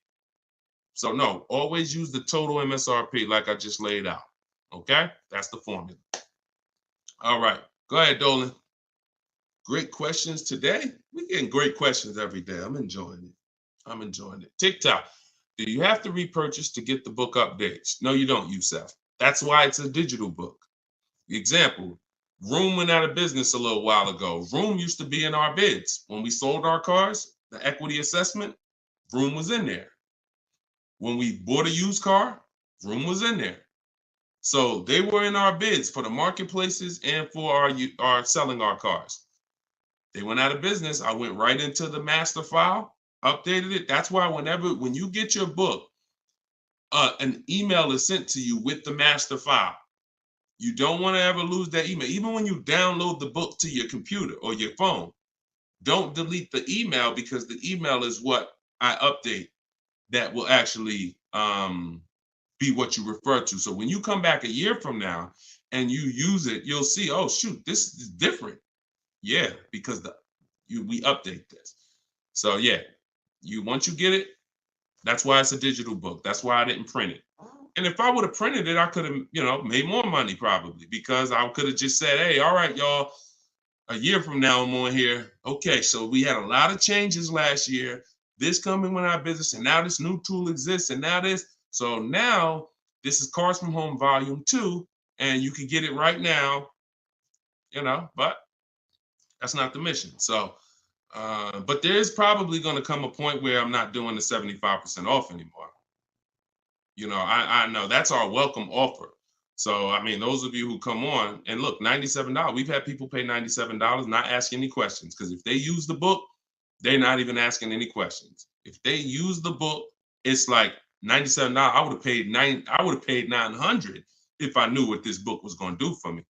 So no, always use the total MSRP like I just laid out. Okay, that's the formula. All right, go ahead, Dolan. Great questions today. We're getting great questions every day. I'm enjoying it. I'm enjoying it. TikTok, do you have to repurchase to get the book updates? No, you don't, Youssef. That's why it's a digital book. Example, Room went out of business a little while ago. Room used to be in our bids. When we sold our cars, the equity assessment, Room was in there. When we bought a used car, Room was in there. So they were in our bids for the marketplaces and for our selling our cars. They went out of business. I went right into the master file, updated it. That's why when you get your book, an email is sent to you with the master file. You don't want to ever lose that email. Even when you download the book to your computer or your phone, don't delete the email, because the email is what I update that will actually be what you refer to. So when you come back a year from now and you use it, you'll see, oh, shoot, this is different. Yeah, because we update this. So yeah, once you get it, that's why it's a digital book. That's why I didn't print it. And if I would have printed it, I could have, made more money probably, because I could have just said, hey, all right, y'all, a year from now I'm on here. Okay, so we had a lot of changes last year. This coming with our business, and now this new tool exists, and now this. So now this is Cars from Home Volume 2, and you can get it right now, but that's not the mission. So, but there is probably going to come a point where I'm not doing the 75% off anymore. I know that's our welcome offer. So, I mean, those of you who come on and look, $97, we've had people pay $97, not ask any questions, because if they use the book, they're not even asking any questions. If they use the book, it's like $97. I would have paid $900 if I knew what this book was going to do for me.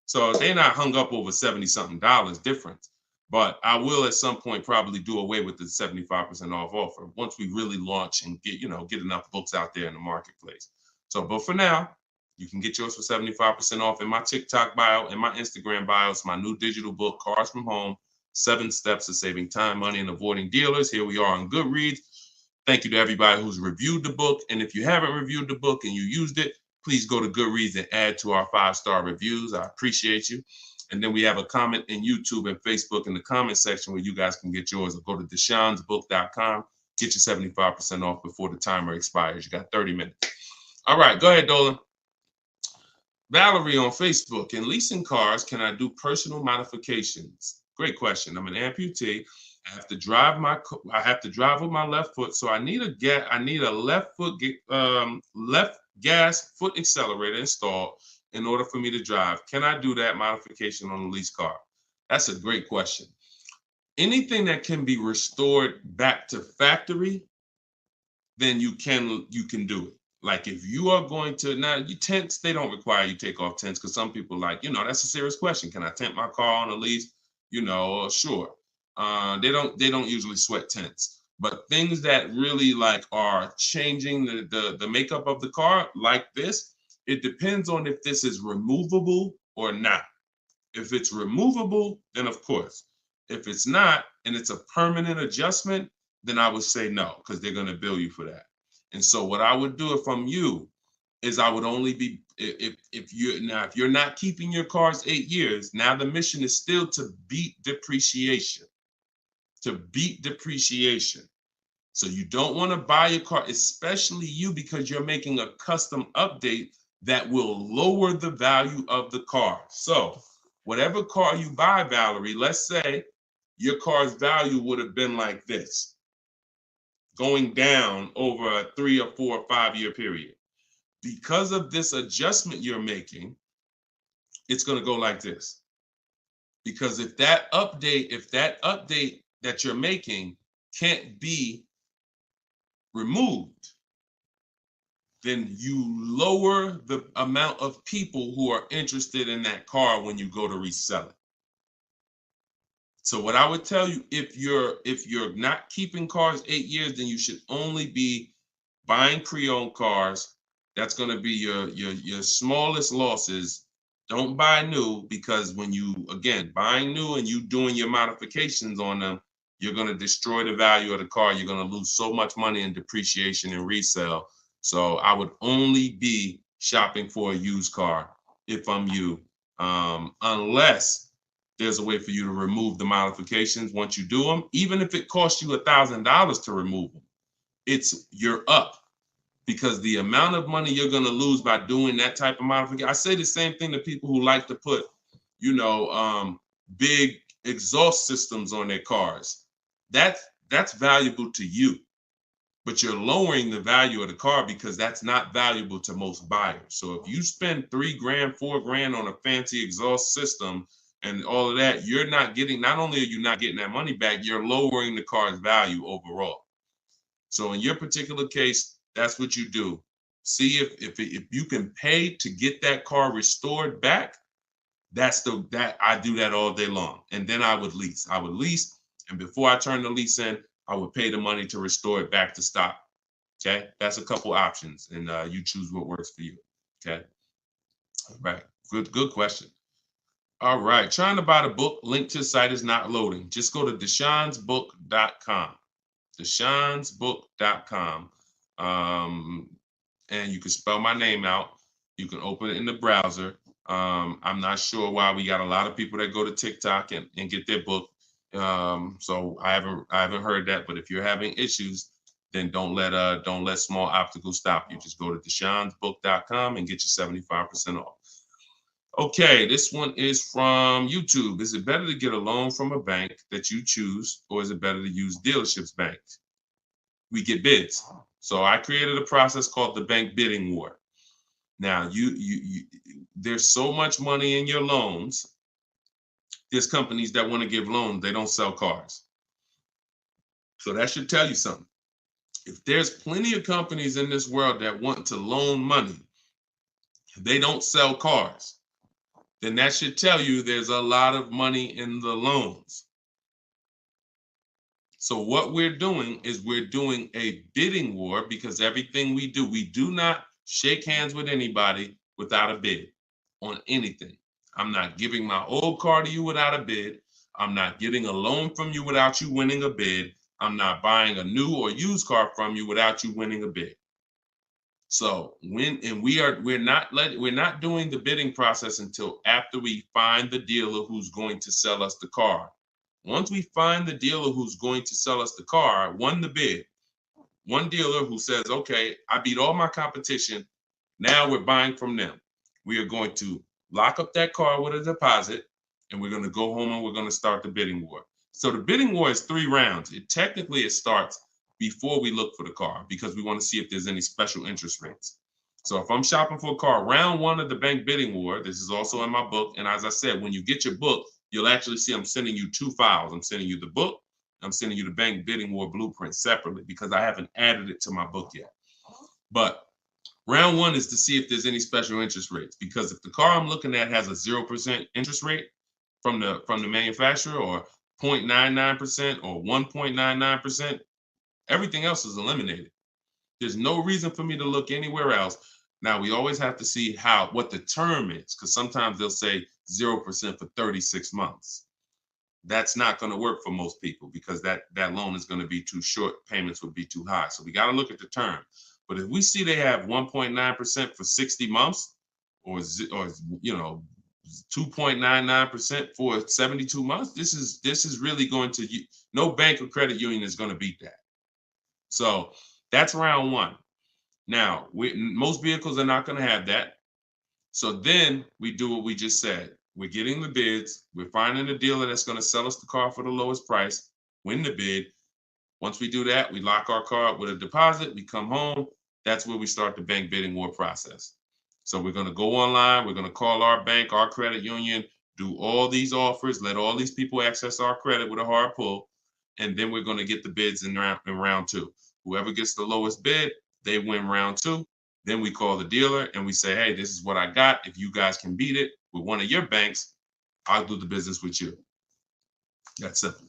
So they're not hung up over $70-something difference. But I will at some point probably do away with the 75% off offer once we really launch and get enough books out there in the marketplace. So, but for now, you can get yours for 75% off in my TikTok bio and my Instagram bio. It's my new digital book, Cars from Home, 7 Steps to Saving Time, Money, and Avoiding Dealers. Here we are on Goodreads. Thank you to everybody who's reviewed the book. And if you haven't reviewed the book and you used it, please go to Goodreads and add to our 5-star reviews. I appreciate you. And then we have a comment in YouTube and Facebook in the comment section where you guys can get yours, or go to deshonsbook.com. Get your 75% off before the timer expires. You got 30 minutes. All right, go ahead, Dolan. Valerie on Facebook. In leasing cars, can I do personal modifications? Great question. I'm an amputee. I have to drive with my left foot, so I need a left gas foot accelerator installed in order for me to drive. Can I do that modification on a lease car? That's a great question. Anything that can be restored back to factory, then you can do it. Like if you are going to, now you tents, they don't require you take off tents because some people like, that's a serious question. Can I tent my car on a lease? Sure. They don't usually sweat tents. But things that really like are changing the makeup of the car like this, it depends on if this is removable or not. If it's removable, then of course. If it's not, and it's a permanent adjustment, then I would say no, because they're going to bill you for that. And so what I would do if I'm you is I would only be, if you're not keeping your cars 8 years, now the mission is still to beat depreciation. To beat depreciation. So you don't want to buy a car, especially you, because you're making a custom update that will lower the value of the car. So whatever car you buy, Valerie, let's say your car's value would have been like this, going down over a 3 or 4 or 5 year period. Because of this adjustment you're making, it's going to go like this. Because if that update that you're making can't be removed, then you lower the amount of people who are interested in that car when you go to resell it. So what I would tell you, if you're not keeping cars 8 years, then you should only be buying pre-owned cars. That's going to be your smallest losses. Don't buy new, because when you, again, buying new and you doing your modifications on them, you're going to destroy the value of the car. You're going to lose so much money in depreciation and resale. So I would only be shopping for a used car if I'm you, unless there's a way for you to remove the modifications once you do them. Even if it costs you $1,000 to remove them, you're up, because the amount of money you're going to lose by doing that type of modification. I say the same thing to people who like to put, big exhaust systems on their cars. That's valuable to you, but you're lowering the value of the car because that's not valuable to most buyers. So if you spend $3,000, $4,000 on a fancy exhaust system and all of that, not only are you not getting that money back, you're lowering the car's value overall. So in your particular case, that's what you do. See if you can pay to get that car restored back. I do that all day long. And then I would lease. And before I turn the lease in, I would pay the money to restore it back to stock. Okay, that's a couple options, and you choose what works for you. Okay, all right, good question. All right, trying to buy the book. Link to the site is not loading. Just go to deshonsbook.com. Deshonsbook.com. And you can spell my name out. You can open it in the browser. I'm not sure why we got a lot of people that go to TikTok and get their book. So I haven't heard that. But if you're having issues, then don't let small obstacles stop you. Just go to deshonsbook.com and get your 75% off. Okay, this one is from YouTube. Is it better to get a loan from a bank that you choose, or is it better to use dealerships banks? We get bids. So I created a process called the bank bidding war. Now, there's so much money in your loans. There's companies that want to give loans. They don't sell cars. So that should tell you something. If there's plenty of companies in this world that want to loan money, they don't sell cars, then that should tell you there's a lot of money in the loans. So what we're doing is we're doing a bidding war, because everything we do not shake hands with anybody without a bid on anything. I'm not giving my old car to you without a bid. I'm not getting a loan from you without you winning a bid. I'm not buying a new or used car from you without you winning a bid. So we're not doing the bidding process until after we find the dealer who's going to sell us the car. Once we find the dealer who's going to sell us the car, won the bid, one dealer who says, okay, I beat all my competition, now we're buying from them. We are going to lock up that car with a deposit, and we're going to go home and we're going to start the bidding war. So the bidding war is 3 rounds. It starts before we look for the car, because we want to see if there's any special interest rates. So if I'm shopping for a car, round 1 of the bank bidding war, this is also in my book. And as I said, when you get your book, you'll actually see I'm sending you 2 files. I'm sending you the book. I'm sending you the bank bidding war blueprint separately, because I haven't added it to my book yet. But Round one is to see if there's any special interest rates, because if the car I'm looking at has a 0% interest rate from the manufacturer, or 0.99% or 1.99%, everything else is eliminated. There's no reason for me to look anywhere else. Now we always have to see what the term is, because sometimes they'll say 0% for 36 months. That's not going to work for most people, because that loan is going to be too short. Payments would be too high. So we got to look at the term. But if we see they have 1.9% for 60 months, or 2.99% for 72 months, this is really going to, no bank or credit union is going to beat that. So that's round one. Now, most vehicles are not going to have that. So then we do what we just said. We're getting the bids. We're finding a dealer that's going to sell us the car for the lowest price, win the bid. Once we do that, we lock our car up with a deposit. We come home. That's where we start the bank bidding war process. So we're going to go online. We're going to call our bank, our credit union, do all these offers, let all these people access our credit with a hard pull. And then we're going to get the bids in round two. Whoever gets the lowest bid, they win round two. Then we call the dealer and we say, hey, this is what I got. If you guys can beat it with one of your banks, I'll do the business with you. That's simple.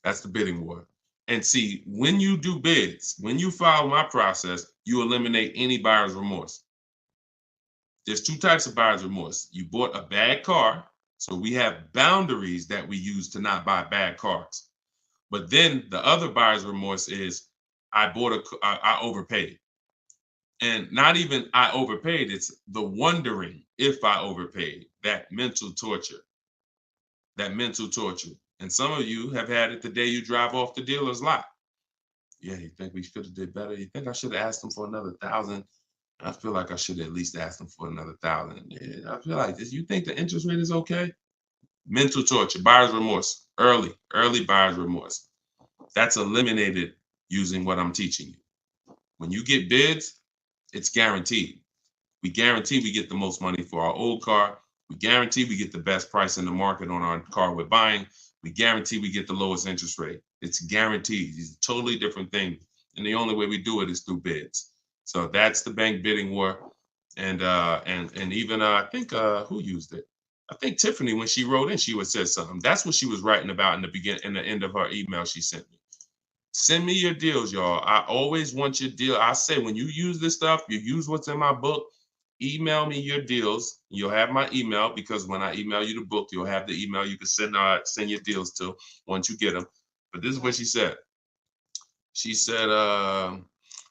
That's the bidding war. And see, when you do bids, when you follow my process, you eliminate any buyer's remorse. There's two types of buyer's remorse. You bought a bad car, so we have boundaries that we use to not buy bad cars. But then the other buyer's remorse is I overpaid. And not even I overpaid, it's the wondering if I overpaid, that mental torture. And some of you have had it the day you drive off the dealer's lot. Yeah, you think we should have did better? You think I should have asked them for another 1,000? I feel like I should have at least asked them for another 1,000. Yeah, I feel like this. You think the interest rate is okay? Mental torture, buyer's remorse, early buyer's remorse. That's eliminated using what I'm teaching you. When you get bids, it's guaranteed. We guarantee we get the most money for our old car. We guarantee we get the best price in the market on our car we're buying. We guarantee we get the lowest interest rate. It's guaranteed. It's a totally different thing. And the only way we do it is through bids. So that's the bank bidding war. And even I think who used it? I think Tiffany, when she wrote in, she would say something. That's what she was writing about in the end of her email she sent me. Send me your deals, y'all. I always want your deal. I say when you use this stuff, you use what's in my book. Email me your deals. You'll have my email, because when I email you the book, you'll have the email you can send your deals to once you get them. But this is what she said. She said,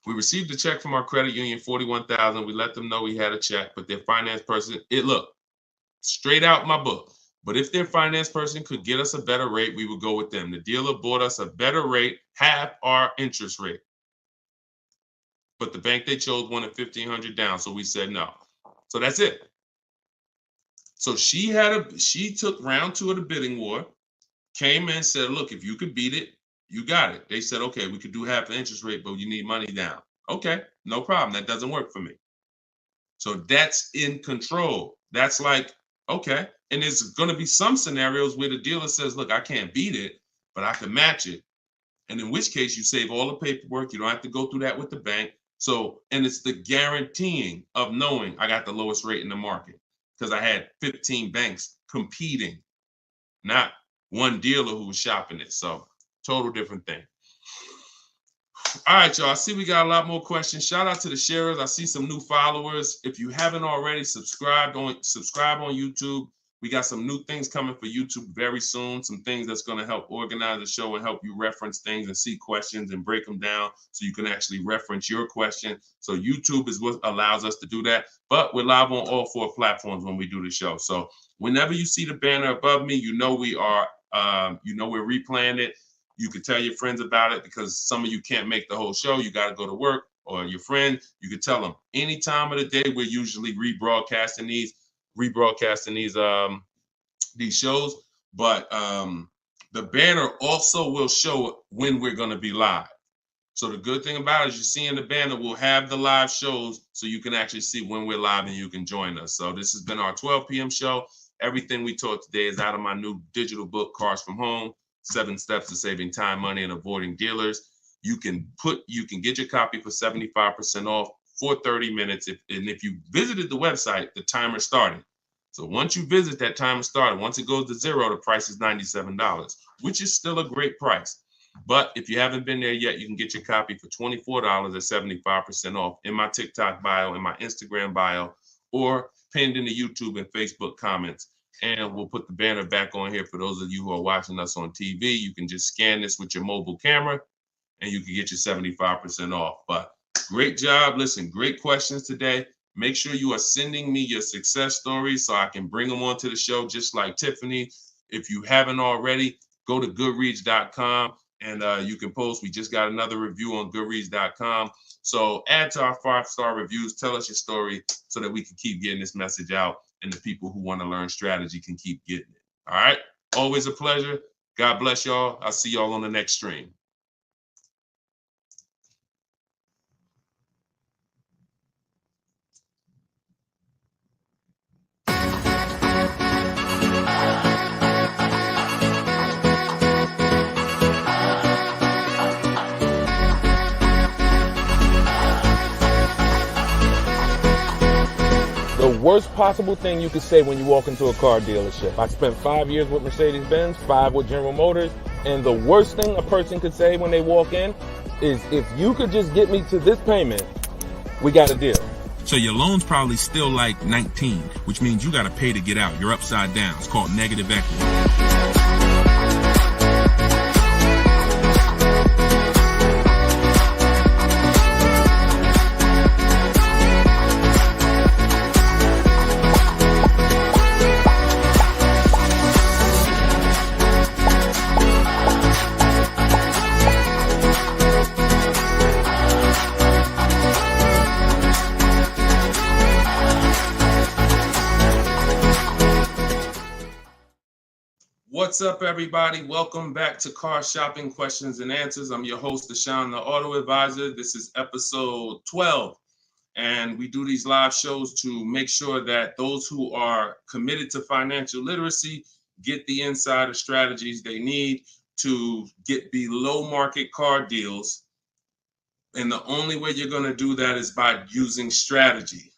we received a check from our credit union, $41,000. We let them know we had a check, but their finance person, look, straight out my book. But if their finance person could get us a better rate, we would go with them. The dealer bought us a better rate, half our interest rate. But the bank they chose wanted $1,500 down, so we said no. So that's it. So she took round two of the bidding war, came in and said, look, if you could beat it, you got it. They said, okay, we could do half the interest rate, but you need money down. Okay, no problem. That doesn't work for me. So that's in control. That's like, okay. And there's going to be some scenarios where the dealer says, look, I can't beat it, but I can match it. And in which case you save all the paperwork. You don't have to go through that with the bank. So, and it's the guaranteeing of knowing I got the lowest rate in the market, because I had 15 banks competing, not one dealer who was shopping it. So total different thing. All right, y'all. I see we got a lot more questions. Shout out to the sharers. I see some new followers. If you haven't already, subscribe on YouTube. We got some new things coming for YouTube very soon. Some things that's going to help organize the show and help you reference things and see questions and break them down so you can actually reference your question. So YouTube is what allows us to do that. But we're live on all 4 platforms when we do the show. So whenever you see the banner above me, you know we are, we're replaying it. You can tell your friends about it, because some of you can't make the whole show. You got to go to work, or your friend, you can tell them any time of the day. We're usually rebroadcasting these shows, but the banner also will show when we're going to be live. So the good thing about it is, you see in the banner, we'll have the live shows so you can actually see when we're live and you can join us. So this has been our 12 p.m. show. Everything we taught today is out of my new digital book, Cars from Home, 7 Steps to Saving Time, Money, and Avoiding Dealers. You can get your copy for 75% off for 30 minutes. If you visited the website, the timer started. So once you visit, that timer started. Once it goes to 0, the price is $97, which is still a great price. But if you haven't been there yet, you can get your copy for $24 at 75% off in my TikTok bio, in my Instagram bio, or pinned in the YouTube and Facebook comments. And we'll put the banner back on here for those of you who are watching us on TV. You can just scan this with your mobile camera and you can get your 75% off. But great job. Listen, great questions today. Make sure you are sending me your success stories so I can bring them onto the show, just like Tiffany. If you haven't already, go to goodreads.com and you can post. We just got another review on goodreads.com. So add to our 5-star reviews. Tell us your story so that we can keep getting this message out and the people who want to learn strategy can keep getting it. All right. Always a pleasure. God bless y'all. I'll see y'all on the next stream. The worst possible thing you could say when you walk into a car dealership. I spent 5 years with Mercedes-Benz, 5 with General Motors, and the worst thing a person could say when they walk in is, if you could just get me to this payment, we got a deal. So your loan's probably still like 19, which means you got to pay to get out. You're upside down. It's called negative equity. What's up, everybody? Welcome back to Car Shopping Questions and Answers. I'm your host, Deshone the Auto Advisor. This is episode 12, and we do these live shows to make sure that those who are committed to financial literacy get the insider strategies they need to get below market car deals. And the only way you're going to do that is by using strategy.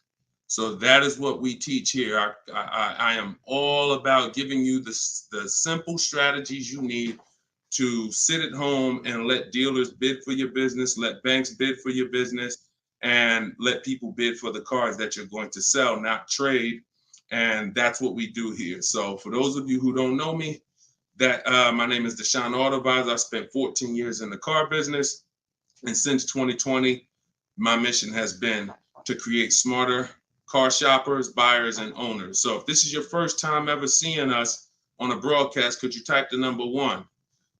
So that is what we teach here. I am all about giving you the simple strategies you need to sit at home and let dealers bid for your business, let banks bid for your business, and let people bid for the cars that you're going to sell, not trade. And that's what we do here. So for those of you who don't know me, my name is Deshone the Auto Advisor. I spent 14 years in the car business. And since 2020, my mission has been to create smarter car shoppers, buyers, and owners. So if this is your first time ever seeing us on a broadcast, could you type the number 1?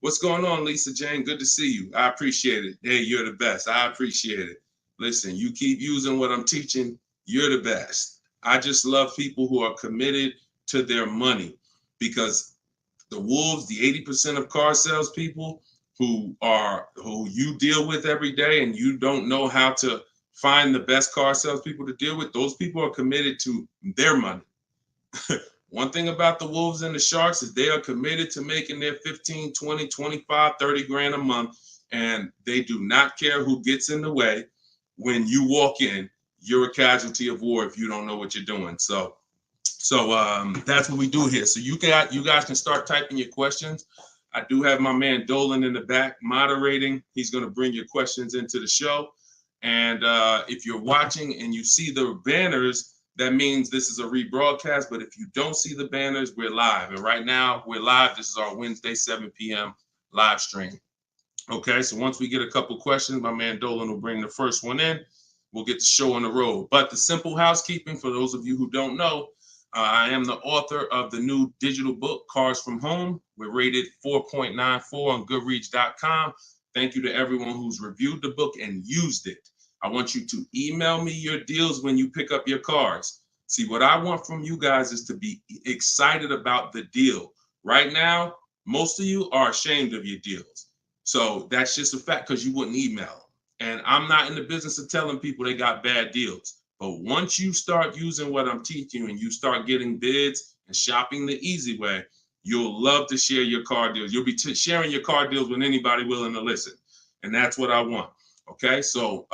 What's going on, Lisa Jane? Good to see you. I appreciate it. Hey, you're the best. I appreciate it. Listen, you keep using what I'm teaching, you're the best. I just love people who are committed to their money, because the wolves, the 80% of car salespeople who you deal with every day, and you don't know how to find the best car salespeople to deal with, those people are committed to their money. One thing about the wolves and the sharks is they are committed to making their 15, 20, 25, 30 grand a month, and they do not care who gets in the way. When you walk in, you're a casualty of war if you don't know what you're doing. So that's what we do here. So you guys can start typing your questions. I do have my man Dolan in the back moderating. He's going to bring your questions into the show. And if you're watching and you see the banners, that means this is a rebroadcast. But if you don't see the banners, we're live. And right now we're live. This is our Wednesday, 7 p.m. live stream. Okay, so once we get a couple questions, my man Dolan will bring the first one in. We'll get the show on the road. But the simple housekeeping, for those of you who don't know, I am the author of the new digital book, Cars from Home. We're rated 4.94 on Goodreads.com. Thank you to everyone who's reviewed the book and used it. I want you to email me your deals when you pick up your cars. See, what I want from you guys is to be excited about the deal. Right now, most of you are ashamed of your deals. So that's just a fact, because you wouldn't email. And I'm not in the business of telling people they got bad deals. But once you start using what I'm teaching you and you start getting bids and shopping the easy way, you'll love to share your car deals. You'll be sharing your car deals with anybody willing to listen. And that's what I want. Okay, so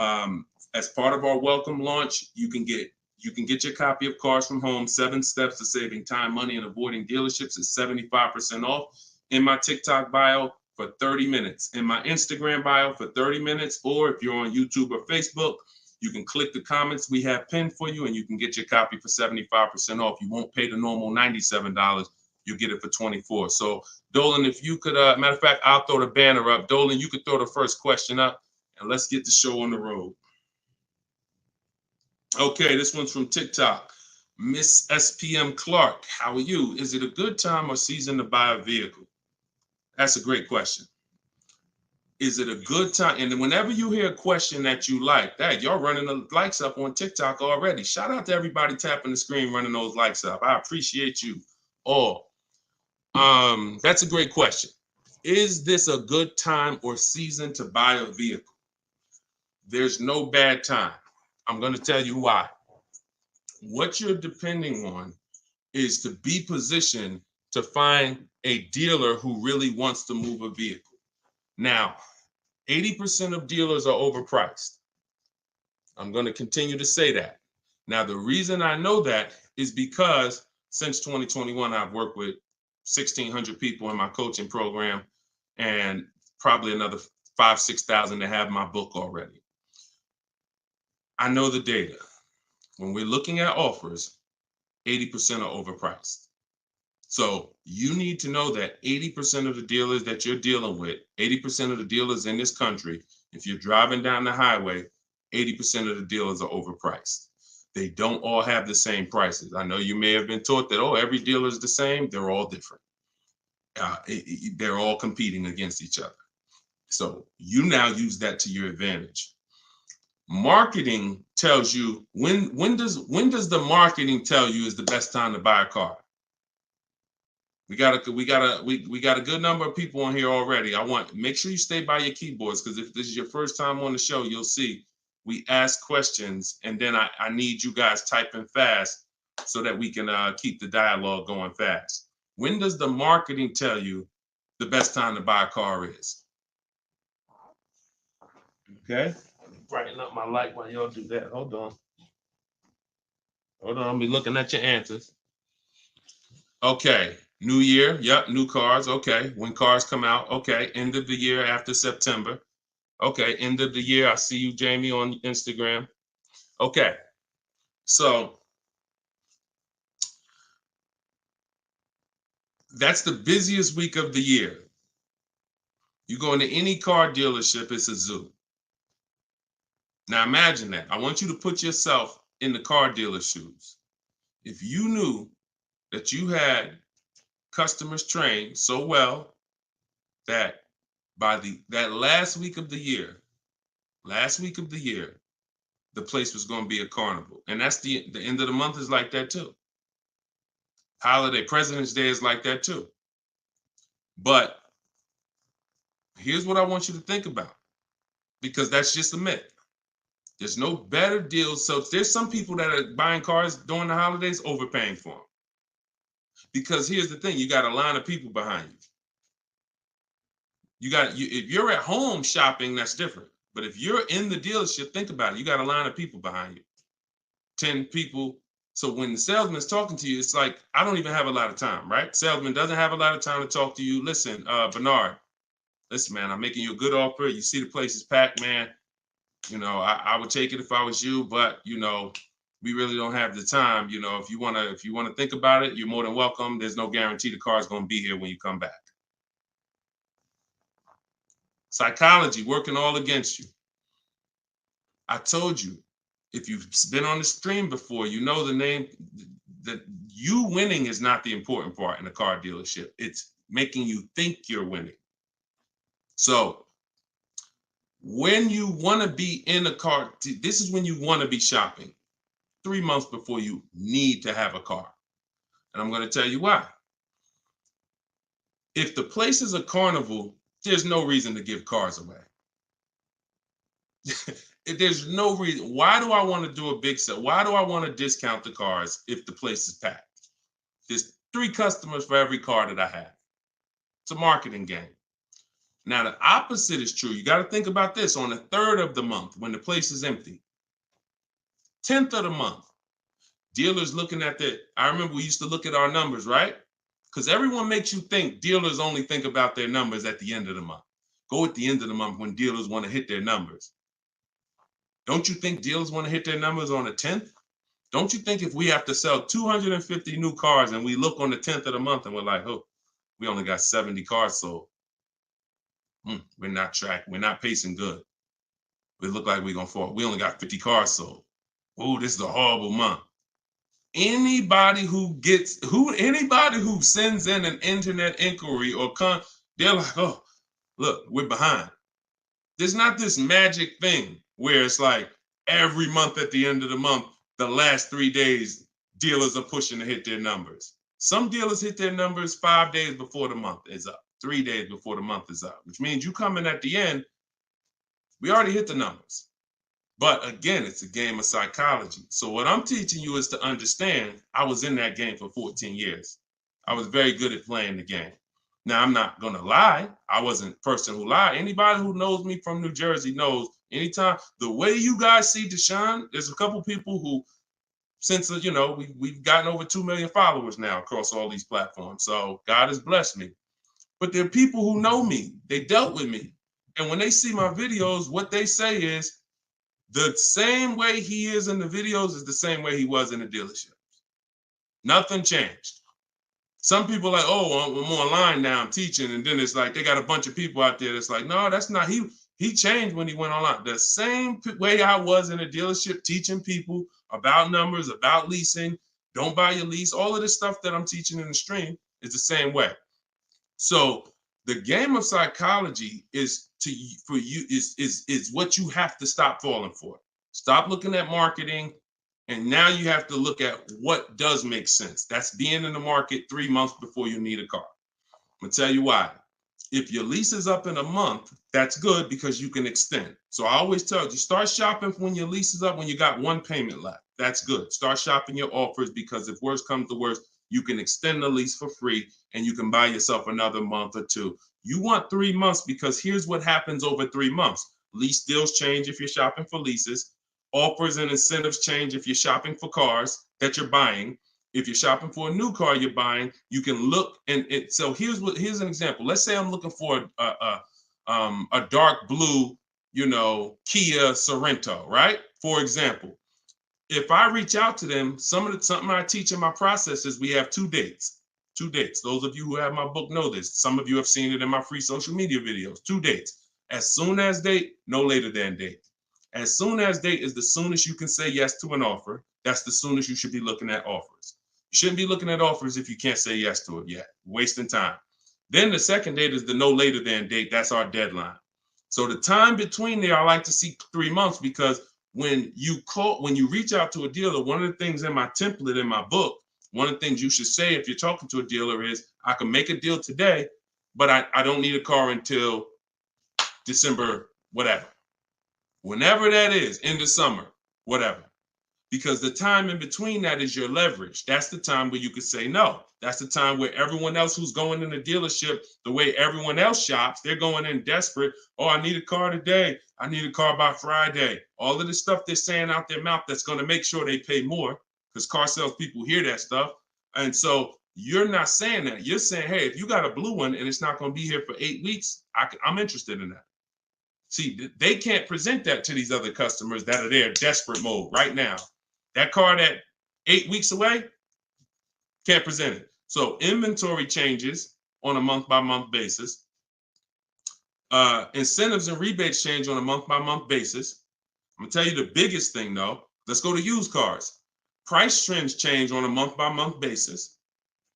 As part of our welcome launch, you can get your copy of Cars from Home, 7 Steps to Saving Time, Money, and Avoiding Dealerships. It's 75% off in my TikTok bio for 30 minutes, in my Instagram bio for 30 minutes, or if you're on YouTube or Facebook, you can click the comments we have pinned for you and you can get your copy for 75% off. You won't pay the normal $97. You'll get it for $24. So Dolan, if you could, matter of fact, I'll throw the banner up. Dolan, you could throw the first question up and let's get the show on the road. Okay, this one's from TikTok. Miss SPM Clark, how are you? Is it a good time or season to buy a vehicle? That's a great question. Is it a good time? And whenever you hear a question that you like, that y'all running the likes up on TikTok already. Shout out to everybody tapping the screen, running those likes up. I appreciate you all. That's a great question. Is this a good time or season to buy a vehicle? There's no bad time. I'm going to tell you why. What you're depending on is to be positioned to find a dealer who really wants to move a vehicle. Now, 80% of dealers are overpriced. I'm going to continue to say that. Now, the reason I know that is because since 2021, I've worked with 1,600 people in my coaching program and probably another 5,000, 6,000 that have my book already. I know the data. When we're looking at offers, 80% are overpriced. So you need to know that 80% of the dealers that you're dealing with, 80% of the dealers in this country, if you're driving down the highway, 80% of the dealers are overpriced. They don't all have the same prices. I know you may have been taught that, oh, every dealer is the same. They're all different. They're all competing against each other. So you now use that to your advantage. Marketing tells you when does the marketing tell you is the best time to buy a car? We got a good number of people on here already. Make sure you stay by your keyboards because if this is your first time on the show, you'll see we ask questions and then I need you guys typing fast so that we can keep the dialogue going fast. When does the marketing tell you the best time to buy a car is? Okay. Brighten up my light while y'all do that. Hold on. I'll be looking at your answers. Okay. New year. Yep. New cars. Okay. When cars come out. Okay. End of the year after September. Okay. End of the year. I see you, Jamie, on Instagram. Okay. So that's the busiest week of the year. You go into any car dealership, it's a zoo. Now imagine that. I want you to put yourself in the car dealer's shoes. If you knew that you had customers trained so well that by that last week of the year, the place was going to be a carnival. And that's the end of the month is like that too. Holiday, President's Day is like that too. But here's what I want you to think about, because that's just a myth. There's no better deals. So there's some people that are buying cars during the holidays overpaying for them. Because here's the thing, you got a line of people behind you. If you're at home shopping, that's different. But if you're in the dealership, think about it. You got a line of people behind you, 10 people. So when the salesman's talking to you, it's like, I don't even have a lot of time, right? Salesman doesn't have a lot of time to talk to you. Listen, Bernard, listen, man, I'm making you a good offer. You see the place is packed, man. You know, I would take it if I was you, but you know, we really don't have the time. You know, if you wanna think about it, you're more than welcome. There's no guarantee the car is gonna be here when you come back. Psychology working all against you. I told you, if you've been on the stream before, you know the name, that you winning is not the important part in a car dealership. It's making you think you're winning. So when you want to be in a car, this is when you want to be shopping 3 months before you need to have a car. And I'm going to tell you why. If the place is a carnival, there's no reason to give cars away. There's no reason. Why do I want to do a big sale? Why do I want to discount the cars if the place is packed? There's 3 customers for every car that I have. It's a marketing game. Now, the opposite is true. You got to think about this. On the 3rd of the month, when the place is empty, 10th of the month, dealers looking at that. I remember we used to look at our numbers, right? Because everyone makes you think dealers only think about their numbers at the end of the month. Go at the end of the month when dealers want to hit their numbers. Don't you think dealers want to hit their numbers on the 10th? Don't you think if we have to sell 250 new cars and we look on the 10th of the month and we're like, oh, we only got 70 cars sold. We're not pacing good. We look like we're gonna fall. We only got 50 cars sold. Oh, this is a horrible month. Anybody who sends in an internet inquiry they're like, oh, look, we're behind. There's not this magic thing where it's like every month at the end of the month, the last 3 days, dealers are pushing to hit their numbers. Some dealers hit their numbers 5 days before the month is up, 3 days before the month is up, which means you come in at the end, we already hit the numbers. But again, it's a game of psychology. So what I'm teaching you is to understand, I was in that game for 14 years. I was very good at playing the game. Now, I'm not going to lie. I wasn't a person who lied. Anybody who knows me from New Jersey knows anytime, the way you guys see Deshone, there's a couple people who, since, we've gotten over 2 million followers now across all these platforms. So God has blessed me. But there are people who know me. They dealt with me. And when they see my videos, what they say is, the same way he is in the videos is the same way he was in the dealership. Nothing changed. Some people are like, oh, I'm online now, I'm teaching. And then it's like, they got a bunch of people out there that's like, no, that's not, he changed when he went online. The same way I was in a dealership teaching people about numbers, about leasing, don't buy your lease, all of this stuff that I'm teaching in the stream is the same way. So the game of psychology is what you have to stop falling for. Stop looking at marketing, and now you have to look at what does make sense. That's being in the market 3 months before you need a car. I'm gonna tell you why. If your lease is up in a month, that's good because you can extend. So I always tell you, start shopping when your lease is up when you got one payment left. That's good. Start shopping your offers because if worse comes to worse, you can extend the lease for free and you can buy yourself another month or two. You want 3 months because here's what happens over 3 months. Lease deals change if you're shopping for leases. Offers and incentives change if you're shopping for cars that you're buying. If you're shopping for a new car you're buying, you can look so here's an example. Let's say I'm looking for a dark blue, Kia Sorento, right? For example, if I reach out to them, something I teach in my process is we have 2 dates. 2 dates. Those of you who have my book know this. Some of you have seen it in my free social media videos. 2 dates. As soon as date, no later than date. As soon as date is the soonest you can say yes to an offer. That's the soonest you should be looking at offers. You shouldn't be looking at offers if you can't say yes to it yet. Wasting time. Then the second date is the no later than date. That's our deadline. So the time between there, I like to see 3 months because when you reach out to a dealer, one of the things in my template in my book, one of the things you should say if you're talking to a dealer is, I can make a deal today, but I don't need a car until December, whatever. Whenever that is, in the summer, whatever. Because the time in between that is your leverage. That's the time where you could say no. That's the time where everyone else who's going in the dealership, the way everyone else shops, they're going in desperate. Oh, I need a car today. I need a car by Friday. All of the stuff they're saying out their mouth that's going to make sure they pay more because car sales people hear that stuff. And so you're not saying that. You're saying, hey, if you got a blue one and it's not going to be here for 8 weeks, I'm interested in that. See, they can't present that to these other customers that are there desperate mode right now. That car that 8 weeks away, can't present it. So inventory changes on a month-by-month basis. Incentives and rebates change on a month-by-month basis. I'm gonna tell you the biggest thing though. Let's go to used cars. Price trends change on a month-by-month basis.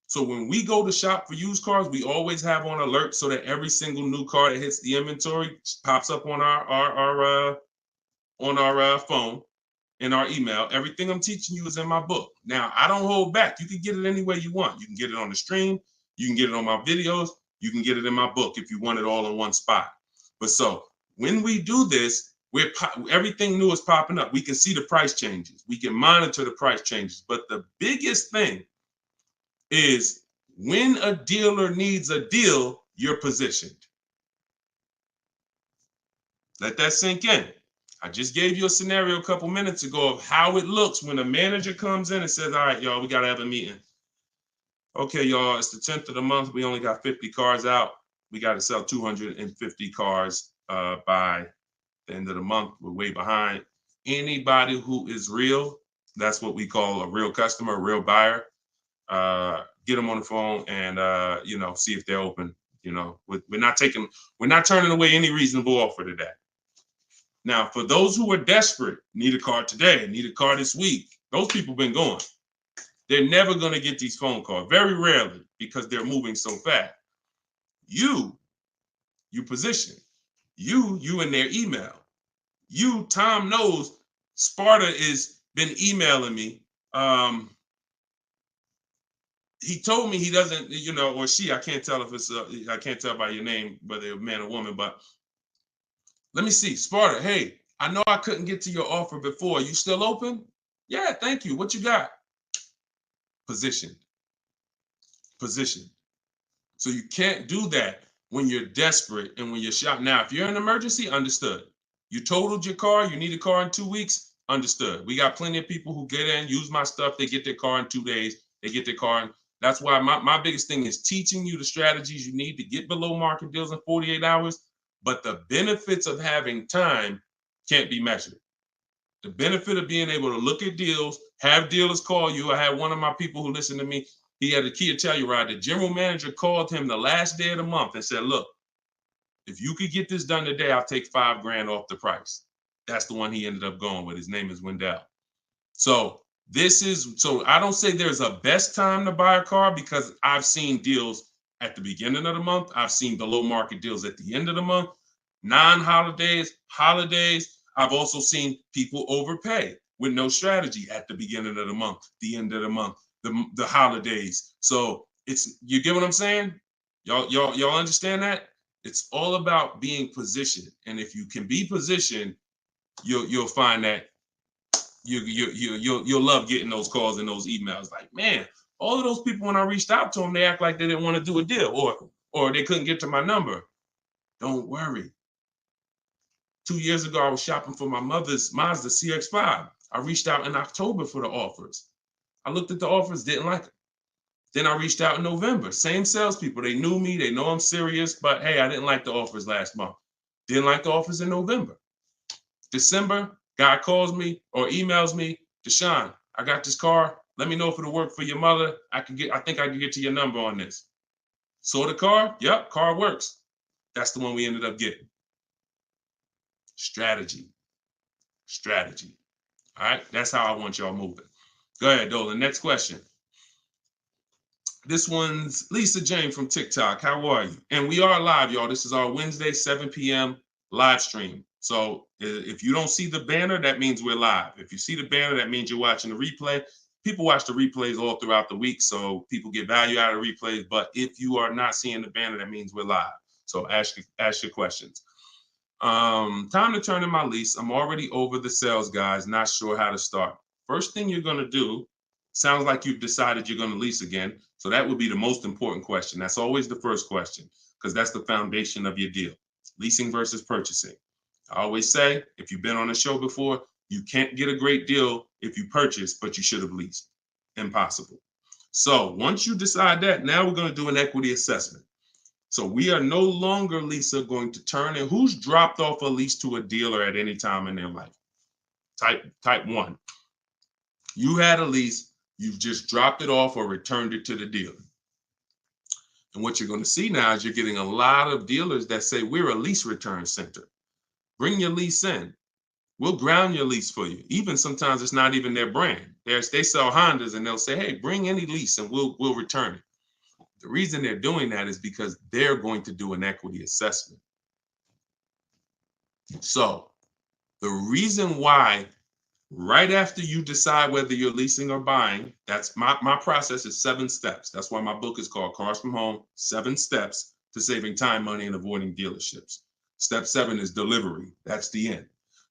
So when we go to shop for used cars, we always have on alert so that every single new car that hits the inventory pops up on our phone, in our email. Everything I'm teaching you is in my book. Now, I don't hold back. You can get it any way you want. You can get it on the stream. You can get it on my videos. You can get it in my book if you want it all in one spot. But so when we do this, everything new is popping up. We can see the price changes. We can monitor the price changes. But the biggest thing is when a dealer needs a deal, you're positioned. Let that sink in. I just gave you a scenario a couple minutes ago of how it looks when a manager comes in and says, all right, y'all, we got to have a meeting. Okay, y'all, it's the 10th of the month. We only got 50 cars out. We got to sell 250 cars by the end of the month. We're way behind. Anybody who is real, that's what we call a real customer, a real buyer. Get them on the phone and see if they're open. We're not turning away any reasonable offer today. Now, for those who are desperate, need a car today, need a car this week, those people been going. They're never going to get these phone calls, very rarely, because they're moving so fast. You position. You in their email. Tom knows Sparta is been emailing me. He told me he doesn't, or she, I can't tell if it's, I can't tell by your name, whether you're a man or woman, but let me see. Sparta, hey, I know I couldn't get to your offer before. You still open? Yeah, thank you. What you got? Positioned. So you can't do that when you're desperate and when you're shopping. Now, if you're in an emergency, understood. You totaled your car, you need a car in 2 weeks, understood. We got plenty of people who get in, use my stuff, they get their car in 2 days, they get their car in. That's why my biggest thing is teaching you the strategies you need to get below market deals in 48 hours. But the benefits of having time can't be measured. The benefit of being able to look at deals, have dealers call you. I had one of my people who listened to me. He had a Kia Telluride. The general manager called him the last day of the month and said, look, if you could get this done today, I'll take $5,000 off the price. That's the one he ended up going with. His name is Wendell. So I don't say there's a best time to buy a car because I've seen deals at the beginning of the month. I've seen below market deals at the end of the month, non-holidays, holidays. I've also seen people overpay with no strategy at the beginning of the month, the end of the month, the holidays. So you get what I'm saying? Y'all understand that? It's all about being positioned. And if you can be positioned, you'll find that you'll love getting those calls and those emails. Like, man, all of those people, when I reached out to them, they act like they didn't want to do a deal or they couldn't get to my number. Don't worry. 2 years ago, I was shopping for my mother's Mazda CX-5. I reached out in October for the offers. I looked at the offers, didn't like them. Then I reached out in November. Same salespeople. They knew me. They know I'm serious. But hey, I didn't like the offers last month. Didn't like the offers in November. December, guy calls me or emails me, Deshone, I got this car. Let me know if it'll work for your mother. I think I can get to your number on this. Saw the car? Yep, car works. That's the one we ended up getting. Strategy. All right, that's how I want y'all moving. Go ahead, Dolan. Next question. This one's Lisa Jane from TikTok. How are you? And we are live, y'all. This is our Wednesday, 7 p.m. live stream. So if you don't see the banner, that means we're live. If you see the banner, that means you're watching the replay. People watch the replays all throughout the week, so people get value out of replays. But if you are not seeing the banner, that means we're live. So ask your questions. Time to turn in my lease. I'm already over the sales guys, not sure how to start. First thing you're going to do, sounds like you've decided you're going to lease again. So that would be the most important question. That's always the first question because that's the foundation of your deal. Leasing versus purchasing. I always say, if you've been on a show before, you can't get a great deal if you purchase, but you should have leased. Impossible. So once you decide that, now we're going to do an equity assessment. So we are no longer, Lisa, going to turn in who's dropped off a lease to a dealer at any time in their life. Type 1. You had a lease, you've just dropped it off or returned it to the dealer. And what you're going to see now is you're getting a lot of dealers that say, we're a lease return center. Bring your lease in. We'll ground your lease for you. Even sometimes it's not even their brand. They sell Hondas and they'll say, hey, bring any lease and we'll return it. The reason they're doing that is because they're going to do an equity assessment. So the reason why right after you decide whether you're leasing or buying, that's my process is 7 steps. That's why my book is called Cars from Home, 7 Steps to Saving Time, Money, and Avoiding Dealerships. Step 7 is delivery. That's the end.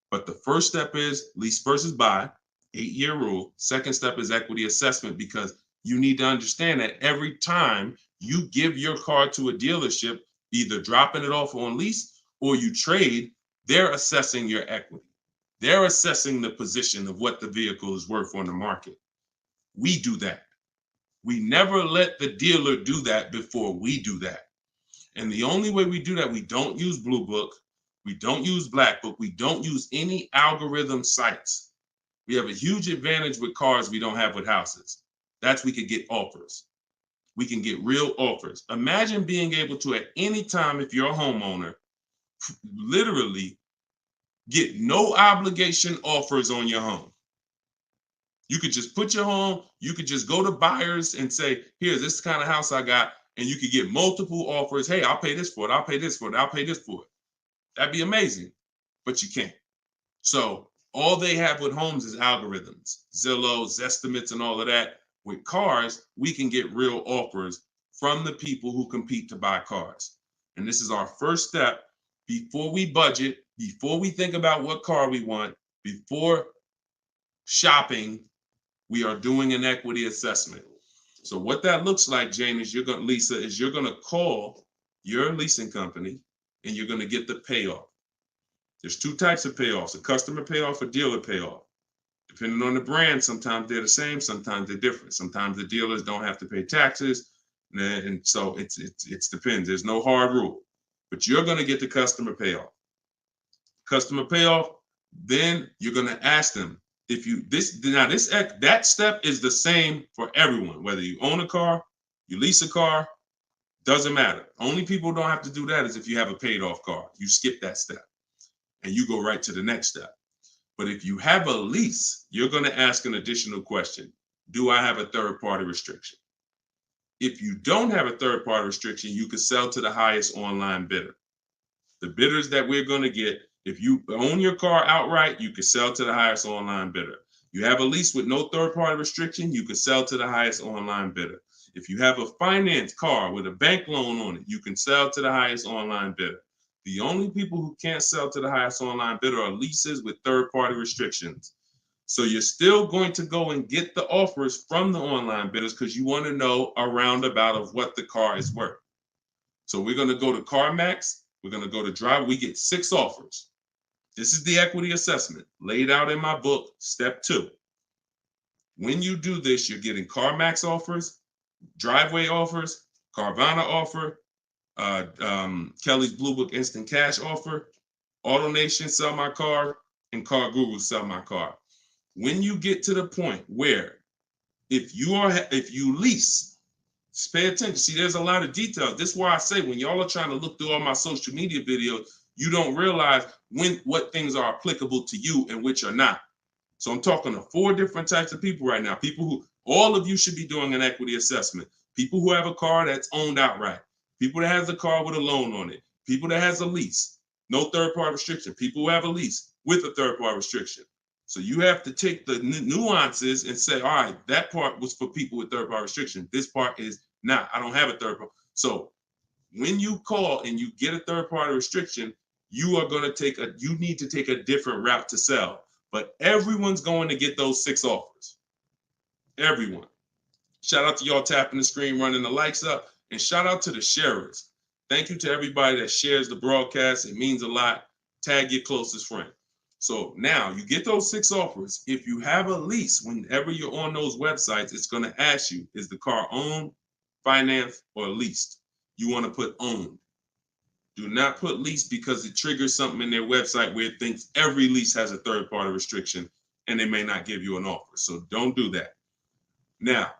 But the first step is lease versus buy, 8-year rule. Second step is equity assessment because you need to understand that every time you give your car to a dealership, either dropping it off on lease or you trade, they're assessing your equity. They're assessing the position of what the vehicle is worth on the market. We do that. We never let the dealer do that before we do that. And the only way we do that, we don't use Blue Book, we don't use Black Book, we don't use any algorithm sites. We have a huge advantage with cars we don't have with houses. That's we could get offers. We can get real offers. Imagine being able to, at any time, if you're a homeowner, literally get no obligation offers on your home. You could just put your home, you could just go to buyers and say, here, this is the kind of house I got, and you could get multiple offers. Hey, I'll pay this for it, I'll pay this for it, I'll pay this for it. That'd be amazing, but you can't. So all they have with homes is algorithms, Zillow, Zestimates, and all of that. With cars, we can get real offers from the people who compete to buy cars. And this is our first step before we budget, before we think about what car we want, before shopping, we are doing an equity assessment. So what that looks like, Jane, is Lisa, is you're going to call your leasing company and you're going to get the payoff. There's two types of payoffs, a customer payoff, a dealer payoff. Depending on the brand, sometimes they're the same, sometimes they're different. Sometimes the dealers don't have to pay taxes. And so it depends. There's no hard rule, but you're going to get the customer payoff. Customer payoff, then you're going to ask them if you, that step is the same for everyone, whether you own a car, you lease a car, doesn't matter. Only people who don't have to do that is if you have a paid off car. You skip that step and you go right to the next step. But if you have a lease, you're going to ask an additional question. Do I have a third party restriction? If you don't have a third party restriction, you can sell to the highest online bidder. The bidders that we're going to get, if you own your car outright, you can sell to the highest online bidder. You have a lease with no third party restriction, you can sell to the highest online bidder. If you have a finance car with a bank loan on it, you can sell to the highest online bidder. The only people who can't sell to the highest online bidder are leases with third-party restrictions. So you're still going to go and get the offers from the online bidders because you want to know a roundabout of what the car is worth. So we're going to go to CarMax. We're going to go to Drive. We get 6 offers. This is the equity assessment laid out in my book, step 2. When you do this, you're getting CarMax offers, Driveway offers, Carvana offer, Kelly's Blue Book Instant Cash offer, AutoNation Sell My Car, and Car Guru Sell My Car. When you get to the point where if you lease, pay attention. See, there's a lot of details. This is why I say when y'all are trying to look through all my social media videos, you don't realize what things are applicable to you and which are not. So I'm talking to 4 different types of people right now. People who, all of you should be doing an equity assessment. People who have a car that's owned outright. People that has a car with a loan on it. People that has a lease, no third-party restriction. People who have a lease with a third-party restriction. So you have to take the nuances and say, all right, that part was for people with third-party restriction. This part is not. I don't have a third-party. So when you call and you get a third-party restriction, you need to take a different route to sell. But everyone's going to get those 6 offers. Everyone. Shout out to y'all tapping the screen, running the likes up. And shout out to the sharers. Thank you to everybody that shares the broadcast. It means a lot. Tag your closest friend. So now you get those 6 offers. If you have a lease, whenever you're on those websites, it's going to ask you, is the car owned, financed, or leased? You want to put owned. Do not put lease because it triggers something in their website where it thinks every lease has a third-party restriction and they may not give you an offer. So don't do that. Now,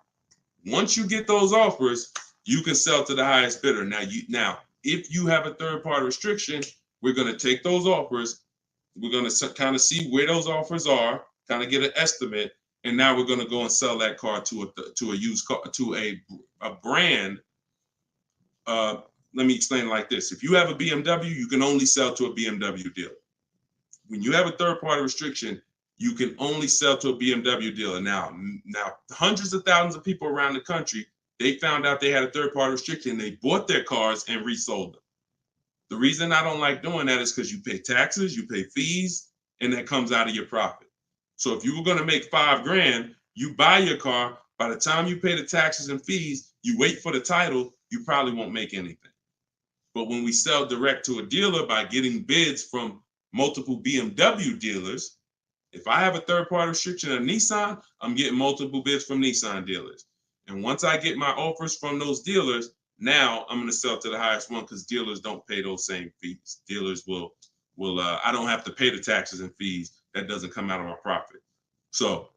once you get those offers, you can sell to the highest bidder. Now, if you have a third-party restriction, we're going to take those offers. We're going to kind of see where those offers are, kind of get an estimate, and now we're going to go and sell that car to a used car, to a brand. Let me explain it like this. If you have a BMW, you can only sell to a BMW dealer. When you have a third-party restriction, you can only sell to a BMW dealer. Now, hundreds of thousands of people around the country, they found out they had a third-party restriction. They bought their cars and resold them. The reason I don't like doing that is because you pay taxes, you pay fees, and that comes out of your profit. So if you were going to make $5,000, you buy your car. By the time you pay the taxes and fees, you wait for the title, you probably won't make anything. But when we sell direct to a dealer by getting bids from multiple BMW dealers, If I have a third-party restriction of Nissan, I'm getting multiple bids from Nissan dealers. And once I get my offers from those dealers, now I'm going to sell to the highest one because dealers don't pay those same fees. Dealers will I don't have to pay the taxes and fees. That doesn't come out of my profit. So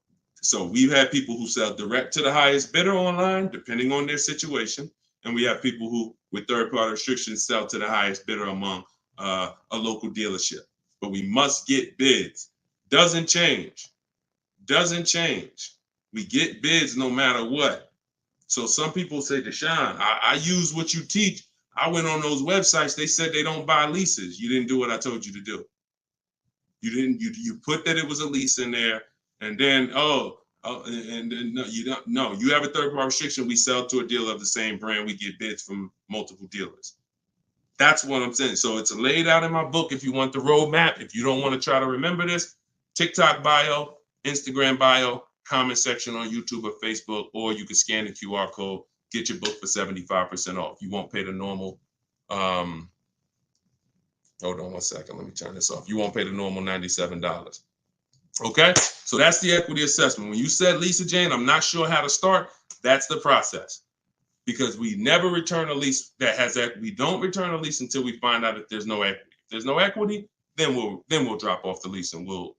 we've had people who sell direct to the highest bidder online, depending on their situation. And we have people who, with third-party restrictions, sell to the highest bidder among a local dealership. But we must get bids. Doesn't change. We get bids no matter what. So some people say, Deshone, I use what you teach. I went on those websites. They said they don't buy leases. You didn't do what I told you to do. You put that it was a lease in there, and then no, you don't. No, you have a third-party restriction. We sell to a dealer of the same brand. We get bids from multiple dealers. That's what I'm saying. So it's laid out in my book. If you want the roadmap, if you don't want to try to remember this, TikTok bio, Instagram bio, comment section on YouTube or Facebook, or you can scan the QR code, get your book for 75% off. You won't pay the normal. Hold on one second. Let me turn this off. You won't pay the normal $97. Okay, so that's the equity assessment. When you said, Lisa Jane, I'm not sure how to start, that's the process. Because we never return a lease that has equity. We don't return a lease until we find out that there's no equity. If there's no equity, then we'll drop off the lease and we'll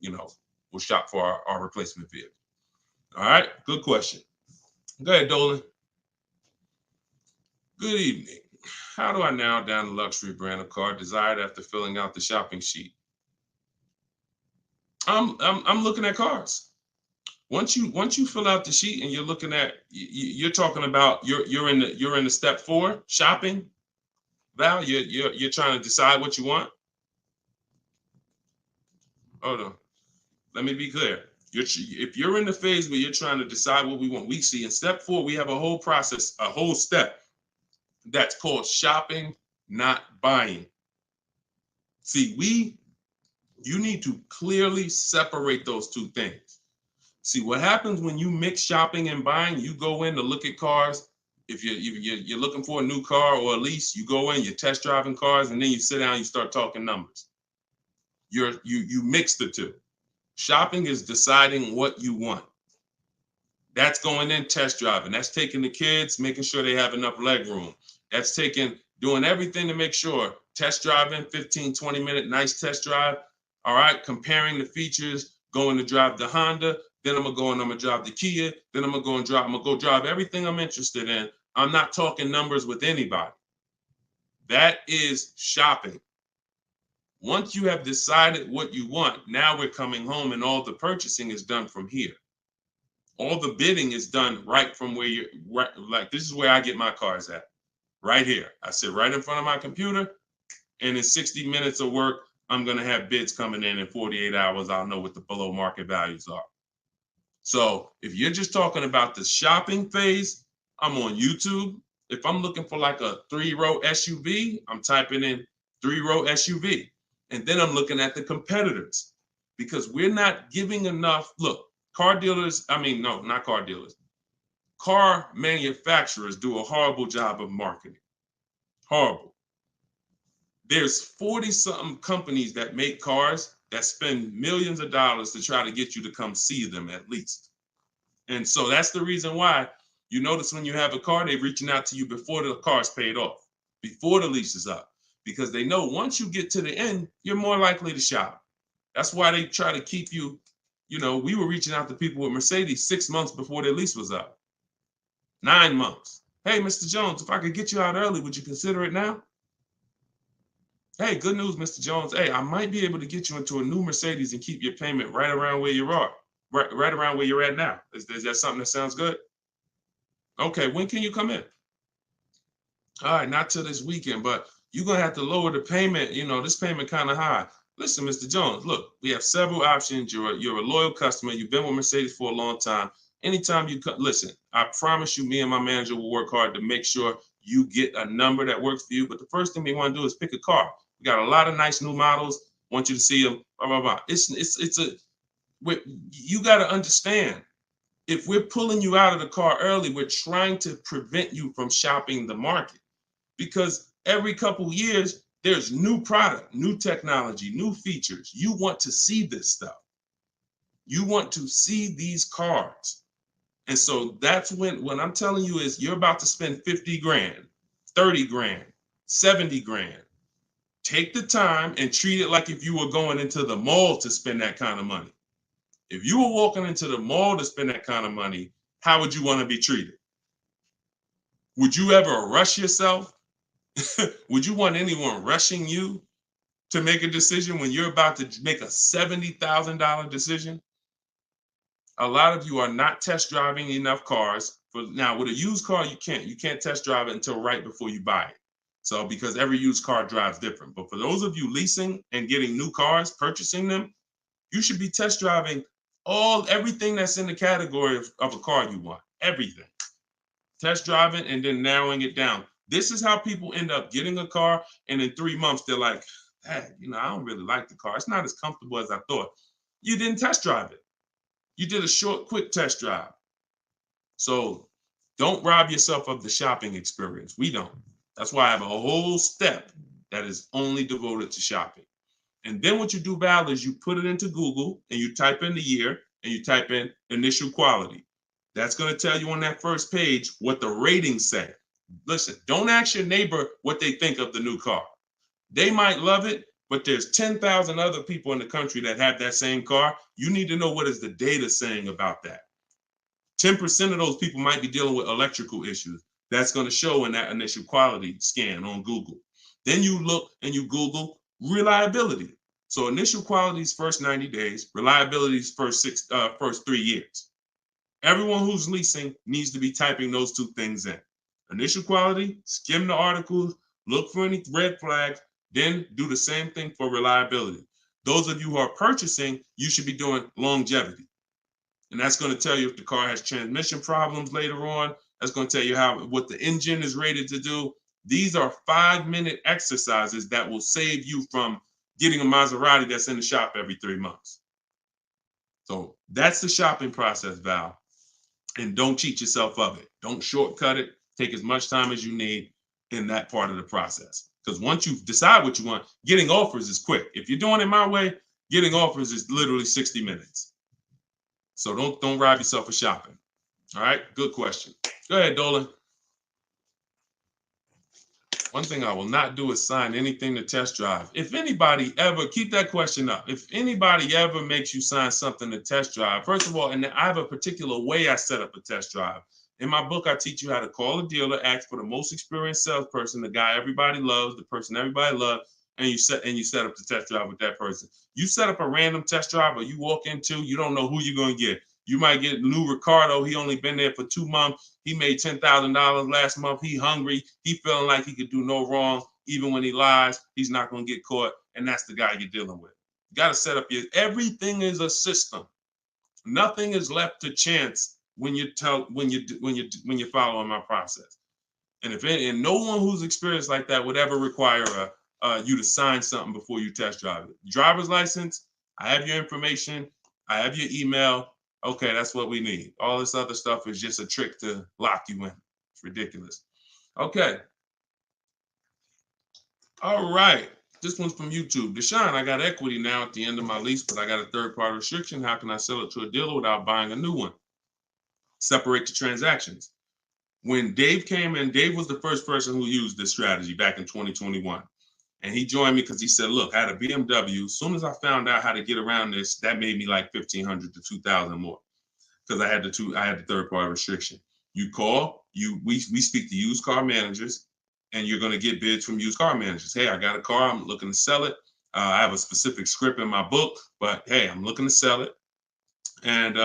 shop for our replacement vehicle. All right, good question. Go ahead, Dolan. Good evening. How do I narrow down the luxury brand of car desired after filling out the shopping sheet? I'm looking at cars. Once you fill out the sheet and you're looking at, you're talking about you're in the step 4 shopping. Val, you're trying to decide what you want. Hold on, let me be clear. If you're in the phase where you're trying to decide what we want, we see in step 4 we have a whole process, a whole step that's called shopping, not buying. See, you need to clearly separate those two things. See, what happens when you mix shopping and buying, you go in to look at cars. If you're looking for a new car or a lease, you go in, you're test driving cars, and then you sit down, you start talking numbers. You mix the two. Shopping is deciding what you want. That's going in test driving. That's taking the kids, making sure they have enough leg room. That's doing everything to make sure. Test driving, 15, 20-minute nice test drive. All right, comparing the features, going to drive the Honda. Then I'm gonna drive the Kia. Then I'm gonna go drive everything I'm interested in. I'm not talking numbers with anybody. That is shopping. Once you have decided what you want, now we're coming home and all the purchasing is done from here. All the bidding is done right from where you're right. Like, this is where I get my cars at, right here. I sit right in front of my computer, and in 60 minutes of work, I'm gonna have bids coming in 48 hours. I'll know what the below market values are. So if you're just talking about the shopping phase, I'm on YouTube. If I'm looking for like a 3-row SUV, I'm typing in 3-row SUV. And then I'm looking at the competitors, because we're not giving enough. Look, car manufacturers do a horrible job of marketing. Horrible. There's 40-something companies that make cars that spend millions of dollars to try to get you to come see them at least. And so that's the reason why you notice when you have a car, they're reaching out to you before the car's paid off, before the lease is up, because they know once you get to the end, you're more likely to shop. That's why they try to keep you, we were reaching out to people with Mercedes 6 months before their lease was up. 9 months. Hey, Mr. Jones, if I could get you out early, would you consider it now? Hey, good news, Mr. Jones. Hey, I might be able to get you into a new Mercedes and keep your payment right around where you are, right around where you're at now. Is that something that sounds good? Okay, when can you come in? All right, not till this weekend, but you're going to have to lower the payment. This payment kind of high. Listen, Mr. Jones, look, we have several options. You're a loyal customer. You've been with Mercedes for a long time. Anytime you listen, I promise you, me and my manager will work hard to make sure you get a number that works for you. But the first thing we want to do is pick a car. We got a lot of nice new models. Want you to see them. Blah, blah, blah. You got to understand, if we're pulling you out of the car early, we're trying to prevent you from shopping the market, because every couple of years, there's new product, new technology, new features. You want to see this stuff. You want to see these cars. And so that's when I'm telling you is you're about to spend 50 grand, 30 grand, 70 grand. Take the time and treat it like if you were going into the mall to spend that kind of money. If you were walking into the mall to spend that kind of money, how would you want to be treated? Would you ever rush yourself? Would you want anyone rushing you to make a decision when you're about to make a $70,000 decision? A lot of you are not test driving enough cars. Now, with a used car, you can't test drive it until right before you buy it. So because every used car drives different. But for those of you leasing and getting new cars, purchasing them, you should be test driving everything that's in the category of a car you want. Everything. Test driving and then narrowing it down. This is how people end up getting a car, and in 3 months they're like, hey, I don't really like the car. It's not as comfortable as I thought. You didn't test drive it. You did a short, quick test drive. So don't rob yourself of the shopping experience. We don't. That's why I have a whole step that is only devoted to shopping. And then what you do, Val, is you put it into Google and you type in the year and you type in initial quality. That's going to tell you on that first page what the ratings say. Listen, don't ask your neighbor what they think of the new car. They might love it, but there's 10,000 other people in the country that have that same car. You need to know what is the data saying about that. 10% of those people might be dealing with electrical issues. That's going to show in that initial quality scan on Google. Then you look and you Google reliability. So initial quality's first 90 days, reliability's first 3 years. Everyone who's leasing needs to be typing those two things in. Initial quality, skim the articles, look for any red flags, then do the same thing for reliability. Those of you who are purchasing, you should be doing longevity. And that's going to tell you if the car has transmission problems later on. That's going to tell you what the engine is rated to do. These are 5-minute exercises that will save you from getting a Maserati that's in the shop every 3 months. So that's the shopping process, Val. And don't cheat yourself of it. Don't shortcut it. Take as much time as you need in that part of the process. Because once you decide what you want, getting offers is quick. If you're doing it my way, getting offers is literally 60 minutes. So don't rob yourself of shopping. All right, good question. Go ahead, Dolan. One thing I will not do is sign anything to test drive. If anybody ever, keep that question up. If anybody ever makes you sign something to test drive, first of all, and I have a particular way I set up a test drive. In my book, I teach you how to call a dealer, ask for the most experienced salesperson, the guy everybody loves, the person everybody loves, and you set up the test drive with that person. You set up a random test drive or you walk into, you don't know who you're going to get. You might get Lou Ricardo. He only been there for 2 months. He made $10,000 last month. He hungry. He feeling like he could do no wrong. Even when he lies, he's not going to get caught. And that's the guy you're dealing with. You got to set up everything is a system. Nothing is left to chance when you're following my process. And no one who's experienced like that would ever require you to sign something before you test drive it. Driver's license, I have your information. I have your email. Okay, that's what we need. All this other stuff is just a trick to lock you in. It's ridiculous. Okay. All right. This one's from YouTube. Deshone, I got equity now at the end of my lease, but I got a third-party restriction. How can I sell it to a dealer without buying a new one? Separate the transactions. When Dave came in, Dave was the first person who used this strategy back in 2021. And he joined me because he said, look, I had a BMW. As soon as I found out how to get around this, that made me like $1,500 to $2,000 more because I had the third-party restriction. You call, we speak to used car managers, and you're going to get bids from used car managers. Hey, I got a car. I'm looking to sell it. I have a specific script in my book, but hey, I'm looking to sell it. And,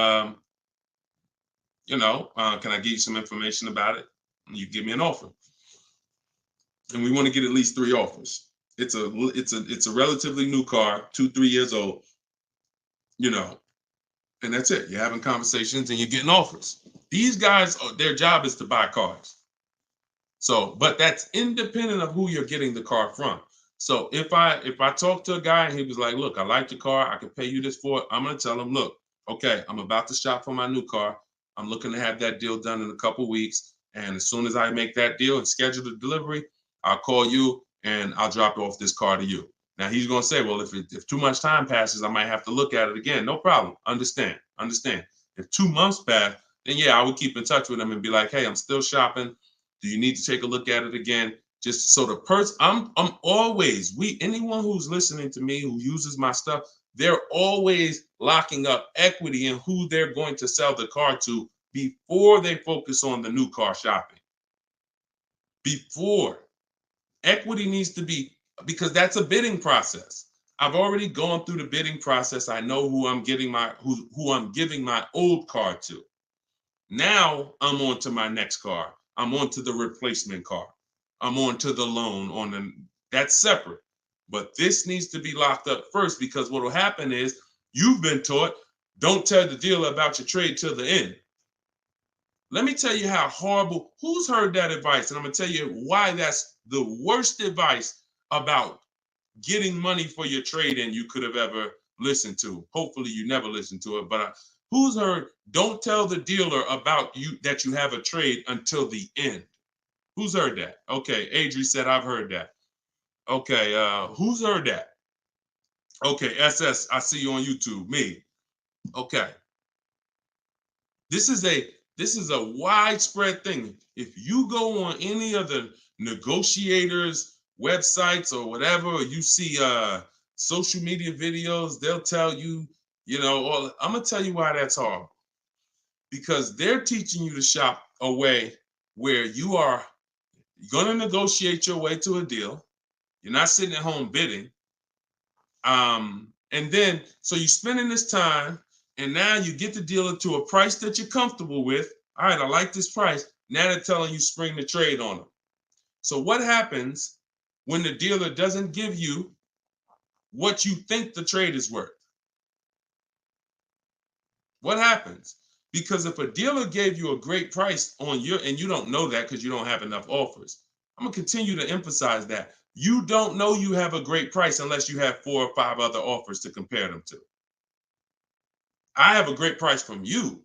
can I give you some information about it? And you give me an offer. And we want to get at least 3 offers. It's a relatively new car, 2-3 years old, and that's it. You're having conversations and you're getting offers. These guys, their job is to buy cars. So, but that's independent of who you're getting the car from. So if I talk to a guy and he was like, look, I like the car, I can pay you this for it, I'm going to tell him, look, okay, I'm about to shop for my new car. I'm looking to have that deal done in a couple weeks. And as soon as I make that deal and schedule the delivery, I'll call you and I'll drop off this car to you. Now he's going to say, well, if too much time passes, I might have to look at it again. No problem. Understand. If 2 months pass, then yeah, I would keep in touch with him and be like, hey, I'm still shopping. Do you need to take a look at it again? Just so the person, I'm always, anyone who's listening to me who uses my stuff, they're always locking up equity in who they're going to sell the car to before they focus on the new car shopping. Before. Equity needs to be, because that's a bidding process. I've already gone through the bidding process. I know who I'm giving my old car to. Now I'm on to my next car. I'm on to the replacement car. I'm on to the loan that's separate. But this needs to be locked up first, because what will happen is you've been taught, don't tell the dealer about your trade till the end. Let me tell you how horrible, who's heard that advice? And I'm gonna tell you why that's the worst advice about getting money for your trade-in you could have ever listened to. Hopefully you never listened to it, but who's heard, don't tell the dealer about you that you have a trade until the end? Who's heard that? Okay, Adri said, I've heard that. Okay, who's heard that? Okay, SS, I see you on YouTube, me. Okay. This is a widespread thing. If you go on any of the negotiators' websites or whatever, or you see social media videos, they'll tell you, I'm gonna tell you why that's horrible. Because they're teaching you to shop a way where you are gonna negotiate your way to a deal. You're not sitting at home bidding. And then, so you're spending this time, and now you get the dealer to a price that you're comfortable with. All right, I like this price. Now they're telling you spring the trade on them. So what happens when the dealer doesn't give you what you think the trade is worth? What happens? Because if a dealer gave you a great price on and you don't know that because you don't have enough offers, I'm gonna continue to emphasize that. You don't know you have a great price unless you have 4 or 5 other offers to compare them to. I have a great price from you.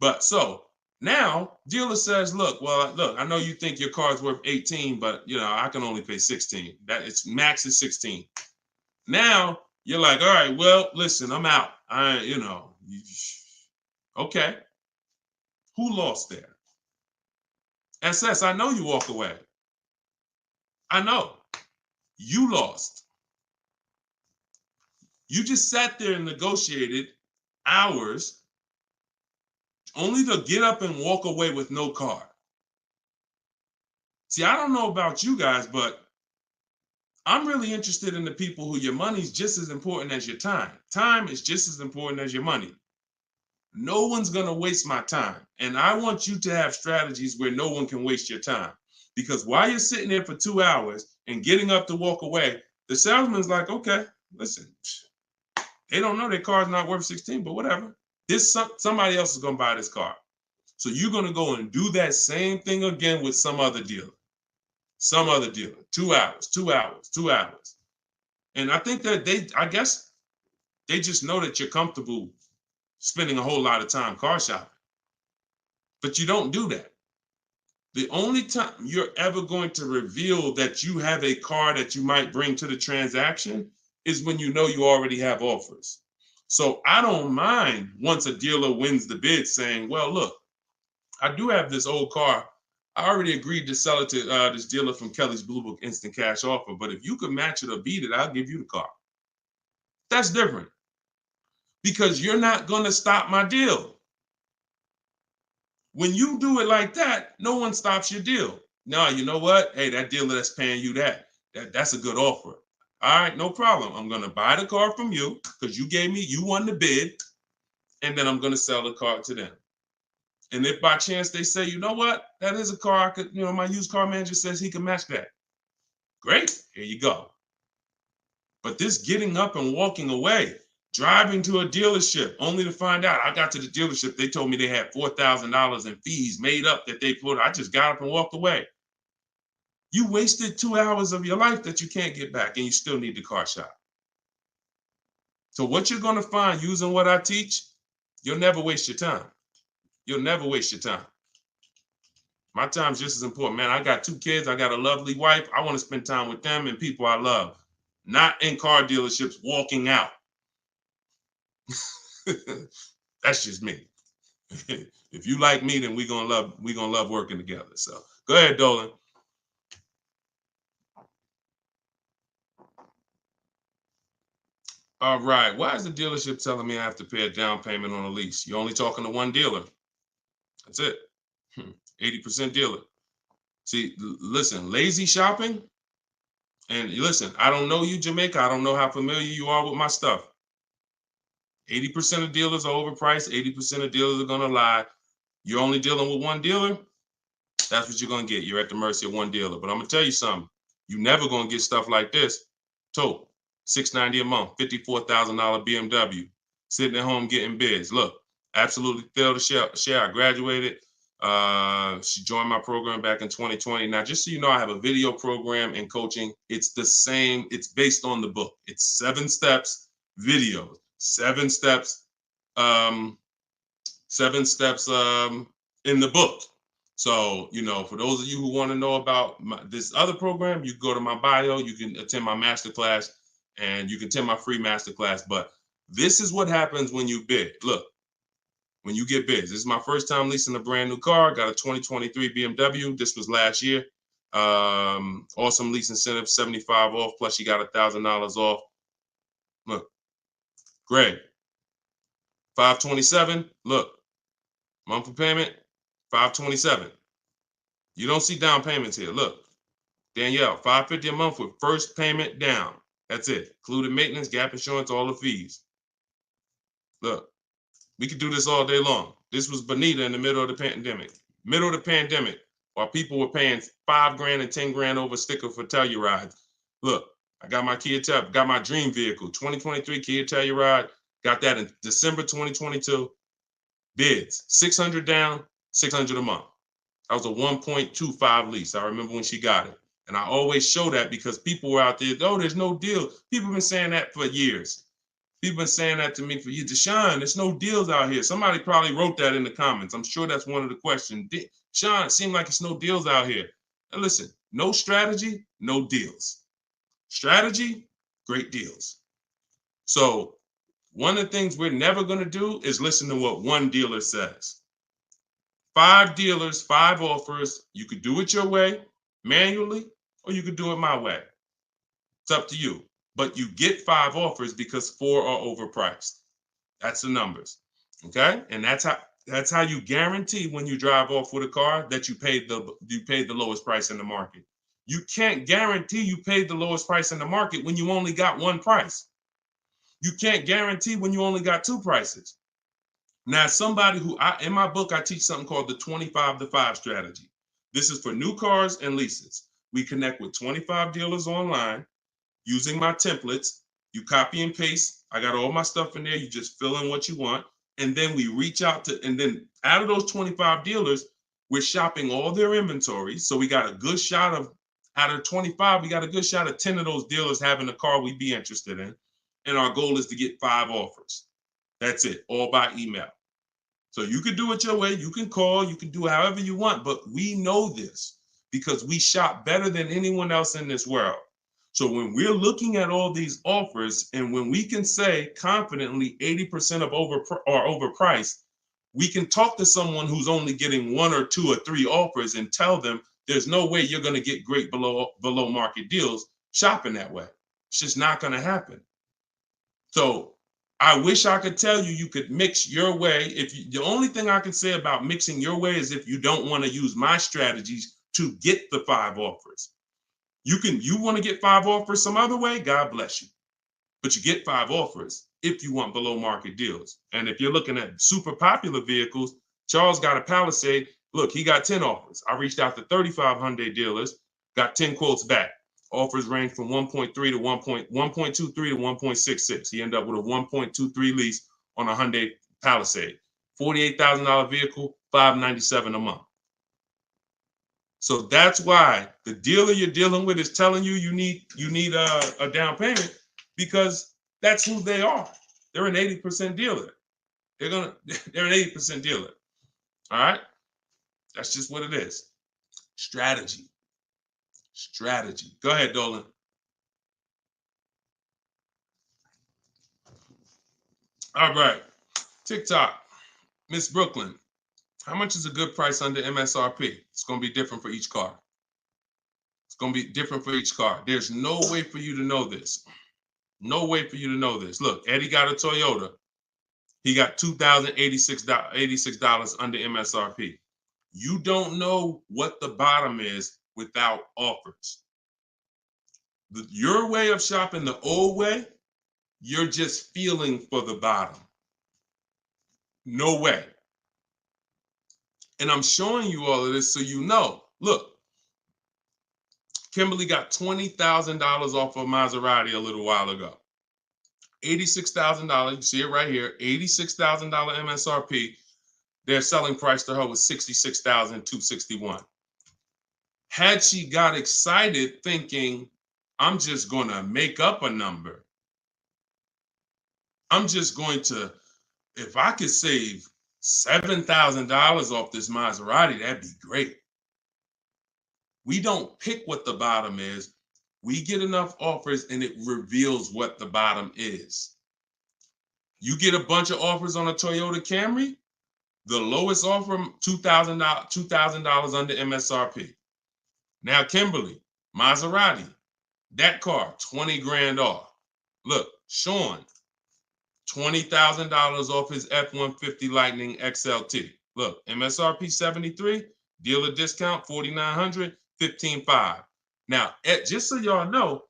But so now dealer says, look, I know you think your car's worth 18, but I can only pay 16. That it's max is 16. Now you're like, all right, well, listen, I'm out. Okay. Who lost there? SS, I know you walk away. I know. You lost. You just sat there and negotiated hours only to get up and walk away with no car. See, I don't know about you guys, but I'm really interested in the people who your money's just as important as your time. Time is just as important as your money. No one's going to waste my time. And I want you to have strategies where no one can waste your time. Because while you're sitting there for 2 hours and getting up to walk away, the salesman's like, okay, listen, they don't know their car's not worth 16, but whatever. Somebody else is going to buy this car. So you're going to go and do that same thing again with some other dealer. 2 hours, 2 hours, 2 hours. And I think that I guess they just know that you're comfortable spending a whole lot of time car shopping. But you don't do that. The only time you're ever going to reveal that you have a car that you might bring to the transaction is when you know you already have offers. So I don't mind once a dealer wins the bid saying, well, look, I do have this old car. I already agreed to sell it to this dealer from Kelly's Blue Book Instant Cash Offer. But if you could match it or beat it, I'll give you the car. That's different. Because you're not going to stop my deal. When you do it like that, no one stops your deal. No, you know what? Hey, that dealer that's paying you that's a good offer. All right, no problem. I'm going to buy the car from you because you won the bid, and then I'm going to sell the car to them. And if by chance they say, you know what, that is a car I could, my used car manager says he can match that. Great, here you go. But this getting up and walking away, driving to a dealership only to find out I got to the dealership, they told me they had $4,000 in fees made up that they put. I just got up and walked away. You wasted 2 hours of your life that you can't get back, and you still need the car shop. So what you're going to find using what I teach, you'll never waste your time. You'll never waste your time. My time's just as important, man. I got 2 kids. I got a lovely wife. I want to spend time with them and people I love. not in car dealerships walking out. That's just me. If you like me, then we're gonna love working together. So go ahead, Dolan. All right. Why is the dealership telling me I have to pay a down payment on a lease? You're only talking to one dealer. That's it. 80% dealer. See, listen, lazy shopping. And listen, I don't know you, Jamaica. I don't know how familiar you are with my stuff. 80% of dealers are overpriced. 80% of dealers are gonna lie. You're only dealing with one dealer. That's what you're gonna get. You're at the mercy of one dealer. But I'm gonna tell you something. You're never gonna get stuff like this. Total $690 a month, $54,000 BMW, sitting at home getting bids. Look, absolutely thrilled to share. I graduated. She joined my program back in 2020. Now, just so you know, I have a video program and coaching. It's the same. It's based on the book. It's 7 steps videos, 7 steps, 7 steps in the book. So, you know, for those of you who want to know about this other program, you go to my bio, you can attend my masterclass, and you can attend my free masterclass. But this is what happens when you bid. Look, when you get bids. This is my first time leasing a brand new car. Got a 2023 BMW. This was last year. Awesome lease incentive, 75 off, plus you got $1,000 off. Look, Greg, 527. Look, monthly payment, 527. You don't see down payments here. Look, Danielle, $550 a month with first payment down. That's it. Included maintenance, gap insurance, all the fees. Look, we could do this all day long. This was Bonita in the middle of the pandemic. Middle of the pandemic, while people were paying $5 grand and 10 grand over sticker for Telluride. Look, I got my got my dream vehicle, 2023 Kia Telluride. Got that in December 2022. Bids, 600 down, 600 a month. That was a 1.25 lease. I remember when she got it. And I always show that because people were out there, oh, there's no deal. People have been saying that for years. People have been saying that to me for years. Deshone, there's no deals out here. Somebody probably wrote that in the comments. I'm sure that's one of the questions. Sean, it seems like it's no deals out here. And listen, no strategy, no deals. Strategy, great deals. So one of the things we're never going to do is listen to what one dealer says. 5 dealers, 5 offers. You could do it your way, manually, or you could do it my way. It's up to you. But you get 5 offers because 4 are overpriced. That's the numbers. Okay? And that's how you guarantee when you drive off with a car that you paid the lowest price in the market. You can't guarantee you paid the lowest price in the market when you only got one price. You can't guarantee when you only got 2 prices. Now, somebody who in my book, I teach something called the 25-to-5 strategy. This is for new cars and leases. We connect with 25 dealers online using my templates. You copy and paste. I got all my stuff in there. You just fill in what you want. And then we reach out to, and then out of those 25 dealers, we're shopping all their inventory. So we got a good shot of, out of 25, we got a good shot of 10 of those dealers having a car we'd be interested in. And our goal is to get 5 offers. That's it, all by email. So you can do it your way. You can call, you can do however you want, but we know this because we shop better than anyone else in this world. So when we're looking at all these offers and when we can say confidently 80% are overpriced, we can talk to someone who's only getting 1 or 2 or 3 offers and tell them there's no way you're going to get great below market deals shopping that way. It's just not going to happen. So I wish I could tell you you could mix your way. The only thing I can say about mixing your way is if you don't want to use my strategies to get the 5 offers. You want to get 5 offers some other way, God bless you. But you get 5 offers if you want below market deals. And if you're looking at super popular vehicles, Charles got a Palisade. Look, he got 10 offers. I reached out to 35 Hyundai dealers, got 10 quotes back. Offers range from 1.3 to 1.23 to 1.66. He ended up with a 1.23 lease on a Hyundai Palisade. $48,000 vehicle, $597 a month. So that's why the dealer you're dealing with is telling you you need a down payment because that's who they are. They're an 80% dealer. They're an 80% dealer. All right? That's just what it is. Strategy. Go ahead, Dolan. All right. TikTok. Miss Brooklyn. How much is a good price under MSRP? It's going to be different for each car. It's going to be different for each car. There's no way for you to know this. No way for you to know this. Look, Eddie got a Toyota. He got $2,086 under MSRP. You don't know what the bottom is without offers. Your way of shopping the old way, you're just feeling for the bottom. No way. And I'm showing you all of this so you know. Look, Kimberly got $20,000 off of Maserati a little while ago. $86,000, you see it right here, $86,000 MSRP. Their selling price to her was $66,261. Had she got excited thinking, I'm just going to make up a number. I'm just going to, if I could save $7,000 off this Maserati, that'd be great. We don't pick what the bottom is. We get enough offers and it reveals what the bottom is. You get a bunch of offers on a Toyota Camry, the lowest offer, $2,000 under MSRP. Now, Kimberly, Maserati, that car, 20 grand off. Look, Sean, $20,000 off his F-150 Lightning XLT. Look, MSRP 73, dealer discount 4,900, 15,500. Now, just so y'all know,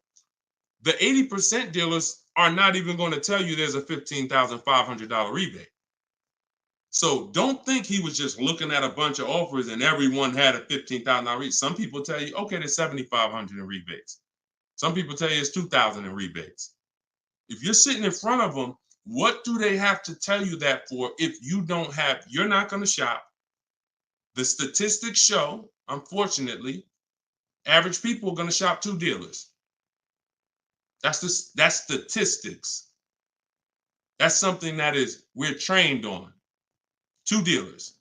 the 80% dealers are not even going to tell you there's a $15,500 rebate. So don't think he was just looking at a bunch of offers and everyone had a $15,000 rebate. Some people tell you, okay, there's $7,500 in rebates. Some people tell you it's $2,000 in rebates. If you're sitting in front of them, what do they have to tell you that for if you don't have, you're not going to shop. The statistics show, unfortunately, average people are going to shop 2 dealers. That's statistics. That's something that we're trained on. 2 dealers.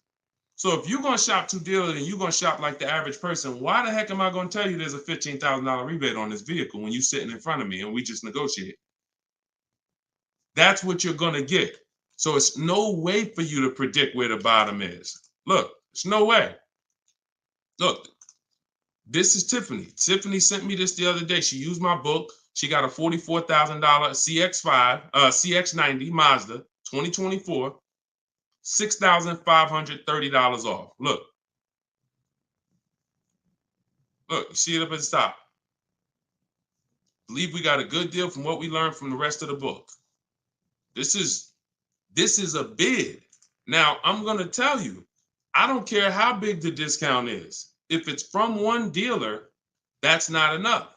So if you're going to shop 2 dealers and you're going to shop like the average person, why the heck am I going to tell you there's a $15,000 rebate on this vehicle when you're sitting in front of me and we just negotiate? That's what you're going to get. So it's no way for you to predict where the bottom is. Look, it's no way. Look, this is Tiffany. Tiffany sent me this the other day. She used my book. She got a $44,000 CX90 Mazda 2024, $6,530 off. Look, you see it up at the top. Believe we got a good deal from what we learned from the rest of the book. This is a bid. Now, I'm going to tell you, I don't care how big the discount is. If it's from one dealer, that's not enough.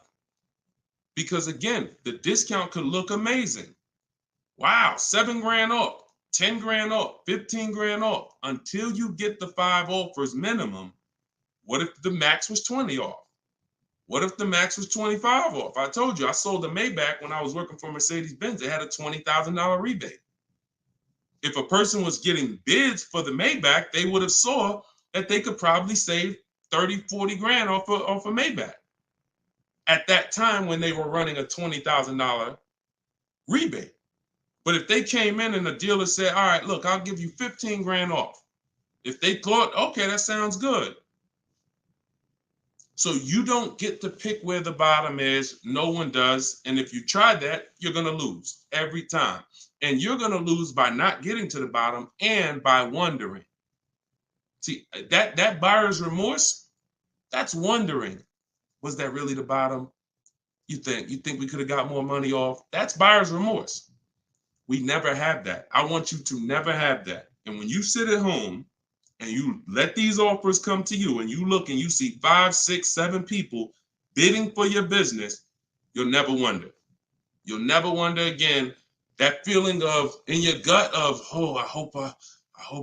Because again, the discount could look amazing. Wow, 7 grand off, 10 grand off, 15 grand off. Until you get the 5 offers minimum, what if the max was 20 off? What if the max was 25 off? I told you, I sold a Maybach when I was working for Mercedes-Benz. It had a $20,000 rebate. If a person was getting bids for the Maybach, they would have saw that they could probably save 30, 40 grand off a Maybach at that time when they were running a $20,000 rebate. But if they came in and the dealer said, all right, look, I'll give you 15 grand off. If they thought, okay, that sounds good. So you don't get to pick where the bottom is. No one does. And if you try that, you're going to lose every time. And you're going to lose by not getting to the bottom and by wondering. See, that buyer's remorse, that's wondering. Was that really the bottom? You think we could have got more money off? That's buyer's remorse. We never have that. I want you to never have that. And when you sit at home and you let these offers come to you and you look and you see 5, 6, 7 people bidding for your business, you'll never wonder. You'll never wonder again. That feeling of in your gut of, oh, I hope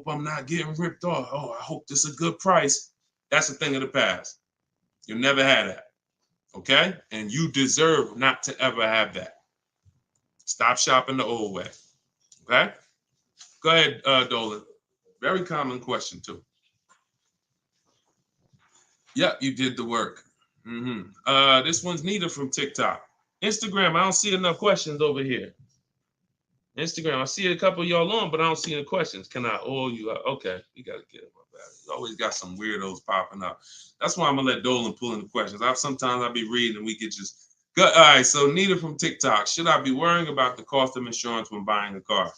I'm not getting ripped off. Oh, I hope this is a good price. That's a thing of the past. You'll never have that. Okay? And you deserve not to ever have that. Stop shopping the old way. Okay? Go ahead, Dolan. Very common question, too. Yep, you did the work. This one's Nita from TikTok. Instagram, I don't see enough questions over here. Instagram, I see a couple of y'all on, but I don't see any questions. Can I oil you up? Okay, you got to get it. You always got some weirdos popping up. That's why I'm going to let Dolan pull in the questions. Sometimes I'll be reading and we get just good. All right, so Nita from TikTok. Should I be worrying about the cost of insurance when buying a car?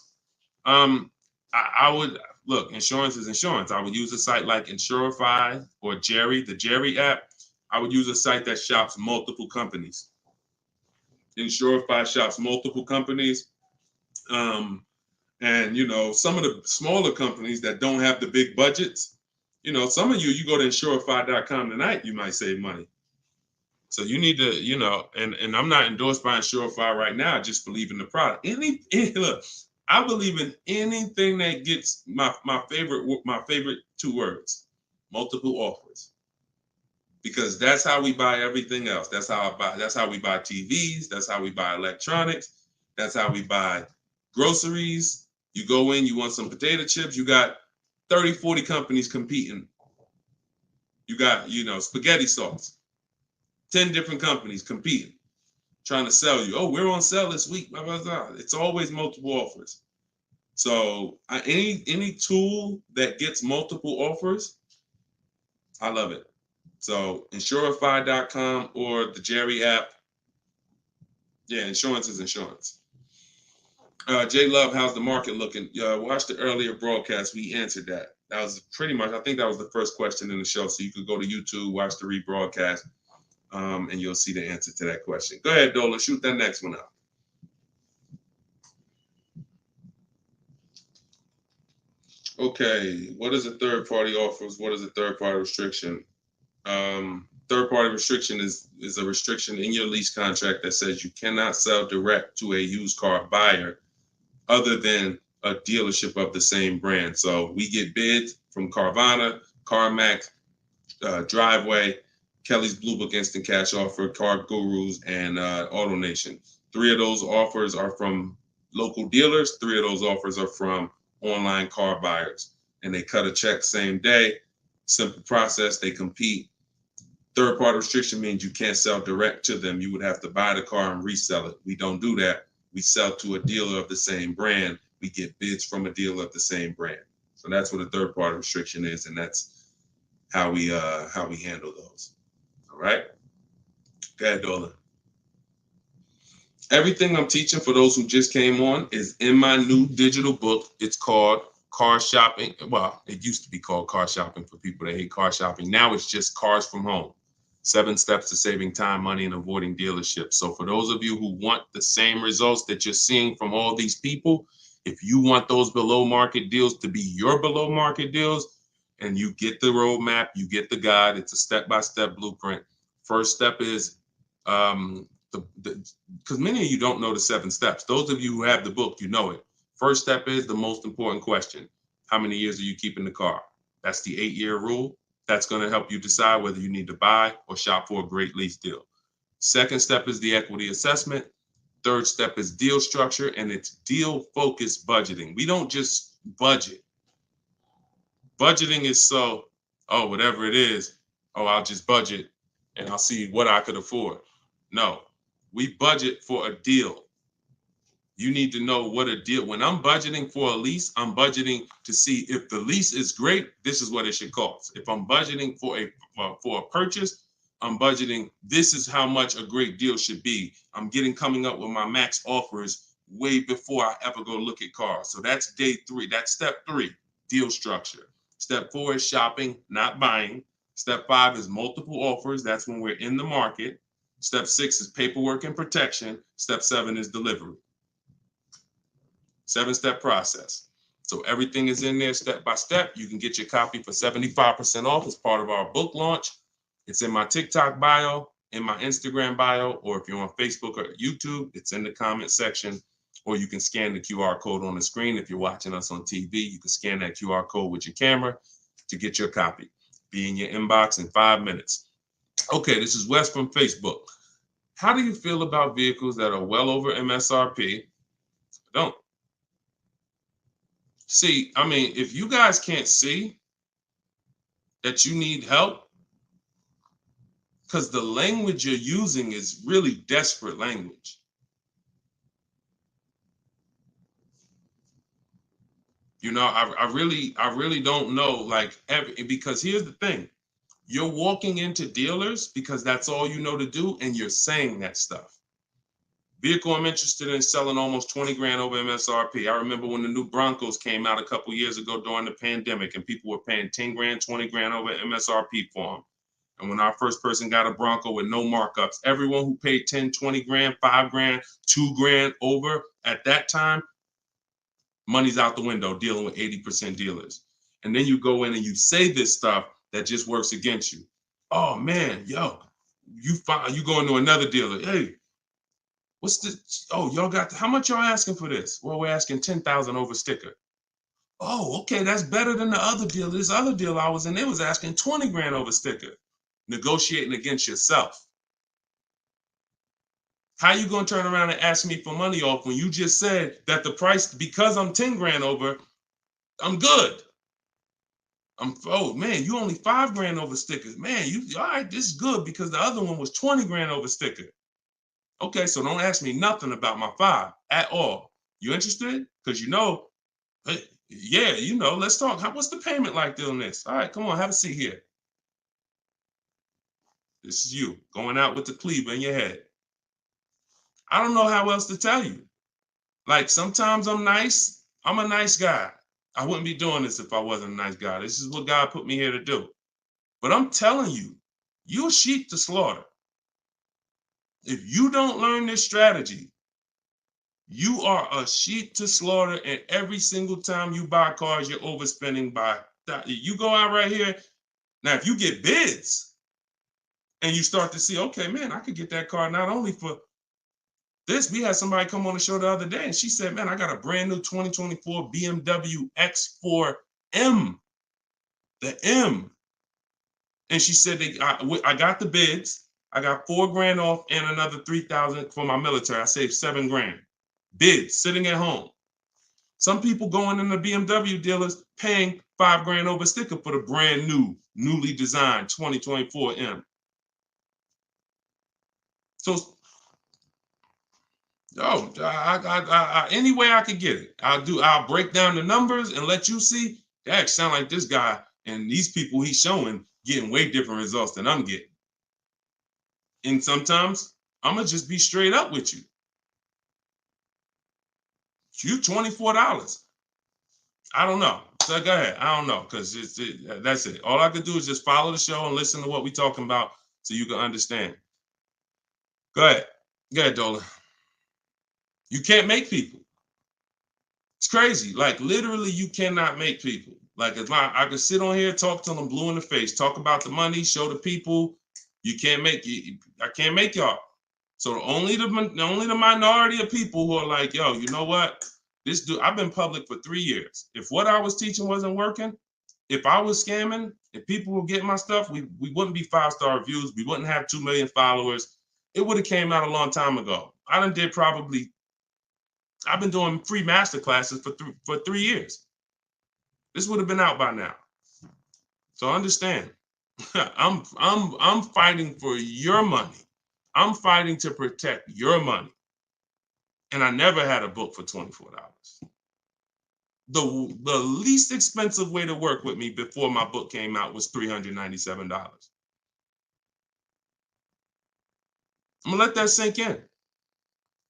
I would look, insurance is insurance. I would use a site like Insurify or Jerry, the Jerry app. I would use a site that shops multiple companies. Insurify shops multiple companies. And some of the smaller companies that don't have the big budgets, some of you go to insurify.com tonight, you might save money. So you need to, and I'm not endorsed by Insurify right now. I just believe in the product. Look, I believe in anything that gets my favorite two words, multiple offers. Because that's how we buy everything else. That's how we buy TVs, that's how we buy electronics, that's how we buy groceries. You go in, you want some potato chips, you got 30, 40 companies competing. You got, spaghetti sauce, 10 different companies competing, trying to sell you. Oh, we're on sale this week. Blah, blah, blah. It's always multiple offers. So any tool that gets multiple offers, I love it. So Insurify.com or the Jerry app. Yeah, insurance is insurance. J Love, how's the market looking? Watch the earlier broadcast. We answered that. That was pretty much, I think that was the first question in the show. So you could go to YouTube, watch the rebroadcast, and you'll see the answer to that question. Go ahead, Dolan, shoot that next one out. Okay, what is a third-party offers? What is a third-party restriction? Third-party restriction is a restriction in your lease contract that says you cannot sell direct to a used car buyer other than a dealership of the same brand. So we get bids from Carvana, CarMax, Driveway, Kelly's Blue Book Instant Cash Offer, Car Gurus, and AutoNation. 3 of those offers are from local dealers. 3 of those offers are from online car buyers. And they cut a check same day. Simple process. They compete. Third-party restriction means you can't sell direct to them. You would have to buy the car and resell it. We don't do that. We sell to a dealer of the same brand. We get bids from a dealer of the same brand. So that's what a third-party restriction is, and that's how we handle those. All right. Go ahead, Dolan. Everything I'm teaching for those who just came on is in my new digital book. It's called Car Shopping. Well, it used to be called Car Shopping for people that hate car shopping. Now it's just Cars from Home. 7 steps to saving time, money, and avoiding dealerships. So for those of you who want the same results that you're seeing from all these people, if you want those below market deals to be your below market deals, and you get the roadmap, you get the guide, it's a step-by-step blueprint. First step is, because many of you don't know the 7 steps. Those of you who have the book, you know it. First step is the most important question. How many years are you keeping the car? That's the 8-year rule. That's going to help you decide whether you need to buy or shop for a great lease deal. Second step is the equity assessment. Third step is deal structure, and it's deal-focused budgeting. We don't just budget. Budgeting is whatever it is, I'll just budget and I'll see what I could afford. No, we budget for a deal. You need to know what a deal. When I'm budgeting for a lease, I'm budgeting to see if the lease is great, this is what it should cost. If I'm budgeting for a purchase, I'm budgeting, this is how much a great deal should be. I'm coming up with my max offers way before I ever go look at cars. So that's day 3. That's step 3, deal structure. Step 4 is shopping, not buying. Step 5 is multiple offers. That's when we're in the market. Step 6 is paperwork and protection. Step 7 is delivery. 7-step process. So everything is in there step by step. You can get your copy for 75% off as part of our book launch. It's in my TikTok bio, in my Instagram bio, or if you're on Facebook or YouTube, it's in the comment section, or you can scan the QR code on the screen. If you're watching us on TV, you can scan that QR code with your camera to get your copy. Be in your inbox in 5 minutes. Okay, this is Wes from Facebook. How do you feel about vehicles that are well over MSRP? Don't. See, I mean, if you guys can't see that you need help, because the language you're using is really desperate language. I really don't know, like, because here's the thing. You're walking into dealers because that's all you know to do, and you're saying that stuff. Vehicle I'm interested in selling almost 20 grand over MSRP. I remember when the new Broncos came out a couple years ago during the pandemic, and people were paying 10 grand, 20 grand over MSRP for them. And when our first person got a Bronco with no markups, everyone who paid 10, 20 grand, 5 grand, 2 grand over at that time, money's out the window dealing with 80% dealers. And then you go in and you say this stuff that just works against you. Oh man, yo, you go into another dealer. Hey, what's this? Oh, y'all got, how much y'all asking for this? Well, we're asking 10,000 over sticker. Oh, okay, that's better than the other deal. This other deal I was in, they was asking 20 grand over sticker. Negotiating against yourself. How you gonna turn around and ask me for money off when you just said that the price, because I'm 10 grand over, I'm good. Oh man, you only 5 grand over stickers. Man, you all right, this is good because the other one was 20 grand over sticker. Okay, so don't ask me nothing about my 5 at all. You interested? Because hey, yeah, let's talk. What's the payment like doing this? All right, come on, have a seat here. This is you going out with the cleaver in your head. I don't know how else to tell you. Like, sometimes I'm nice. I'm a nice guy. I wouldn't be doing this if I wasn't a nice guy. This is what God put me here to do. But I'm telling you, you're a sheep to slaughter. If you don't learn this strategy, you are a sheep to slaughter, and every single time you buy cars, you're overspending by that. You go out right here. Now, if you get bids and you start to see, okay, man, I could get that car not only for this. We had somebody come on the show the other day, and she said, man, I got a brand new 2024 BMW X4M, the M. And she said, I got the bids. I got 4 grand off and another 3,000 for my military. I saved 7 grand. Bids sitting at home. Some people going in the BMW dealers paying 5 grand over sticker for the brand new, newly designed 2024 M. So, any way I could get it, I'll break down the numbers and let you see. That sound like this guy and these people he's showing getting way different results than I'm getting. And sometimes I'm gonna just be straight up with you. You $24. I don't know. So go ahead. I don't know, because that's it. All I could do is just follow the show and listen to what we're talking about so you can understand. Go ahead. Go ahead, Dola. You can't make people. It's crazy. Like, literally, you cannot make people. Like, I could sit on here, talk to them blue in the face, talk about the money, show the people. You can't make you. I can't make y'all. So only the minority of people who are like, yo, you know what? This dude, I've been public for 3 years. If what I was teaching wasn't working, if I was scamming, if people were getting my stuff, we wouldn't be 5-star reviews. We wouldn't have 2 million followers. It would have came out a long time ago. I've been doing free master classes for 3 years. This would have been out by now. So understand, I'm fighting for your money. I'm fighting to protect your money. And I never had a book for $24. The least expensive way to work with me before my book came out was $397. I'm gonna let that sink in.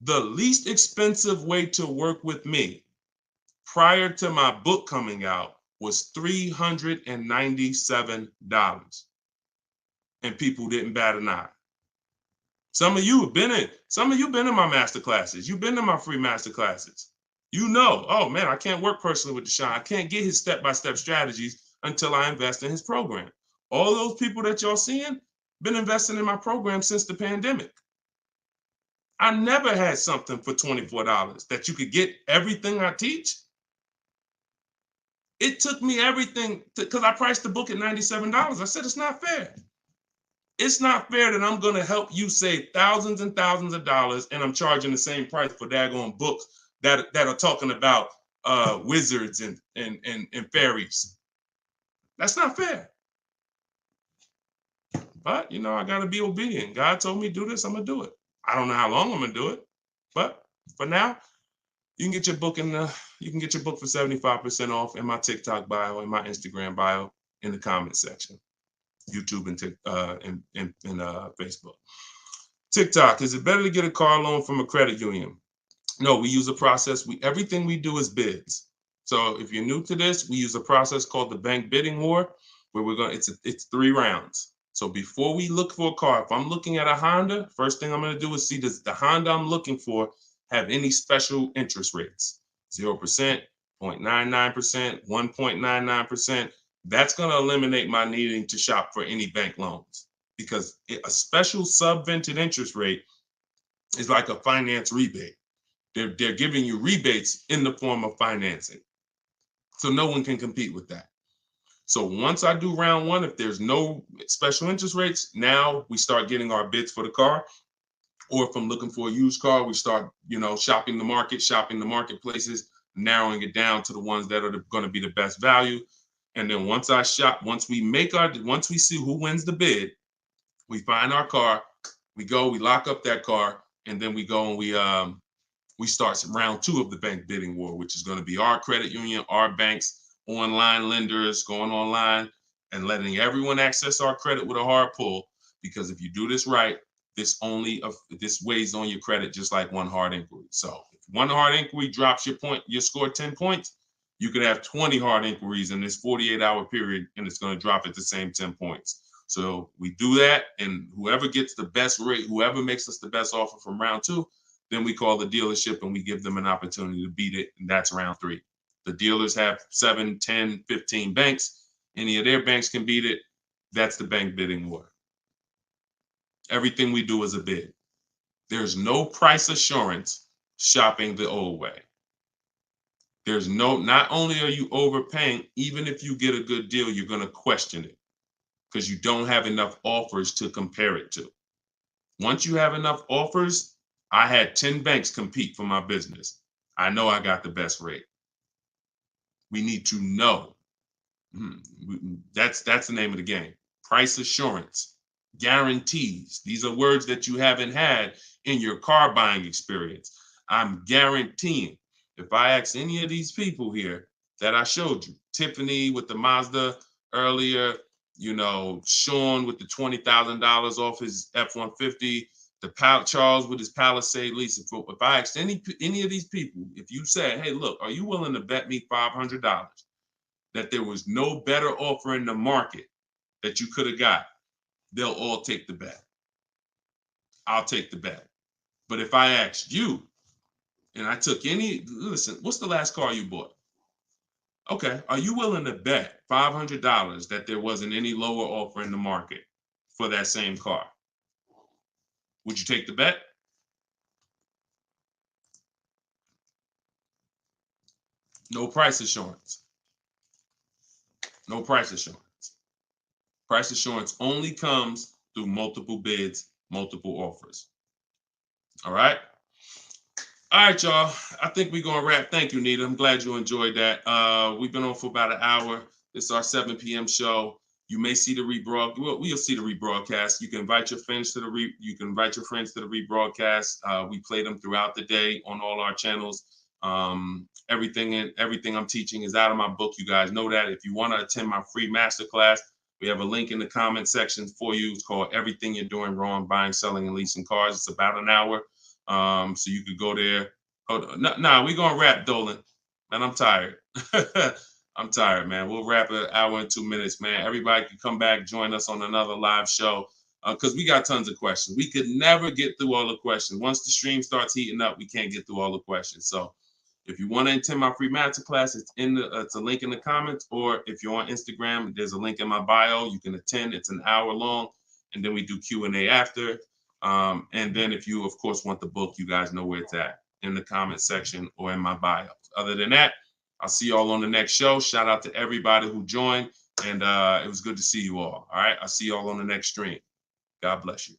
The least expensive way to work with me prior to my book coming out was $397. And people didn't bat an eye. Some of you been in my master classes. You've been in my free master classes. You know, oh man, I can't work personally with Deshone. I can't get his step-by-step strategies until I invest in his program. All those people that y'all seeing been investing in my program since the pandemic. I never had something for $24 that you could get everything I teach. It took me everything because I priced the book at $97. I said, it's not fair. It's not fair that I'm going to help you save thousands and thousands of dollars and I'm charging the same price for daggone books that are talking about wizards and fairies. That's not fair. But, I got to be obedient. God told me do this, I'm going to do it. I don't know how long I'm going to do it. But for now, You can get your book you can get your book for 75% off in my TikTok bio, in my Instagram bio, in the comment section. YouTube and Facebook. TikTok, is it better to get a car loan from a credit union? No, we use a process. Everything we do is bids. So if you're new to this, we use a process called the bank bidding war, where it's 3 rounds. So before we look for a car, if I'm looking at a Honda, first thing I'm going to do is see, does the Honda I'm looking for have any special interest rates? 0%, 0.99%, 1.99%. That's going to eliminate my needing to shop for any bank loans, because a special subvented interest rate is like a finance rebate. They're giving you rebates in the form of financing. So no one can compete with that. So once I do round 1, if there's no special interest rates, now we start getting our bids for the car. Or if I'm looking for a used car, we start, shopping the marketplaces, narrowing it down to the ones that are going to be the best value. And then once we see who wins the bid, we find our car, we lock up that car, and then we go and we start round 2 of the bank bidding war, which is going to be our credit union, our banks, online lenders, going online and letting everyone access our credit with a hard pull. Because if you do this right, this weighs on your credit just like one hard inquiry. So if one hard inquiry drops your score 10 points, you could have 20 hard inquiries in this 48-hour period, and it's going to drop at the same 10 points. So we do that, and whoever gets the best rate, whoever makes us the best offer from round 2, then we call the dealership and we give them an opportunity to beat it, and that's round 3. The dealers have 7, 10, 15 banks. Any of their banks can beat it. That's the bank bidding war. Everything we do is a bid. There's no price assurance shopping the old way. Not only are you overpaying, even if you get a good deal, you're going to question it because you don't have enough offers to compare it to. Once you have enough offers, I had 10 banks compete for my business. I know I got the best rate. We need to know. That's the name of the game. Price assurance, guarantees. These are words that you haven't had in your car buying experience. I'm guaranteeing. If I ask any of these people here that I showed you, Tiffany with the Mazda earlier, Sean with the $20,000 off his F-150, Charles with his Palisade lease. If I asked any of these people, if you said, hey, look, are you willing to bet me $500 that there was no better offer in the market that you could have got, they'll all take the bet. I'll take the bet. But if I asked you, and I took listen, what's the last car you bought? Okay, are you willing to bet $500 that there wasn't any lower offer in the market for that same car? Would you take the bet? No price assurance. No price assurance. Price assurance only comes through multiple bids, multiple offers. All right. All right, y'all. I think we're going to wrap. Thank you, Nita. I'm glad you enjoyed that. We've been on for about an hour. This is our 7 p.m. show. You may see the rebroadcast. Well, we'll see the rebroadcast. You can invite your friends to the rebroadcast. We play them throughout the day on all our channels. Everything I'm teaching is out of my book. You guys know that. If you want to attend my free masterclass, we have a link in the comment section for you. It's called Everything You're Doing Wrong, Buying, Selling, and Leasing Cars. It's about an hour. So you could go there. Hold on. We're going to wrap, Dolan. Man, I'm tired. I'm tired, man. We'll wrap an hour and 2 minutes, man. Everybody can come back, join us on another live show because we got tons of questions. We could never get through all the questions. Once the stream starts heating up, we can't get through all the questions. So if you want to attend my free masterclass, it's a link in the comments, or if you're on Instagram, there's a link in my bio. You can attend. It's an hour long, and then we do Q&A after. And then if you, of course, want the book, you guys know where it's at, in the comment section or in my bio. Other than that, I'll see you all on the next show. Shout out to everybody who joined, and it was good to see you all. All right, I'll see you all on the next stream. God bless you.